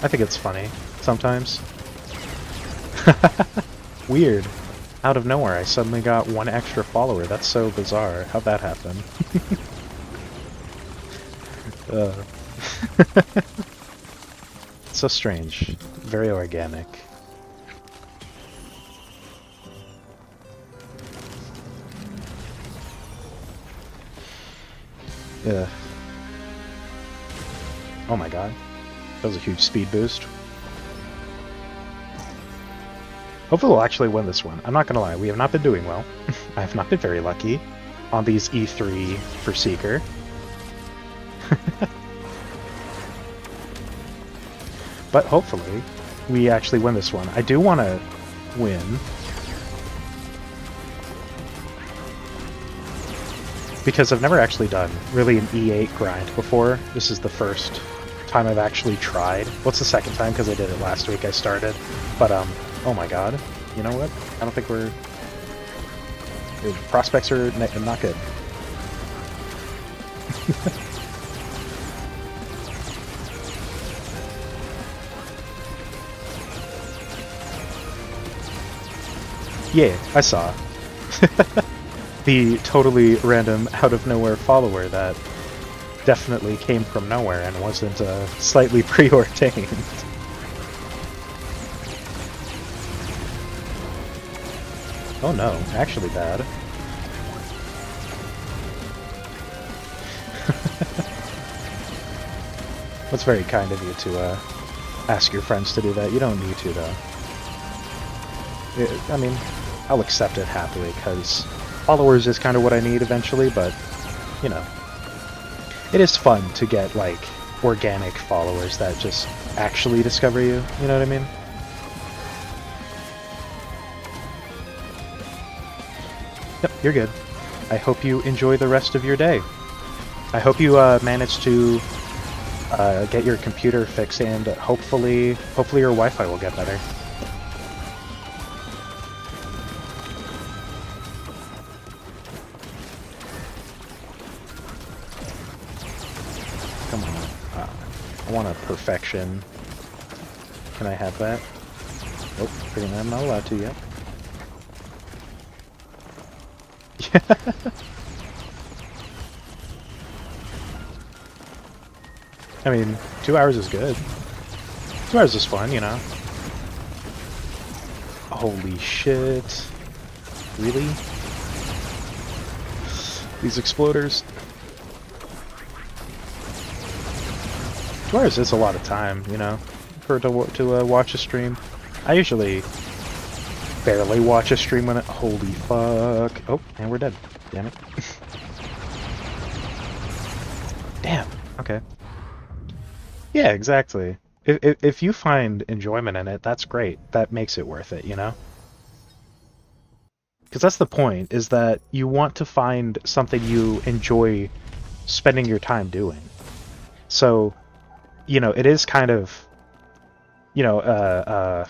I think it's funny sometimes. Weird. Out of nowhere, I suddenly got 1 extra follower. That's so bizarre. How'd that happen? So strange. Very organic. Yeah. Oh my god. That was a huge speed boost. Hopefully we'll actually win this one. I'm not gonna lie, we have not been doing well. I have not been very lucky on these E3 for Seeker. But hopefully we actually win this one. I do want to win. Because I've never actually done really an E8 grind before. This is the first time I've actually tried. What's the second time? Because I did it last week, I started. But, oh my god. You know what? I don't think the prospects are not good. Yeah, I saw. The totally random, out-of-nowhere follower that definitely came from nowhere and wasn't slightly preordained. Oh no, actually bad. That's very kind of you to ask your friends to do that. You don't need to, though. I mean, I'll accept it happily, because followers is kind of what I need eventually, but, it is fun to get, like, organic followers that just actually discover you, you know what I mean? Yep, you're good. I hope you enjoy the rest of your day. I hope you manage to get your computer fixed, and hopefully your Wi-Fi will get better. Come on. I want a perfection. Can I have that? Nope, I'm not allowed to yet. I mean, 2 hours is good. 2 hours is fun, you know? Holy shit. Really? These exploders. 2 hours is a lot of time, you know, to watch a stream. I usually barely watch a stream when it... Holy fuck. Oh, and we're dead. Damn it. Damn. Okay. Yeah, exactly. If you find enjoyment in it, that's great. That makes it worth it, you know? Because that's the point, is that you want to find something you enjoy spending your time doing. So, you know, it is kind of, you know,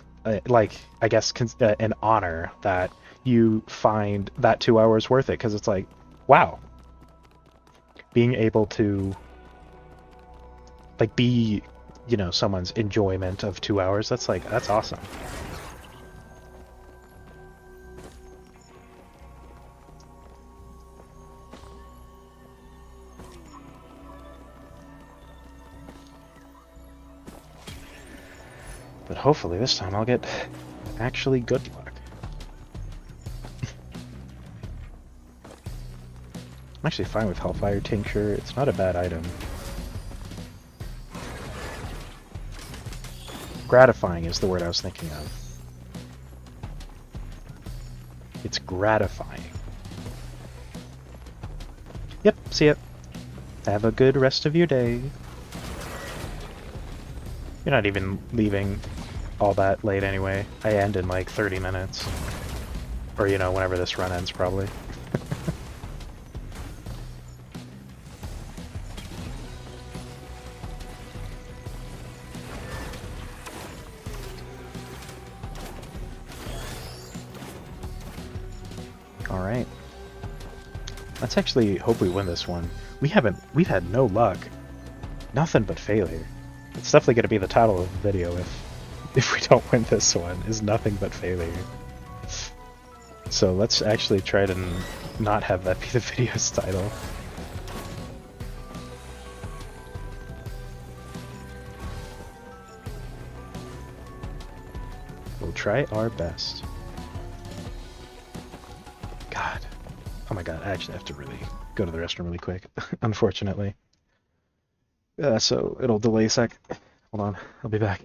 like, I guess, an honor that you find that 2 hours worth it, because it's like, wow, being able to, like, be, you know, someone's enjoyment of 2 hours, that's like, that's awesome. But hopefully this time I'll get actually good luck. I'm actually fine with Hellfire Tincture, it's not a bad item. Gratifying is the word I was thinking of. It's gratifying. Yep, see ya. Have a good rest of your day. You're not even leaving all that late anyway. I end in like 30 minutes. Or, you know, whenever this run ends, probably. Alright. Let's actually hope we win this one. We've had no luck. Nothing but failure. It's definitely going to be the title of the video if we don't win this one, is nothing but failure. So let's actually try to not have that be the video's title. We'll try our best. God. Oh my god, I actually have to really go to the restroom really quick, unfortunately. So it'll delay a sec. Hold on, I'll be back.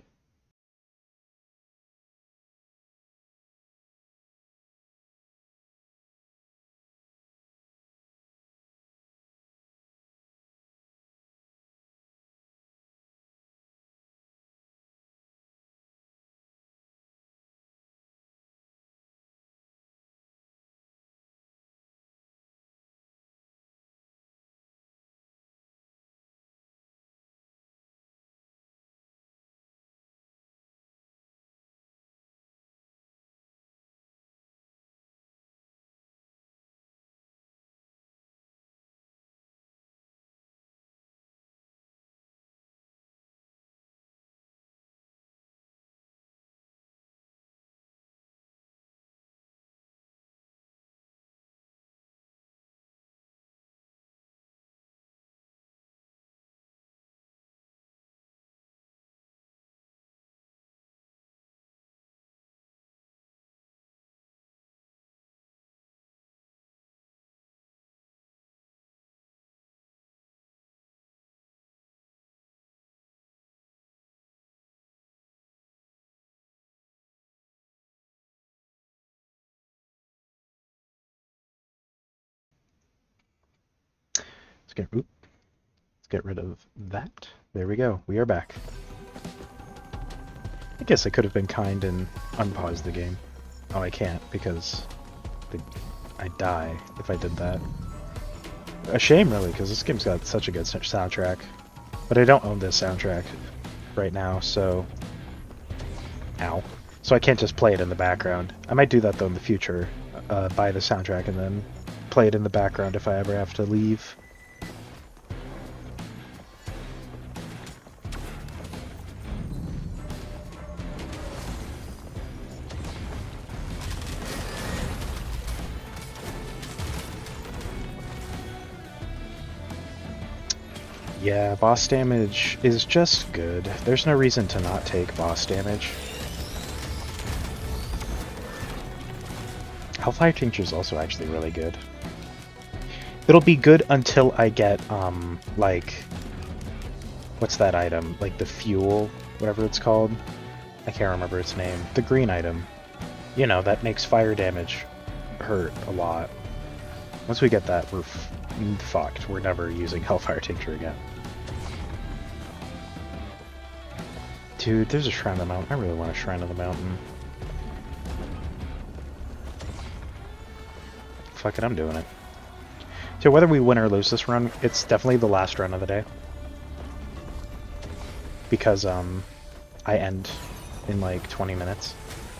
Let's get rid of that. There we go. We are back. I guess I could have been kind and unpaused the game. Oh, I can't because I'd die if I did that. A shame, really, because this game's got such a good soundtrack. But I don't own this soundtrack right now, so... Ow. So I can't just play it in the background. I might do that, though, in the future. Buy the soundtrack and then play it in the background if I ever have to leave. Yeah, boss damage is just good. There's no reason to not take boss damage. Hellfire Tincture is also actually really good. It'll be good until I get, like... What's that item? Like the fuel, whatever it's called? I can't remember its name. The green item. You know, that makes fire damage hurt a lot. Once we get that, we're fucked. We're never using Hellfire Tincture again. Dude, there's a Shrine of the Mountain. I really want a Shrine of the Mountain. Fuck it, I'm doing it. So whether we win or lose this run, it's definitely the last run of the day. Because, I end in like 20 minutes.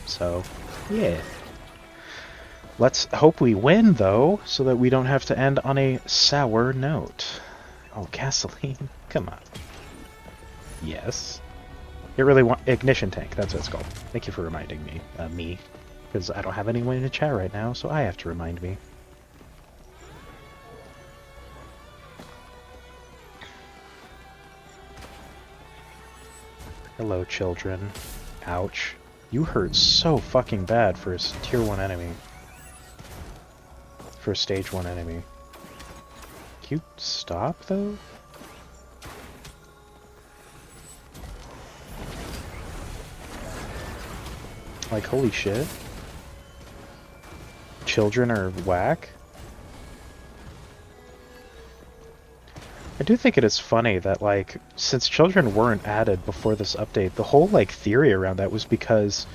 So, yeah. Let's hope we win, though, so that we don't have to end on a sour note. Oh, gasoline? Come on. Yes. It really ignition tank, that's what it's called. Thank you for reminding me. Because I don't have anyone in the chat right now, so I have to remind me. Hello, children. Ouch. You hurt so fucking bad for a tier 1 enemy. For a stage 1 enemy. Can you stop, though? Like, holy shit. Children are whack? I do think it is funny that, like, since children weren't added before this update, the whole, like, theory around that was because,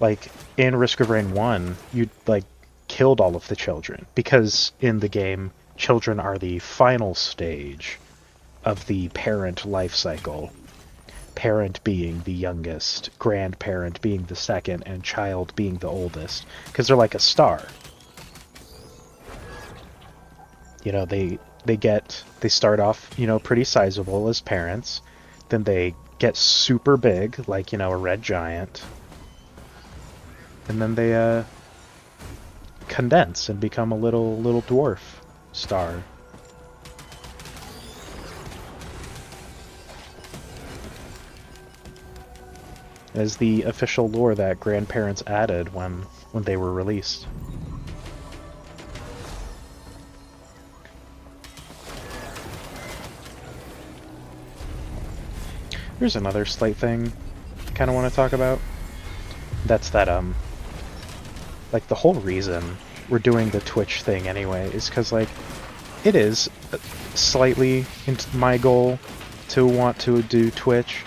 like, in Risk of Rain 1, you, like, killed all of the children. Because in the game, children are the final stage of the parent life cycle. Parent being the youngest, grandparent being the second, and child being the oldest. Because they're like a star. You know, they start off, you know, pretty sizable as parents. Then they get super big, like, you know, a red giant. And then they, condense and become a little dwarf star. As the official lore that grandparents added when they were released. Here's another slight thing I kind of want to talk about. That's that, like, the whole reason we're doing the Twitch thing anyway is because, like, it is slightly my goal to want to do Twitch.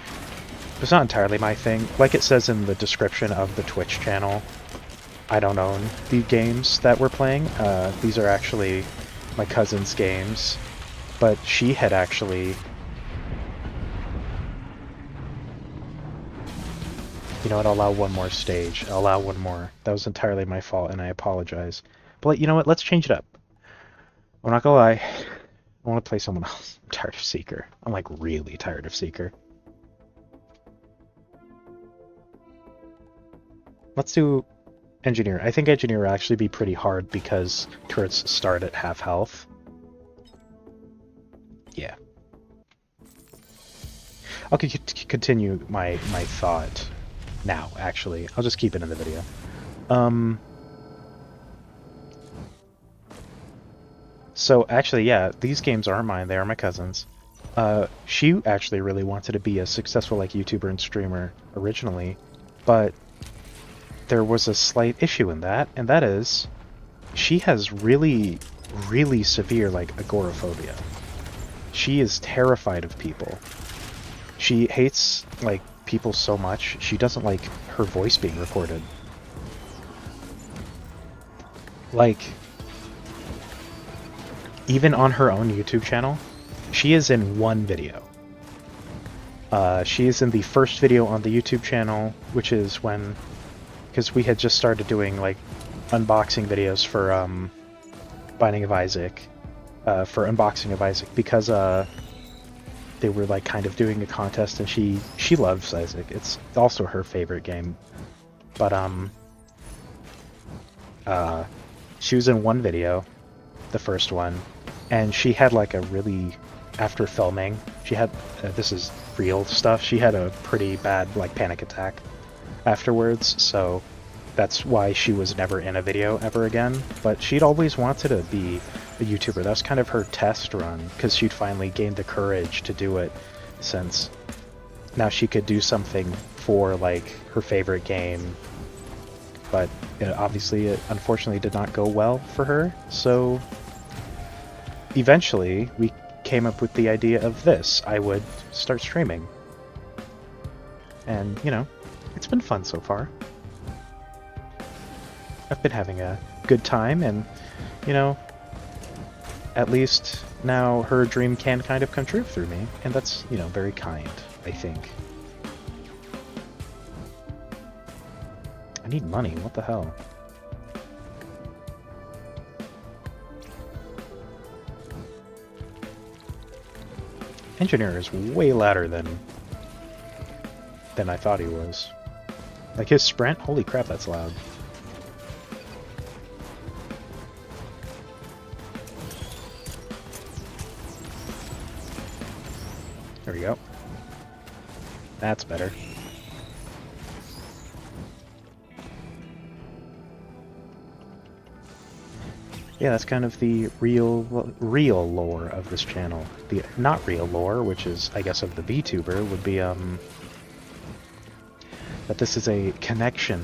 It's not entirely my thing. Like it says in the description of the Twitch channel, I don't own the games that we're playing. These are actually my cousin's games, but she had actually... You know what, I'll allow one more stage. I'll allow one more. That was entirely my fault, and I apologize. But you know what, let's change it up. I'm not gonna lie. I want to play someone else. I'm tired of Seeker. I'm, like, really tired of Seeker. Let's do Engineer. I think Engineer will actually be pretty hard because turrets start at half health. Yeah. I'll continue my thought now, actually. I'll just keep it in the video. So, actually, yeah, these games aren't mine. They are my cousin's. She actually really wanted to be a successful, like, YouTuber and streamer originally, but there was a slight issue in that, and that is she has really, really severe, like, agoraphobia. She is terrified of people. She hates, like, people so much, she doesn't like her voice being recorded. Like, even on her own YouTube channel, she is in one video. She is in the first video on the YouTube channel, which is when... Because we had just started doing, like, unboxing videos for, Binding of Isaac. For Unboxing of Isaac, because, they were, like, kind of doing a contest, and she loves Isaac. It's also her favorite game. But, she was in one video, the first one, and she had, like, a really after filming, she had, this is real stuff, she had a pretty bad, like, panic attack afterwards, so that's why she was never in a video ever again. But she'd always wanted to be a YouTuber. That was kind of her test run, because she'd finally gained the courage to do it, since now she could do something for, like, her favorite game. But obviously it unfortunately did not go well for her, so eventually we came up with the idea of this. I would start streaming. And, you know, it's been fun so far. I've been having a good time, and, you know, at least now her dream can kind of come true through me, and that's, you know, very kind, I think. I need money, what the hell? Engineer is way louder than I thought he was. Like his sprint, holy crap, that's loud. There we go. That's better. Yeah, that's kind of the real lore of this channel. The not real lore, which is, I guess, of the VTuber, would be that this is a connection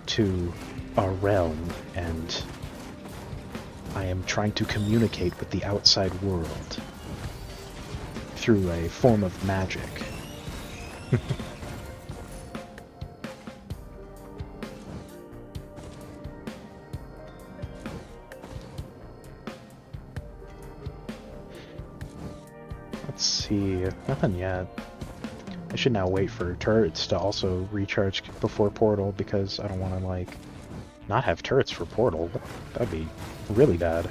to our realm, and I am trying to communicate with the outside world through a form of magic. Let's see, nothing yet. I should now wait for turrets to also recharge before Portal, because I don't want to, like, not have turrets for Portal. That'd be really bad.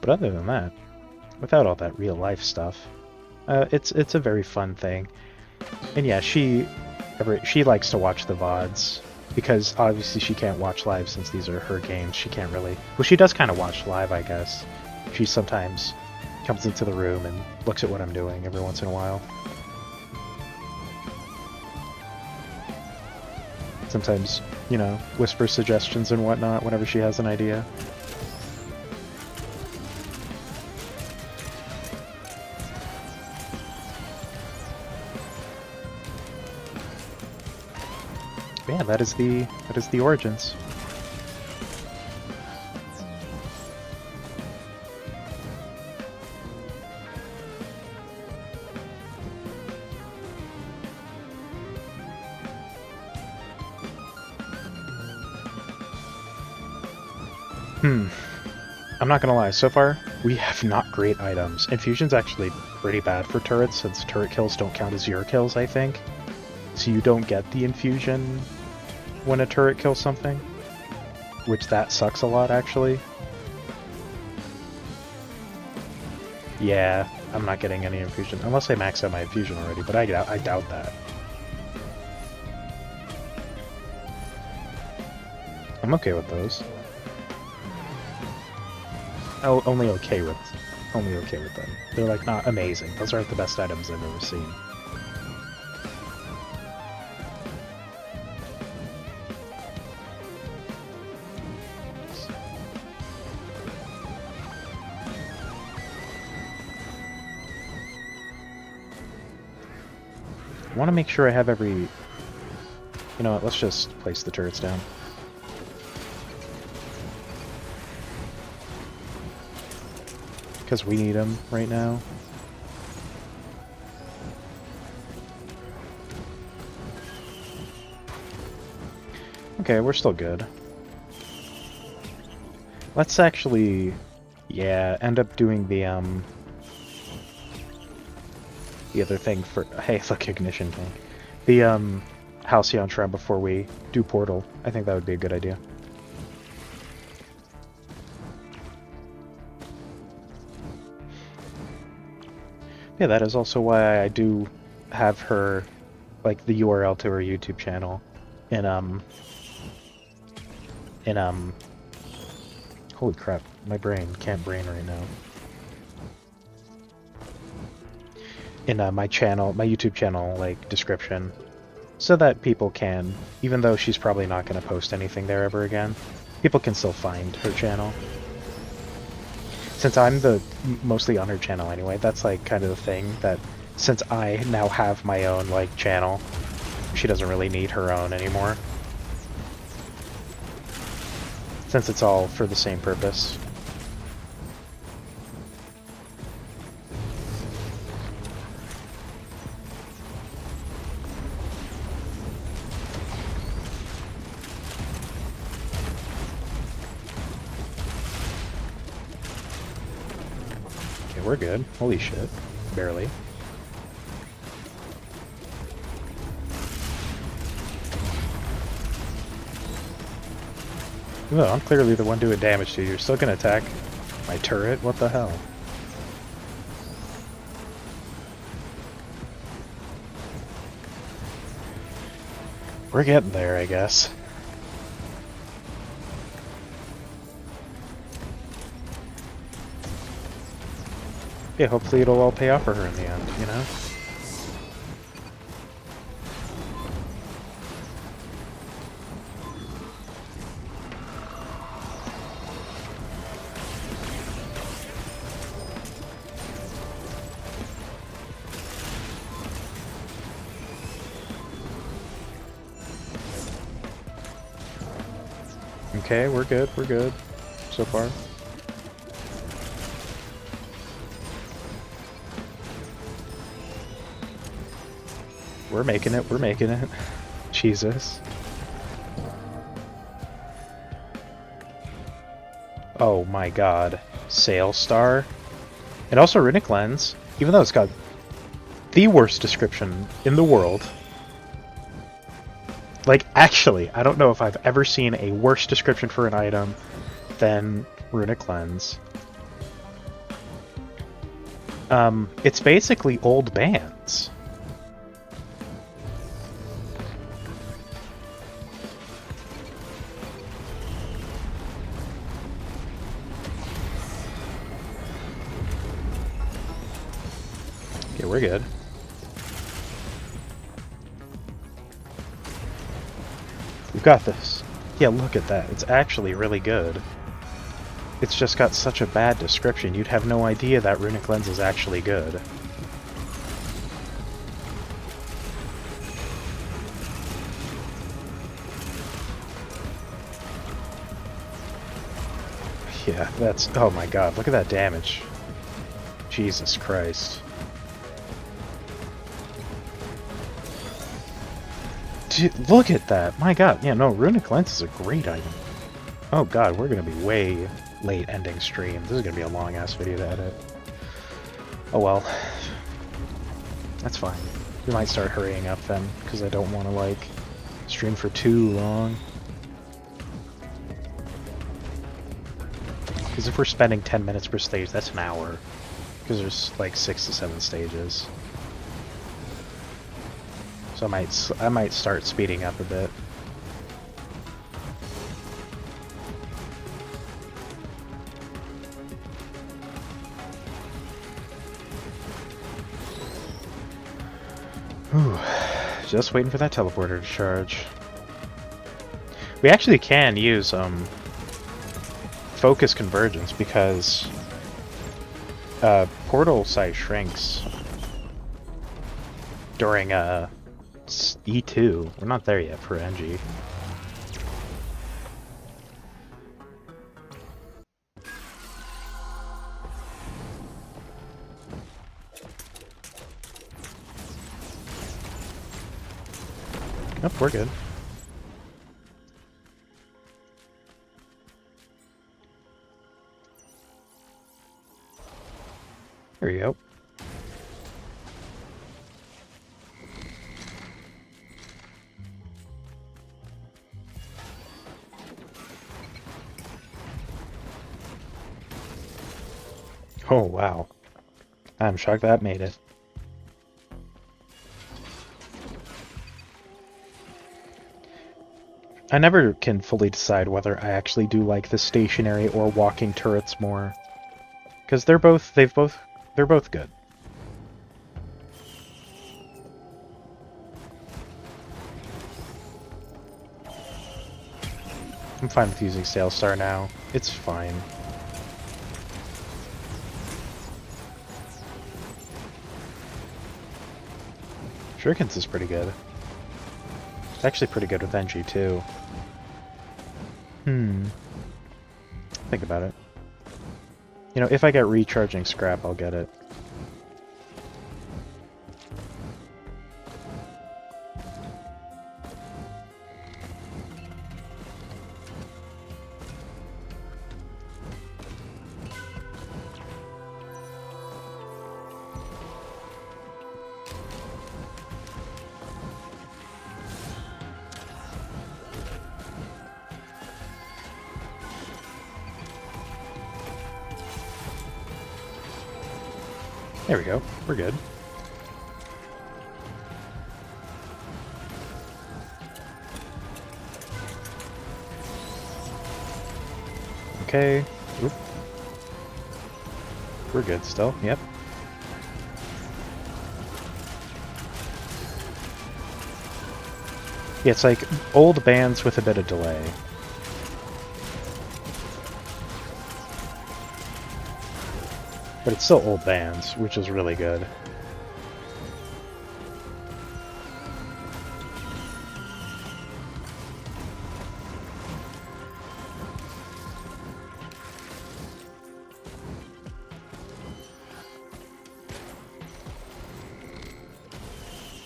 But other than that, without all that real life stuff, it's a very fun thing. And yeah, she likes to watch the VODs, because obviously she can't watch live since these are her games. She can't really... Well, she does kind of watch live, I guess. She sometimes comes into the room and looks at what I'm doing every once in a while. Sometimes, you know, whispers suggestions and whatnot whenever she has an idea. Yeah, that is the origins. I'm not gonna lie, so far, we have not great items. Infusion's actually pretty bad for turrets, since turret kills don't count as your kills, I think. So you don't get the infusion when a turret kills something. Which that sucks a lot, actually. Yeah, I'm not getting any infusion. Unless I max out my infusion already, but I doubt that. I'm okay with those. Oh, only okay with them. They're like not amazing. Those aren't the best items I've ever seen. I want to make sure I have every... You know what, let's just place the turrets down. Because we need them right now. Okay, we're still good. Let's actually, yeah, end up doing the other thing for, hey, look, ignition tank. The, Halcyon Shroud before we do Portal. I think that would be a good idea. Yeah, that is also why I do have her like the URL to her YouTube channel in holy crap, my brain can't brain right now. In my channel, my YouTube channel, like, description, so that people can, even though she's probably not going to post anything there ever again, people can still find her channel. Since I'm mostly on her channel anyway, that's like kind of the thing that since I now have my own like channel, she doesn't really need her own anymore. Since it's all for the same purpose. We're good. Holy shit. Barely. No, I'm clearly the one doing damage to you. You're still gonna attack my turret? What the hell? We're getting there, I guess. Yeah, hopefully it'll all pay off for her in the end, you know? Okay, we're good so far. We're making it. Jesus. Oh my god. Sail Star. And also Runic Lens, even though it's got the worst description in the world. Like, actually, I don't know if I've ever seen a worse description for an item than Runic Lens. It's basically old bands. Okay, we're good. We've got this. Yeah, look at that. It's actually really good. It's just got such a bad description, you'd have no idea that Runic Lens is actually good. Yeah, that's... oh my god, look at that damage. Jesus Christ. Dude, look at that! My god, yeah, no, Runic Lens is a great item. Oh god, we're gonna be way late ending stream. This is gonna be a long-ass video to edit. Oh well. That's fine. We might start hurrying up then, because I don't want to, like, stream for too long. Because if we're spending 10 minutes per stage, that's an hour. Because there's, like, 6 to 7 stages. So I might start speeding up a bit. Whew. Just waiting for that teleporter to charge. We actually can use focus convergence because portal size shrinks during E2. We're not there yet for NG. Nope, we're good. There you go. Oh, wow. I'm shocked that made it. I never can fully decide whether I actually do like the stationary or walking turrets more. Because they're both good. I'm fine with using Sailstar now. It's fine. Shurikens is pretty good. It's actually pretty good with NG too. Think about it. You know, if I get recharging scrap, I'll get it. There we go. We're good. Okay. Oop. We're good still. Yep. Yeah, it's like old bands with a bit of delay. But it's still old bands, which is really good.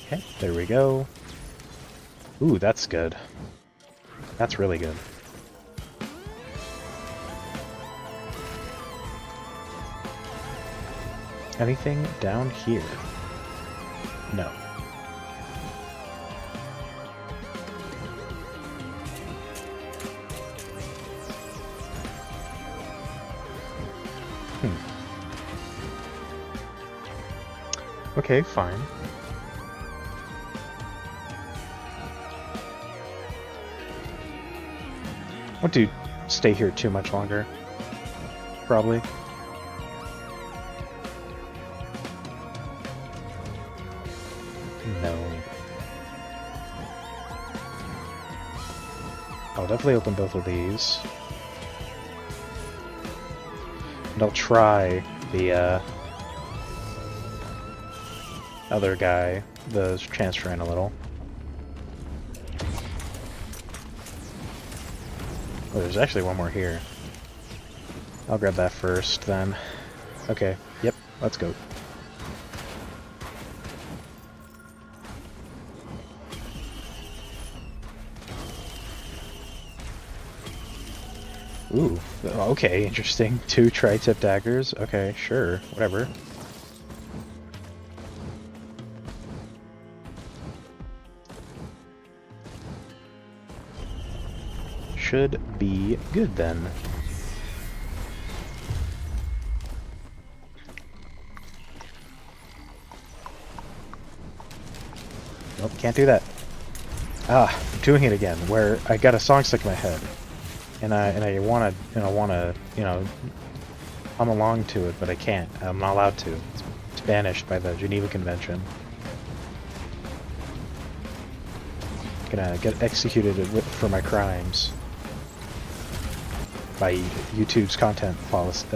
Okay, there we go. Ooh, that's good. That's really good. Anything down here? No. Okay, fine. Won't do stay here too much longer. Probably. No. I'll definitely open both of these. And I'll try the other guy, the transferring a little. Oh, there's actually one more here. I'll grab that first, then. Okay, yep, let's go. Ooh, okay, interesting. 2 tri-tip daggers. Okay, sure, whatever. Should be good then. Nope, can't do that. Ah, I'm doing it again, where I got a song stuck in my head. And I wanna hum along to it, but I can't. I'm not allowed to. It's banished by the Geneva Convention. Gonna get executed for my crimes by YouTube's content policy,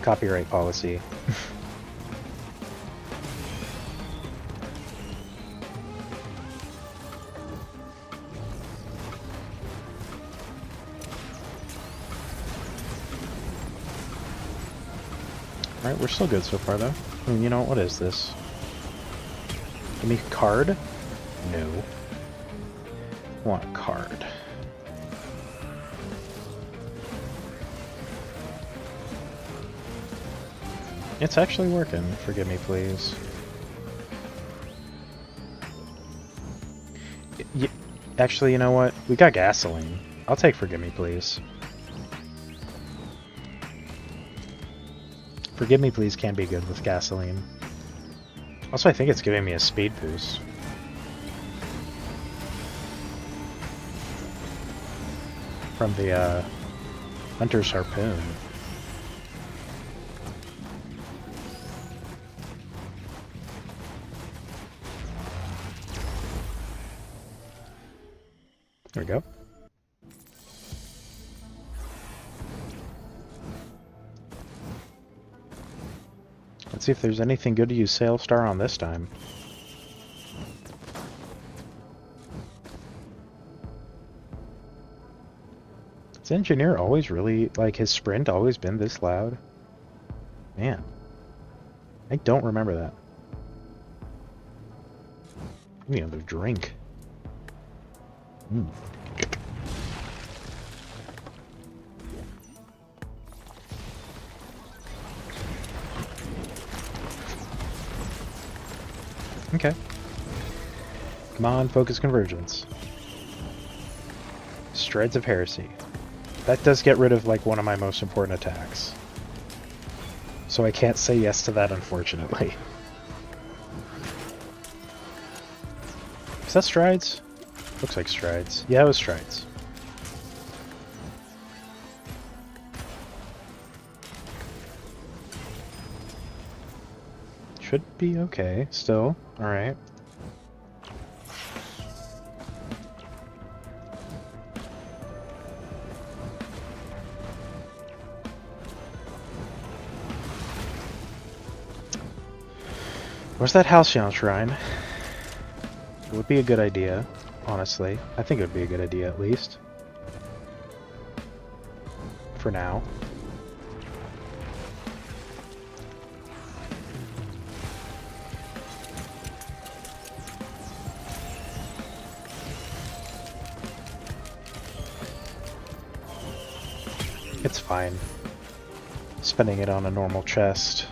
copyright policy. Alright, we're still good so far, though. I mean, you know, what is this? Give me a card? No. I want a card. It's actually working. Forgive me, please. Actually, you know what? We got gasoline. I'll take Forgive Me, please. Forgive Me, please can be good with gasoline. Also, I think it's giving me a speed boost. from the Hunter's Harpoon. There we go. Let's see if there's anything good to use Sail Star on this time. Has Engineer always really, like, his sprint always been this loud? Man. I don't remember that. I need another drink. Okay. Come on, focus convergence. Strides of Heresy. That does get rid of, like, one of my most important attacks. So I can't say yes to that, unfortunately. Is that Strides? Looks like Strides. Yeah, it was Strides. Should be okay, still. Alright. Where's that Halcyon Shrine? It would be a good idea, honestly. I think it would be a good idea, at least. For now. It's fine. Spending it on a normal chest.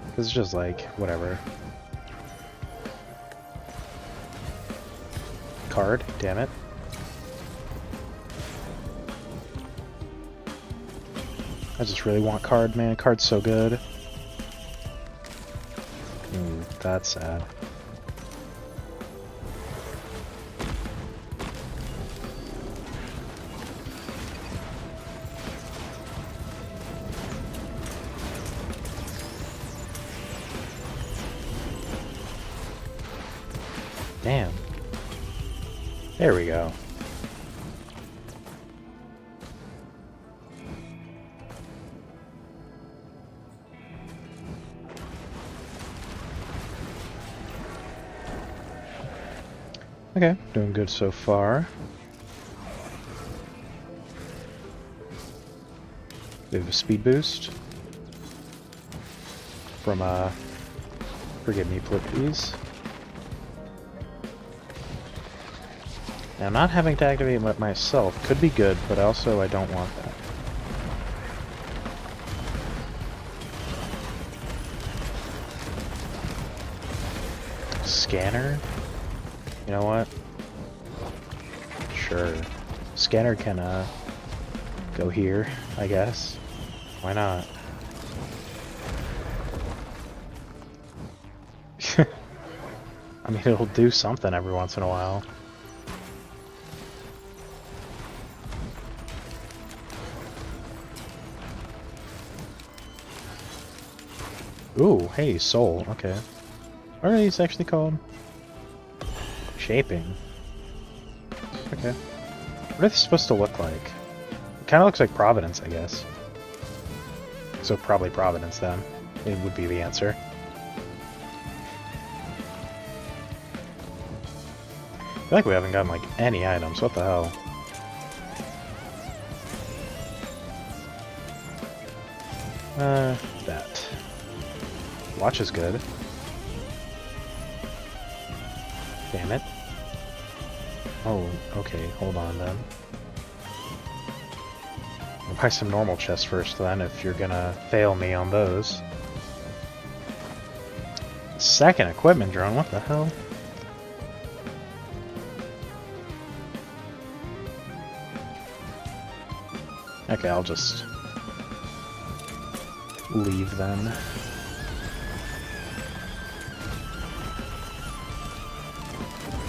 Because it's just like, whatever. Card, damn it. I just really want card, man. Card's so good. That's sad. Damn. There we go. Okay, doing good so far. Bit of a speed boost from forgive me, please. Now, not having to activate it myself could be good, but also I don't want that. Scanner? You know what? Sure. Scanner can, go here, I guess. Why not? I mean, it'll do something every once in a while. Ooh, hey, soul, okay. What are these actually called? Shaping. Okay. What are they supposed to look like? It kind of looks like Providence, I guess. So probably Providence, then. It would be the answer. I feel like we haven't gotten, like, any items. What the hell? That. Watch is good. Damn it. Oh, okay, hold on then. I'll buy some normal chests first then, if you're gonna fail me on those. Second equipment drone, what the hell? Okay, I'll just leave then.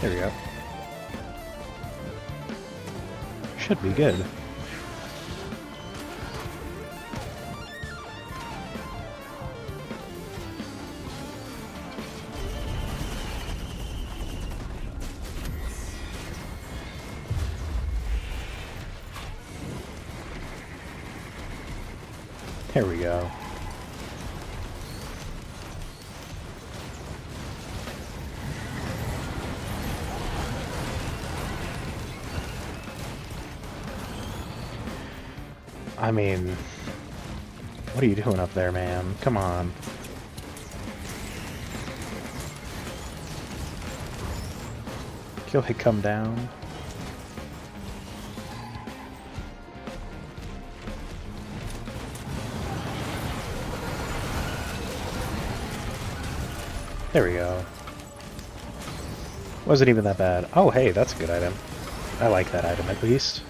There we go. should be good. There we go. I mean, what are you doing up there, man? Come on. Kill it come down. There we go. Wasn't even that bad. Oh, hey, that's a good item. I like that item, at least.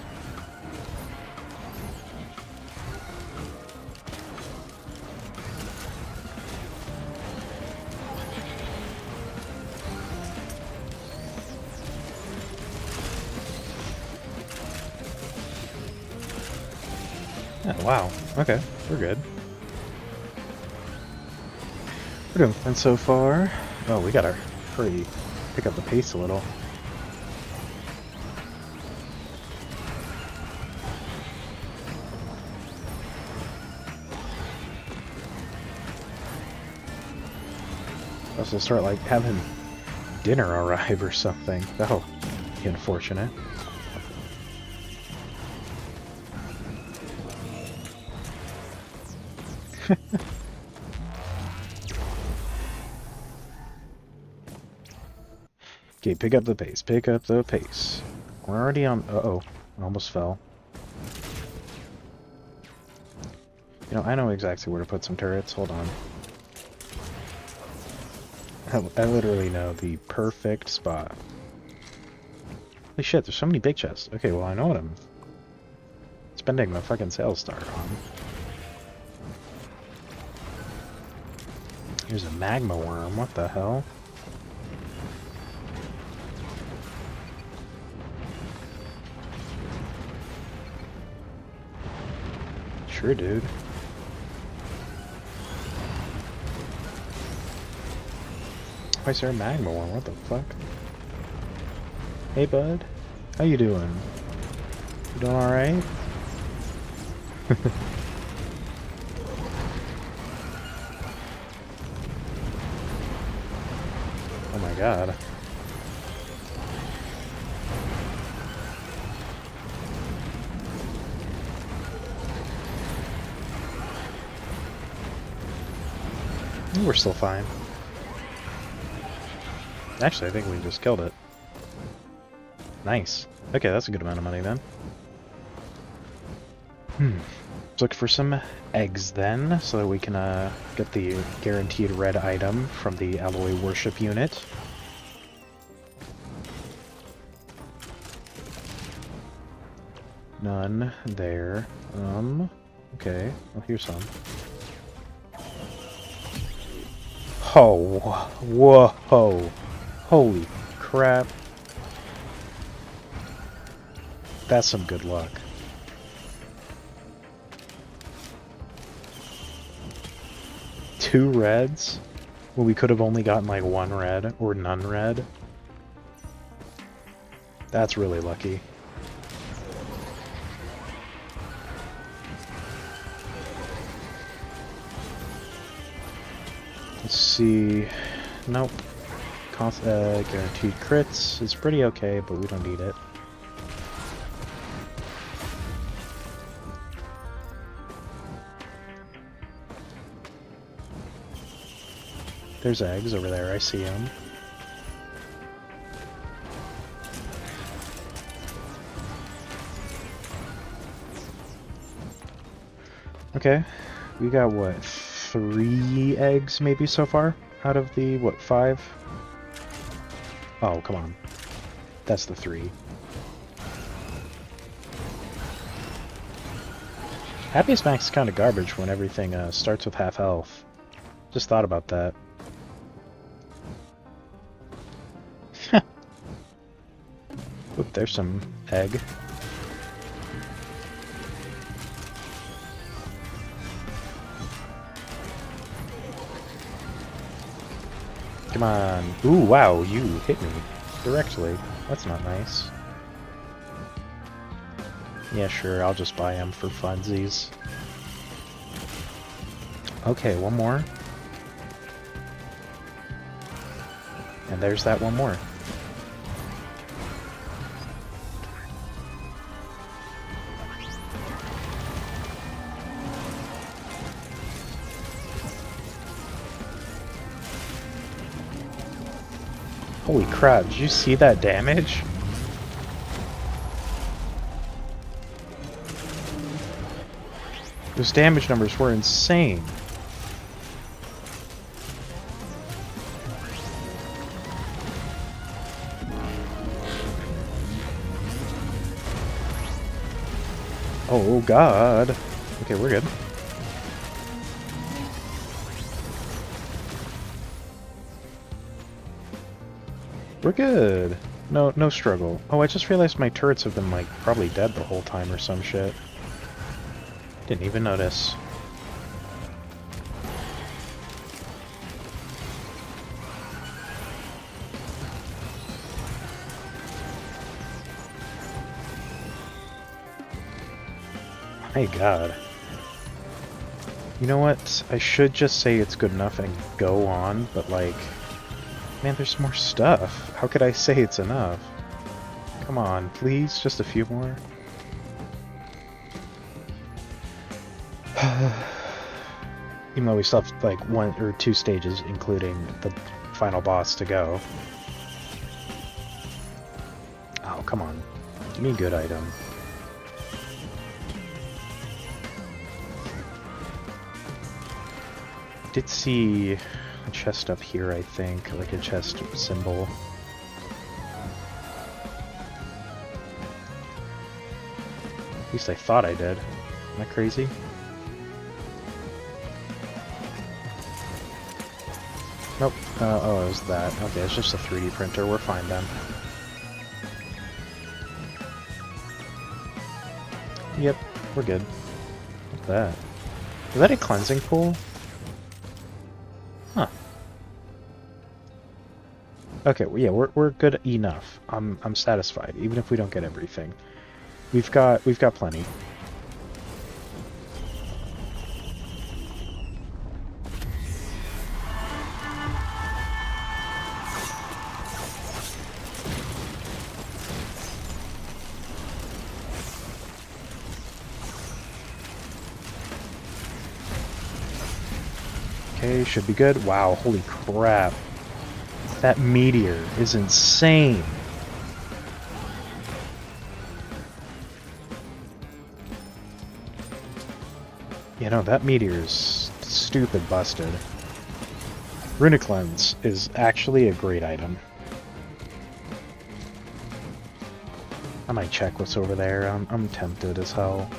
Oh, wow. Okay, we're good. We're doing fine so far. Oh, we gotta hurry. Pick up the pace a little. Also start, like, having dinner arrive or something. That'll be unfortunate. Okay, pick up the pace. Pick up the pace. We're already on... Uh-oh. I almost fell. You know, I know exactly where to put some turrets. Hold on. I literally know the perfect spot. Holy shit, there's so many big chests. Okay, well, I know what I'm spending my fucking sales star on. Here's a magma worm. What the hell? Sure, dude. Why is there a magma one? What the fuck? Hey, bud. How you doing? You doing alright? Oh my god. We're still fine. Actually, I think we just killed it. Nice. Okay, that's a good amount of money then. Let's look for some eggs then, so that we can get the guaranteed red item from the alloy worship unit. None there. Okay. Well, here's some. Oh, whoa. Holy crap. That's some good luck. Two reds? Well, we could have only gotten like one red, or none red. That's really lucky. Let's see. Nope. Guaranteed crits is pretty okay, but we don't need it. There's eggs over there, I see them. Okay, we got what, 3 eggs maybe so far? Out of the, what, 5? Oh, come on. That's the 3. Happiest Max is kind of garbage when everything starts with half health. Just thought about that. Oop, there's some egg. Come on. Ooh, wow, you hit me directly. That's not nice. Yeah, sure, I'll just buy him for funsies. Okay, one more. And there's that one more. Holy crap, did you see that damage? Those damage numbers were insane. Oh god. Okay, we're good. We're good. No struggle. Oh, I just realized my turrets have been, like, probably dead the whole time or some shit. Didn't even notice. My god. You know what? I should just say it's good enough and go on, but, like... Man, there's more stuff. How could I say it's enough? Come on, please, just a few more. Even though we still have like 1 or 2 stages, including the final boss to go. Oh, come on. Give me a good item. Did see a chest up here, I think, like a chest symbol. At least I thought I did. Am I crazy? Nope. Oh, it was that. Okay, it's just a 3D printer. We're fine then. Yep, we're good. What's that? Is that a cleansing pool? Huh. Okay, well, yeah, we're good enough. I'm satisfied, even if we don't get everything. We've got plenty. Okay, should be good. Wow, holy crap. That meteor is insane. You know, that meteor's stupid busted. Runic Lens is actually a great item. I might check what's over there. I'm tempted as hell.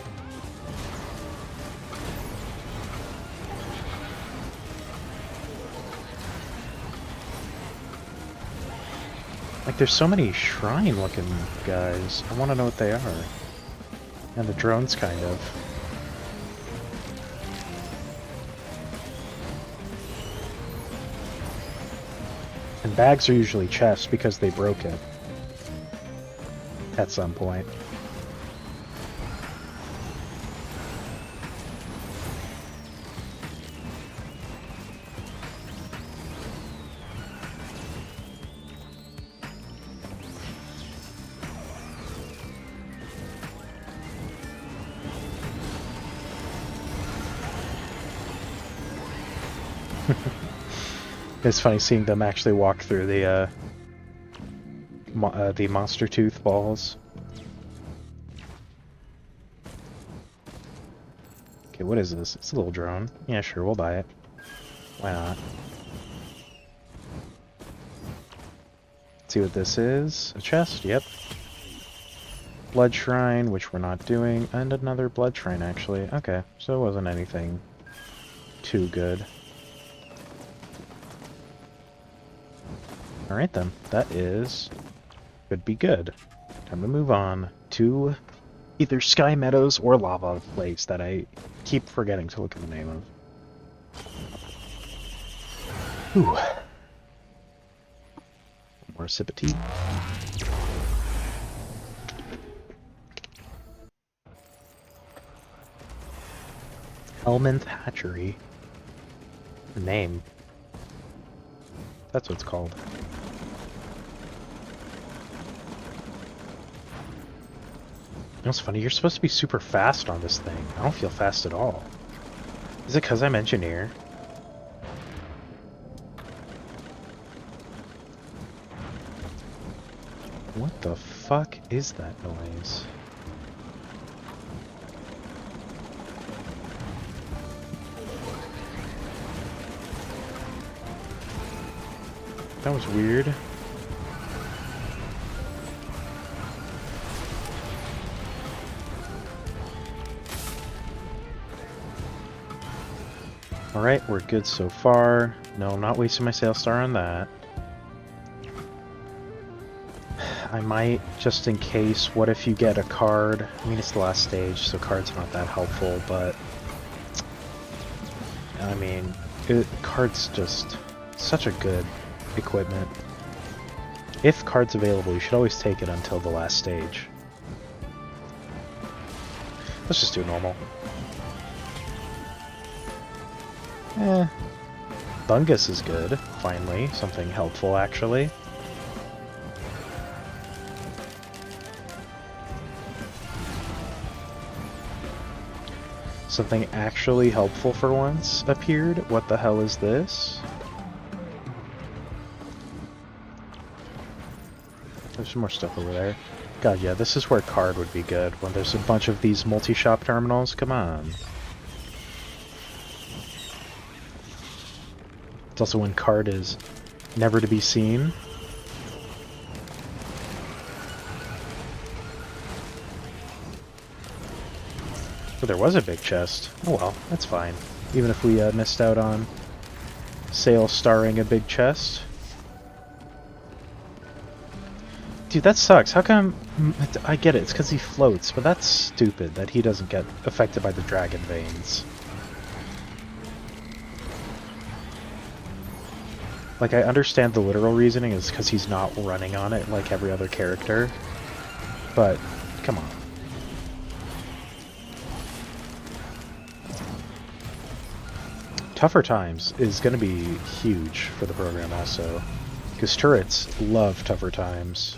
Like, there's so many shrine-looking guys. I want to know what they are. And the drones, kind of. And bags are usually chests because they broke it. At some point. It's funny seeing them actually walk through the monster tooth balls. Okay, what is this? It's a little drone. Yeah, sure, we'll buy it. Why not? Let's see what this is. A chest? Yep. Blood shrine, which we're not doing, and another blood shrine, actually. Okay, so it wasn't anything too good. Alright then, that is... could be good. Time to move on to either Sky Meadows or Lava Place that I keep forgetting to look at the name of. Whew. More Sipity. Helminth Hatchery. The name. That's what it's called. You know what's funny? You're supposed to be super fast on this thing. I don't feel fast at all. Is it because I'm engineer? What the fuck is that noise? That was weird. Alright, we're good so far. No, I'm not wasting my Sail Star on that. I might, just in case, what if you get a card? I mean, it's the last stage, so cards aren't that helpful, but... I mean, cards just... such a good equipment. If card's available, you should always take it until the last stage. Let's just do normal. Bungus is good, finally. Something helpful, actually. Something actually helpful for once appeared. What the hell is this? There's some more stuff over there. God, yeah, this is where card would be good, when there's a bunch of these multi-shop terminals. Come on. It's also when card is never to be seen. But there was a big chest. Oh well, that's fine. Even if we missed out on Sail Starring a big chest. Dude, that sucks. How come... I get it, it's because he floats, but that's stupid that he doesn't get affected by the dragon veins. Like, I understand the literal reasoning is because he's not running on it like every other character, but come on. Tougher Times is going to be huge for the program also, because turrets love Tougher Times.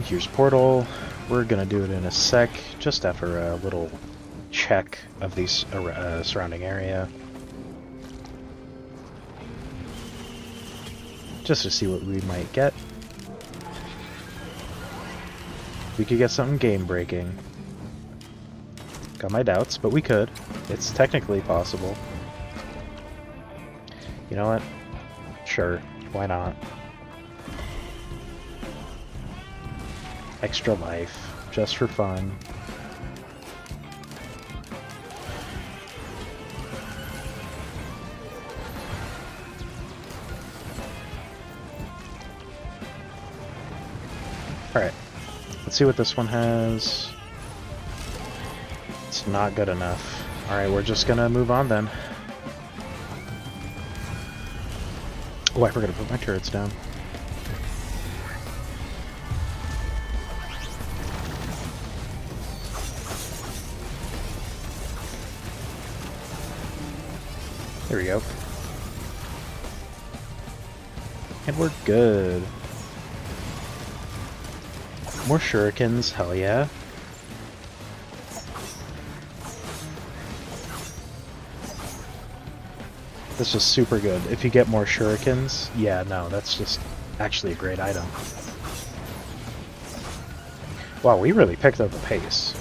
Here's Portal. We're gonna do it in a sec, just after a little check of the surrounding area. Just to see what we might get. We could get something game-breaking. Got my doubts, but we could. It's technically possible. You know what? Sure, why not? Extra life, just for fun. Alright, let's see what this one has. It's not good enough. Alright, we're just gonna move on then. Oh, I forgot to put my turrets down. There we go. And we're good. More shurikens, hell yeah. This is super good. If you get more shurikens, yeah, no, that's just actually a great item. Wow, we really picked up the pace.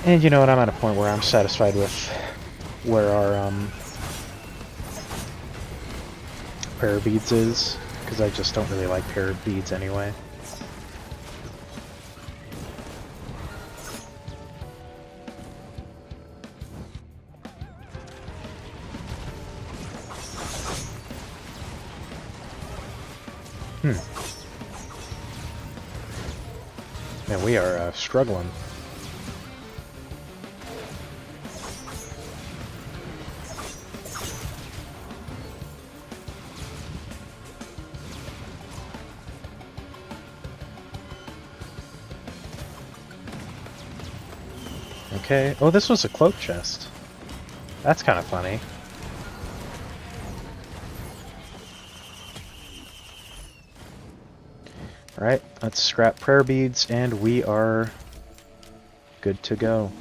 And you know what, I'm at a point where I'm satisfied with where our prayer beads is, because I just don't really like prayer beads anyway. Man, we are struggling. Okay. Oh, this was a cloak chest. That's kind of funny. Alright, let's scrap prayer beads, and we are good to go.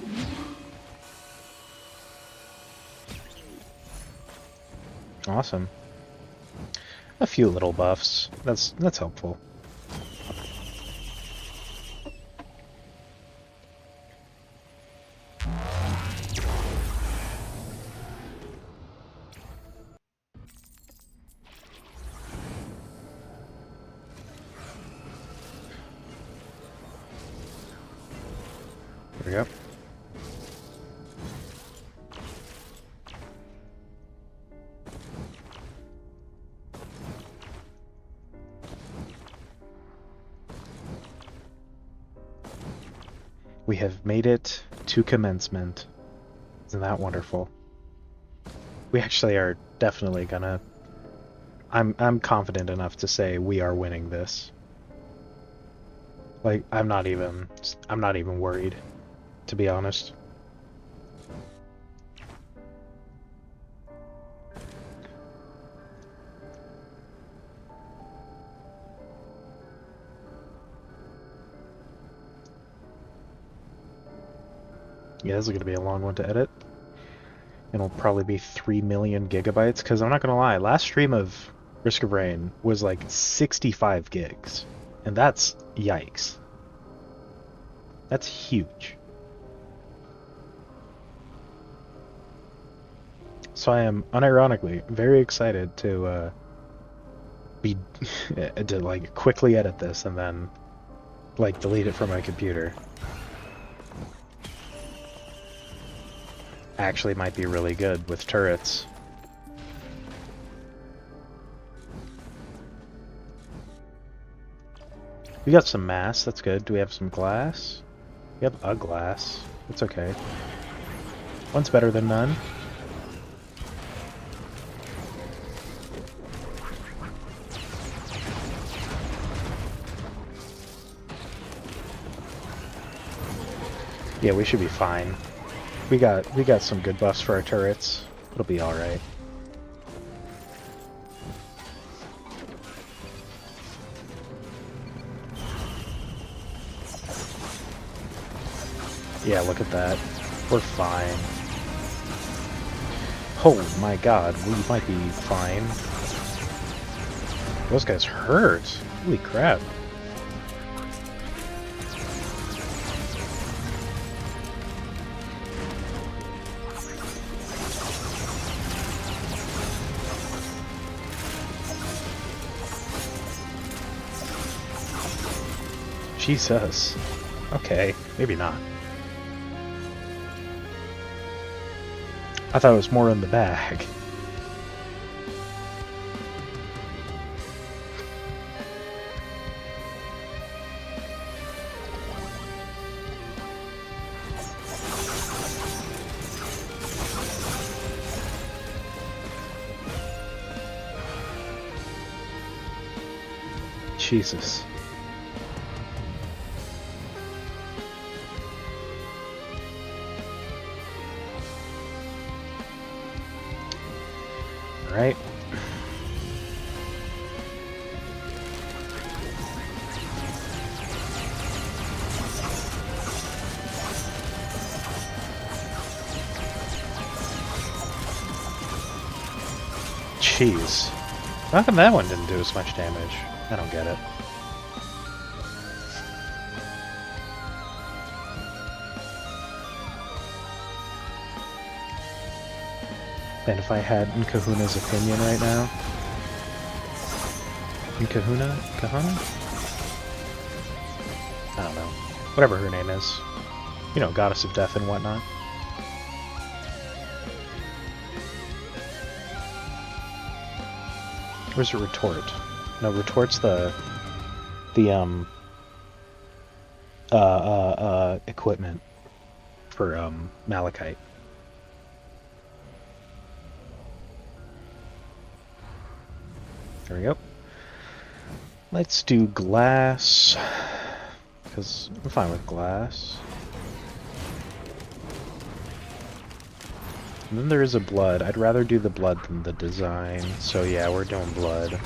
Awesome. A few little buffs. That's helpful. There we go. We have made it to commencement. Isn't that wonderful? We actually are definitely gonna... I'm confident enough to say we are winning this. Like, I'm not even worried, to be honest. Yeah, this is going to be a long one to edit. It'll probably be 3 million gigabytes, because I'm not going to lie, last stream of Risk of Rain was like 65 gigs. And that's... yikes. That's huge. So I am, unironically, very excited to to like quickly edit this and then like delete it from my computer. Actually might be really good with turrets. We got some mass, that's good. Do we have some glass? We have a glass. It's okay. One's better than none. Yeah, we should be fine. We got some good buffs for our turrets. It'll be alright. Yeah, look at that. We're fine. Oh my god, we might be fine. Those guys hurt. Holy crap. Jesus. Okay, maybe not. I thought it was more in the bag. Jesus. Right. Jeez. How come that one didn't do as much damage? I don't get it. And if I had Nkahuna's opinion right now... Nkahuna? Kahana? I don't know. Whatever her name is. You know, goddess of death and whatnot. Where's her retort? No, retort's the equipment for malachite. There we go. Let's do glass, because I'm fine with glass. And then there is a blood. I'd rather do the blood than the design, so yeah, we're doing blood.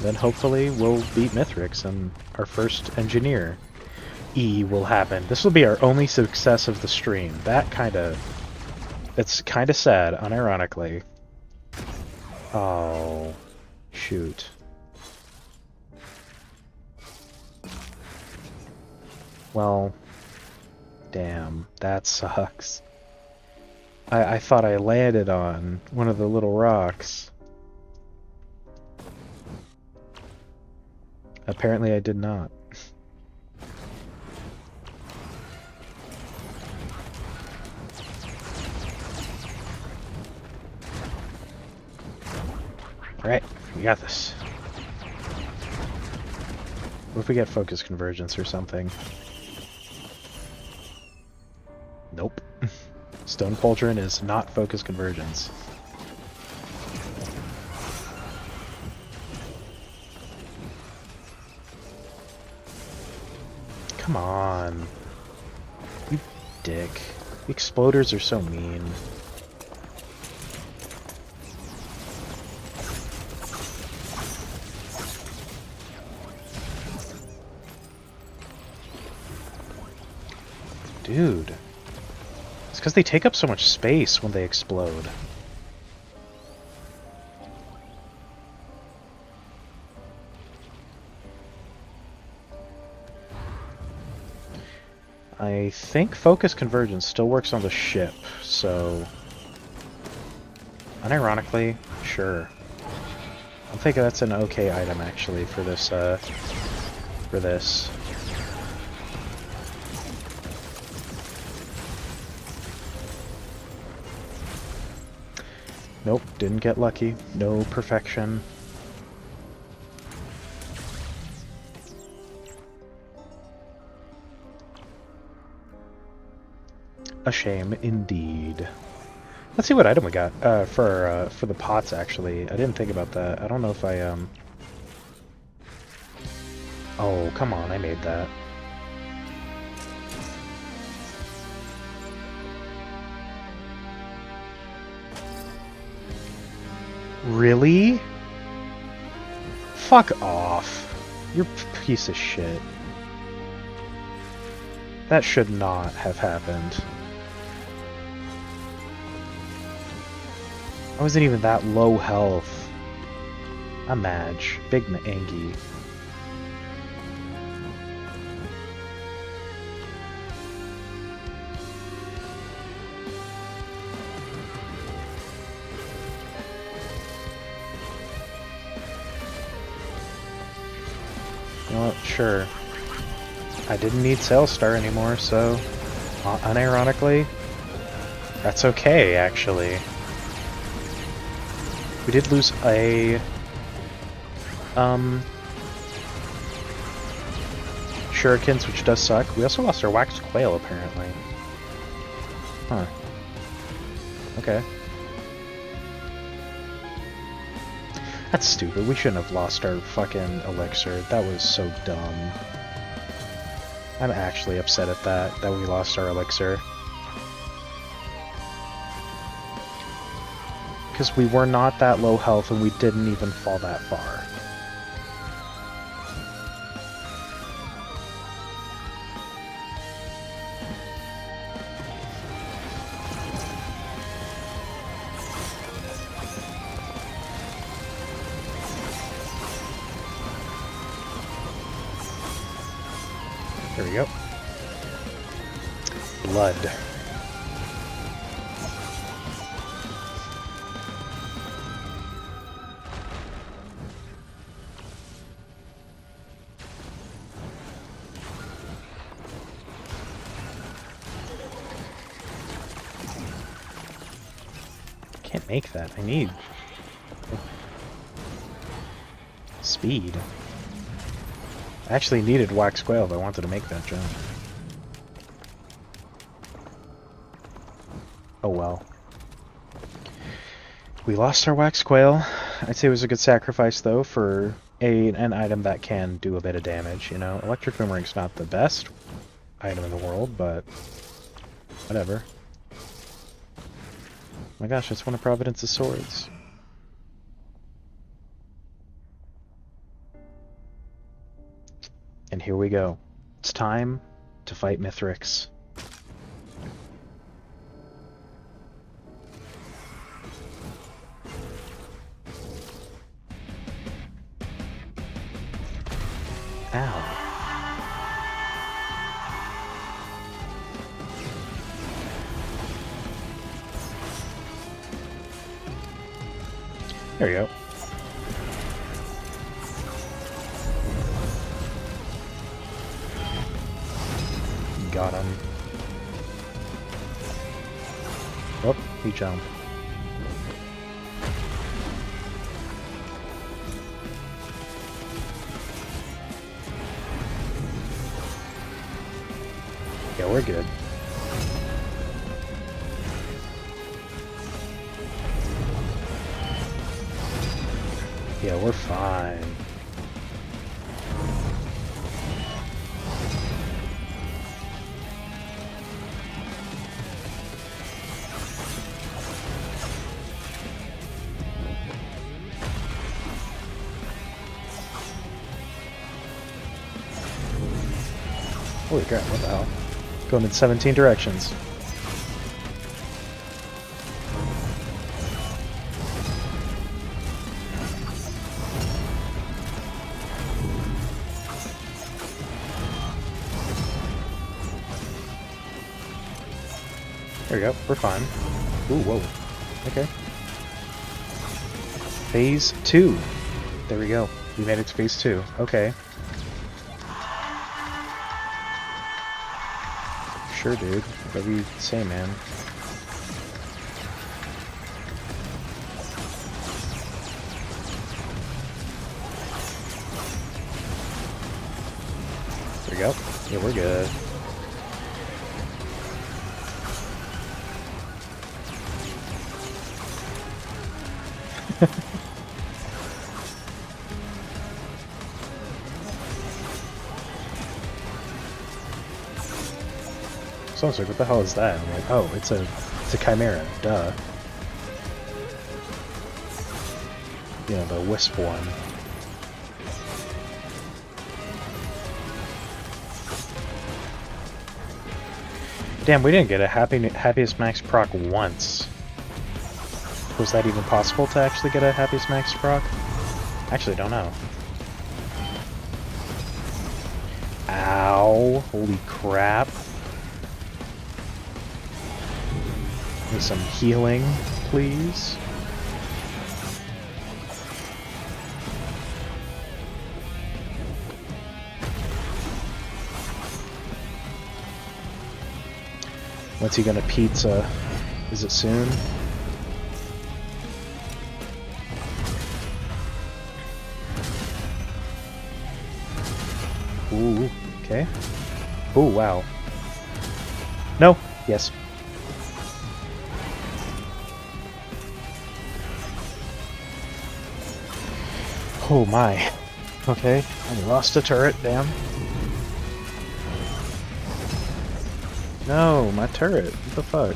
Then hopefully we'll beat Mithrix and our first engineer E will happen. This will be our only success of the stream. It's kinda sad, unironically. Oh, shoot. Well, damn, that sucks. I thought I landed on one of the little rocks. Apparently I did not. Alright, we got this. What if we get focus convergence or something? Nope. Stone Pauldron is not focus convergence. Come on. You dick. The exploders are so mean. Dude. It's because they take up so much space when they explode. I think focus convergence still works on the ship, so... Unironically, sure. I think that's an okay item, actually, for this, Nope, didn't get lucky. No perfection. A shame indeed. Let's see what item we got for the pots. Actually, I didn't think about that. I don't know if I Oh, come on! I made that. Really? Fuck off! You're a piece of shit. That should not have happened. I wasn't even that low health. I'm Madge. Big Angie. You know what? Sure. I didn't need Sailstar anymore, so... unironically, that's okay, actually. We did lose a... shurikens, which does suck. We also lost our waxed quail, apparently. Huh. Okay. That's stupid. We shouldn't have lost our fucking elixir. That was so dumb. I'm actually upset at that we lost our elixir. Because we were not that low health and we didn't even fall that far. There we go. Blood. Can't make that. I need speed. I actually needed Wax Quail if I wanted to make that jump. Oh well. We lost our Wax Quail. I'd say it was a good sacrifice, though, for an item that can do a bit of damage, you know? Electric Boomerang's not the best item in the world, but whatever. Oh my gosh, it's one of Providence's swords. And here we go. It's time to fight Mithrix. Ow. There you go. Got him. Oh, he jumped. Yeah, we're good. Yeah, we're fine. Holy crap, what the hell? Going in 17 directions. There we go, we're fine. Ooh, whoa. Okay. Phase 2. There we go. We made it to phase 2. Okay. Sure, dude. Whatever you say, man. There we go. Yeah, we're good. Someone's like, what the hell is that? I'm like, oh, it's a chimera, duh. You know, the wisp one. Damn, we didn't get a Happiest Max proc once. Was that even possible to actually get a Happiest Max proc? Actually, don't know. Ow. Holy crap. Need some healing, please. What's he gonna pizza? Is it soon? Ooh, okay. Ooh, wow. No! Yes. Oh my. Okay, I lost a turret, damn. No, my turret. What the fuck?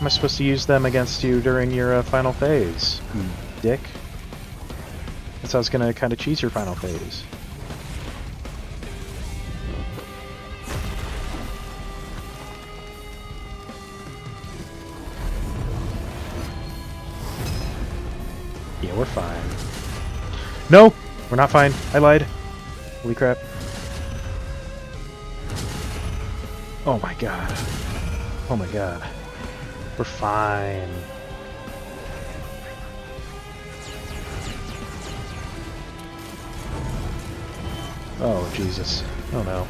Am I supposed to use them against you during your final phase, you dick? That's how I was gonna kind of cheese your final phase. Yeah, we're fine. No! We're not fine. I lied. Holy crap. Oh my god. Oh my god. We're fine. Oh, Jesus. Oh no.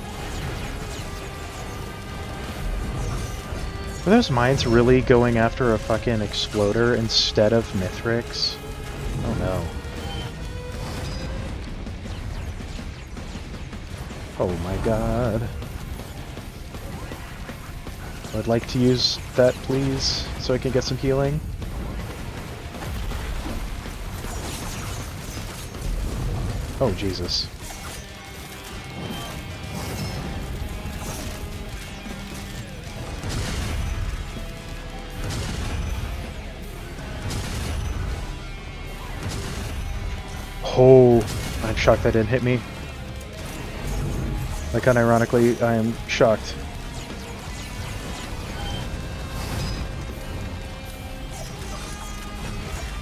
Were those mines really going after a fucking exploder instead of Mithrix? Oh no. Oh my god. I'd like to use that, please, so I can get some healing. Oh, Jesus. Oh, I'm shocked that didn't hit me. Like, unironically, I am shocked.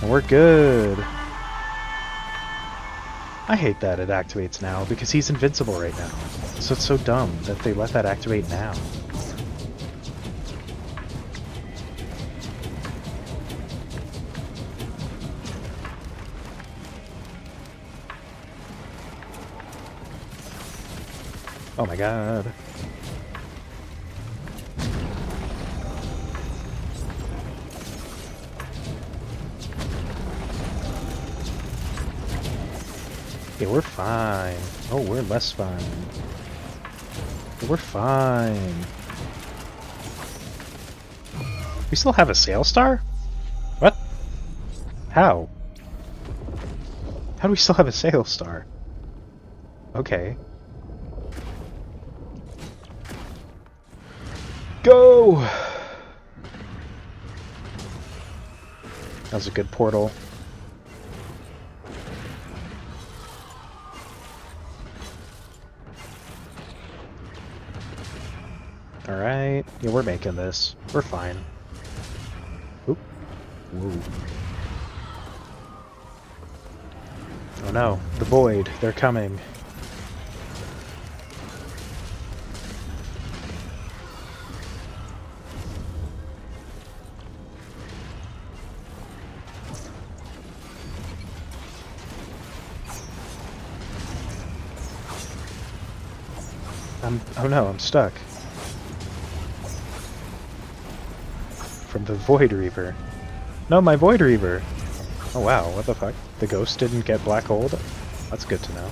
And we're good. I hate that it activates now, because he's invincible right now. So it's so dumb that they let that activate now. Oh my god. Yeah, we're fine. Oh, we're less fine. We're fine. We still have a Sail Star? What? How? How do we still have a Sail Star? Okay. Go! That was a good portal. Alright. Yeah, we're making this. We're fine. Oop. Whoa. Oh no. The Void. They're coming. Oh no, I'm stuck. From the Void Reaver. No, my Void Reaver! Oh wow, what the fuck? The ghost didn't get black holed? That's good to know.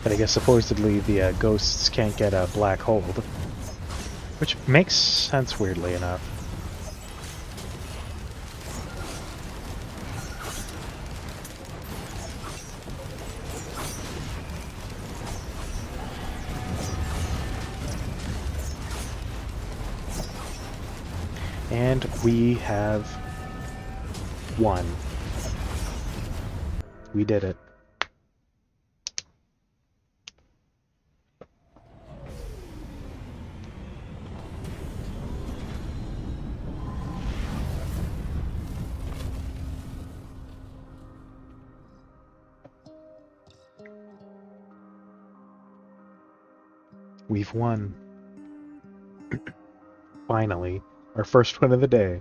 But I guess supposedly the ghosts can't get a black hold. Which makes sense weirdly enough. And we have won. We did it. We've won. Finally. Our first win of the day.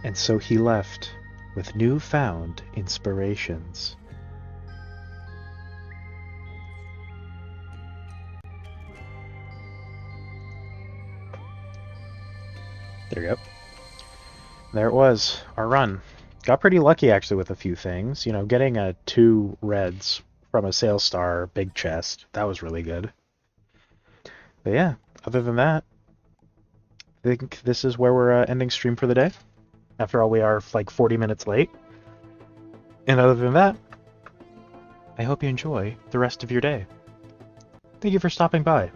And so he left with newfound inspirations. There you go. There it was, our run. Got pretty lucky actually with a few things. You know, getting 2 reds from a Sail Star big chest, that was really good. But yeah, other than that, I think this is where we're ending stream for the day. After all, we are like 40 minutes late. And other than that, I hope you enjoy the rest of your day. Thank you for stopping by.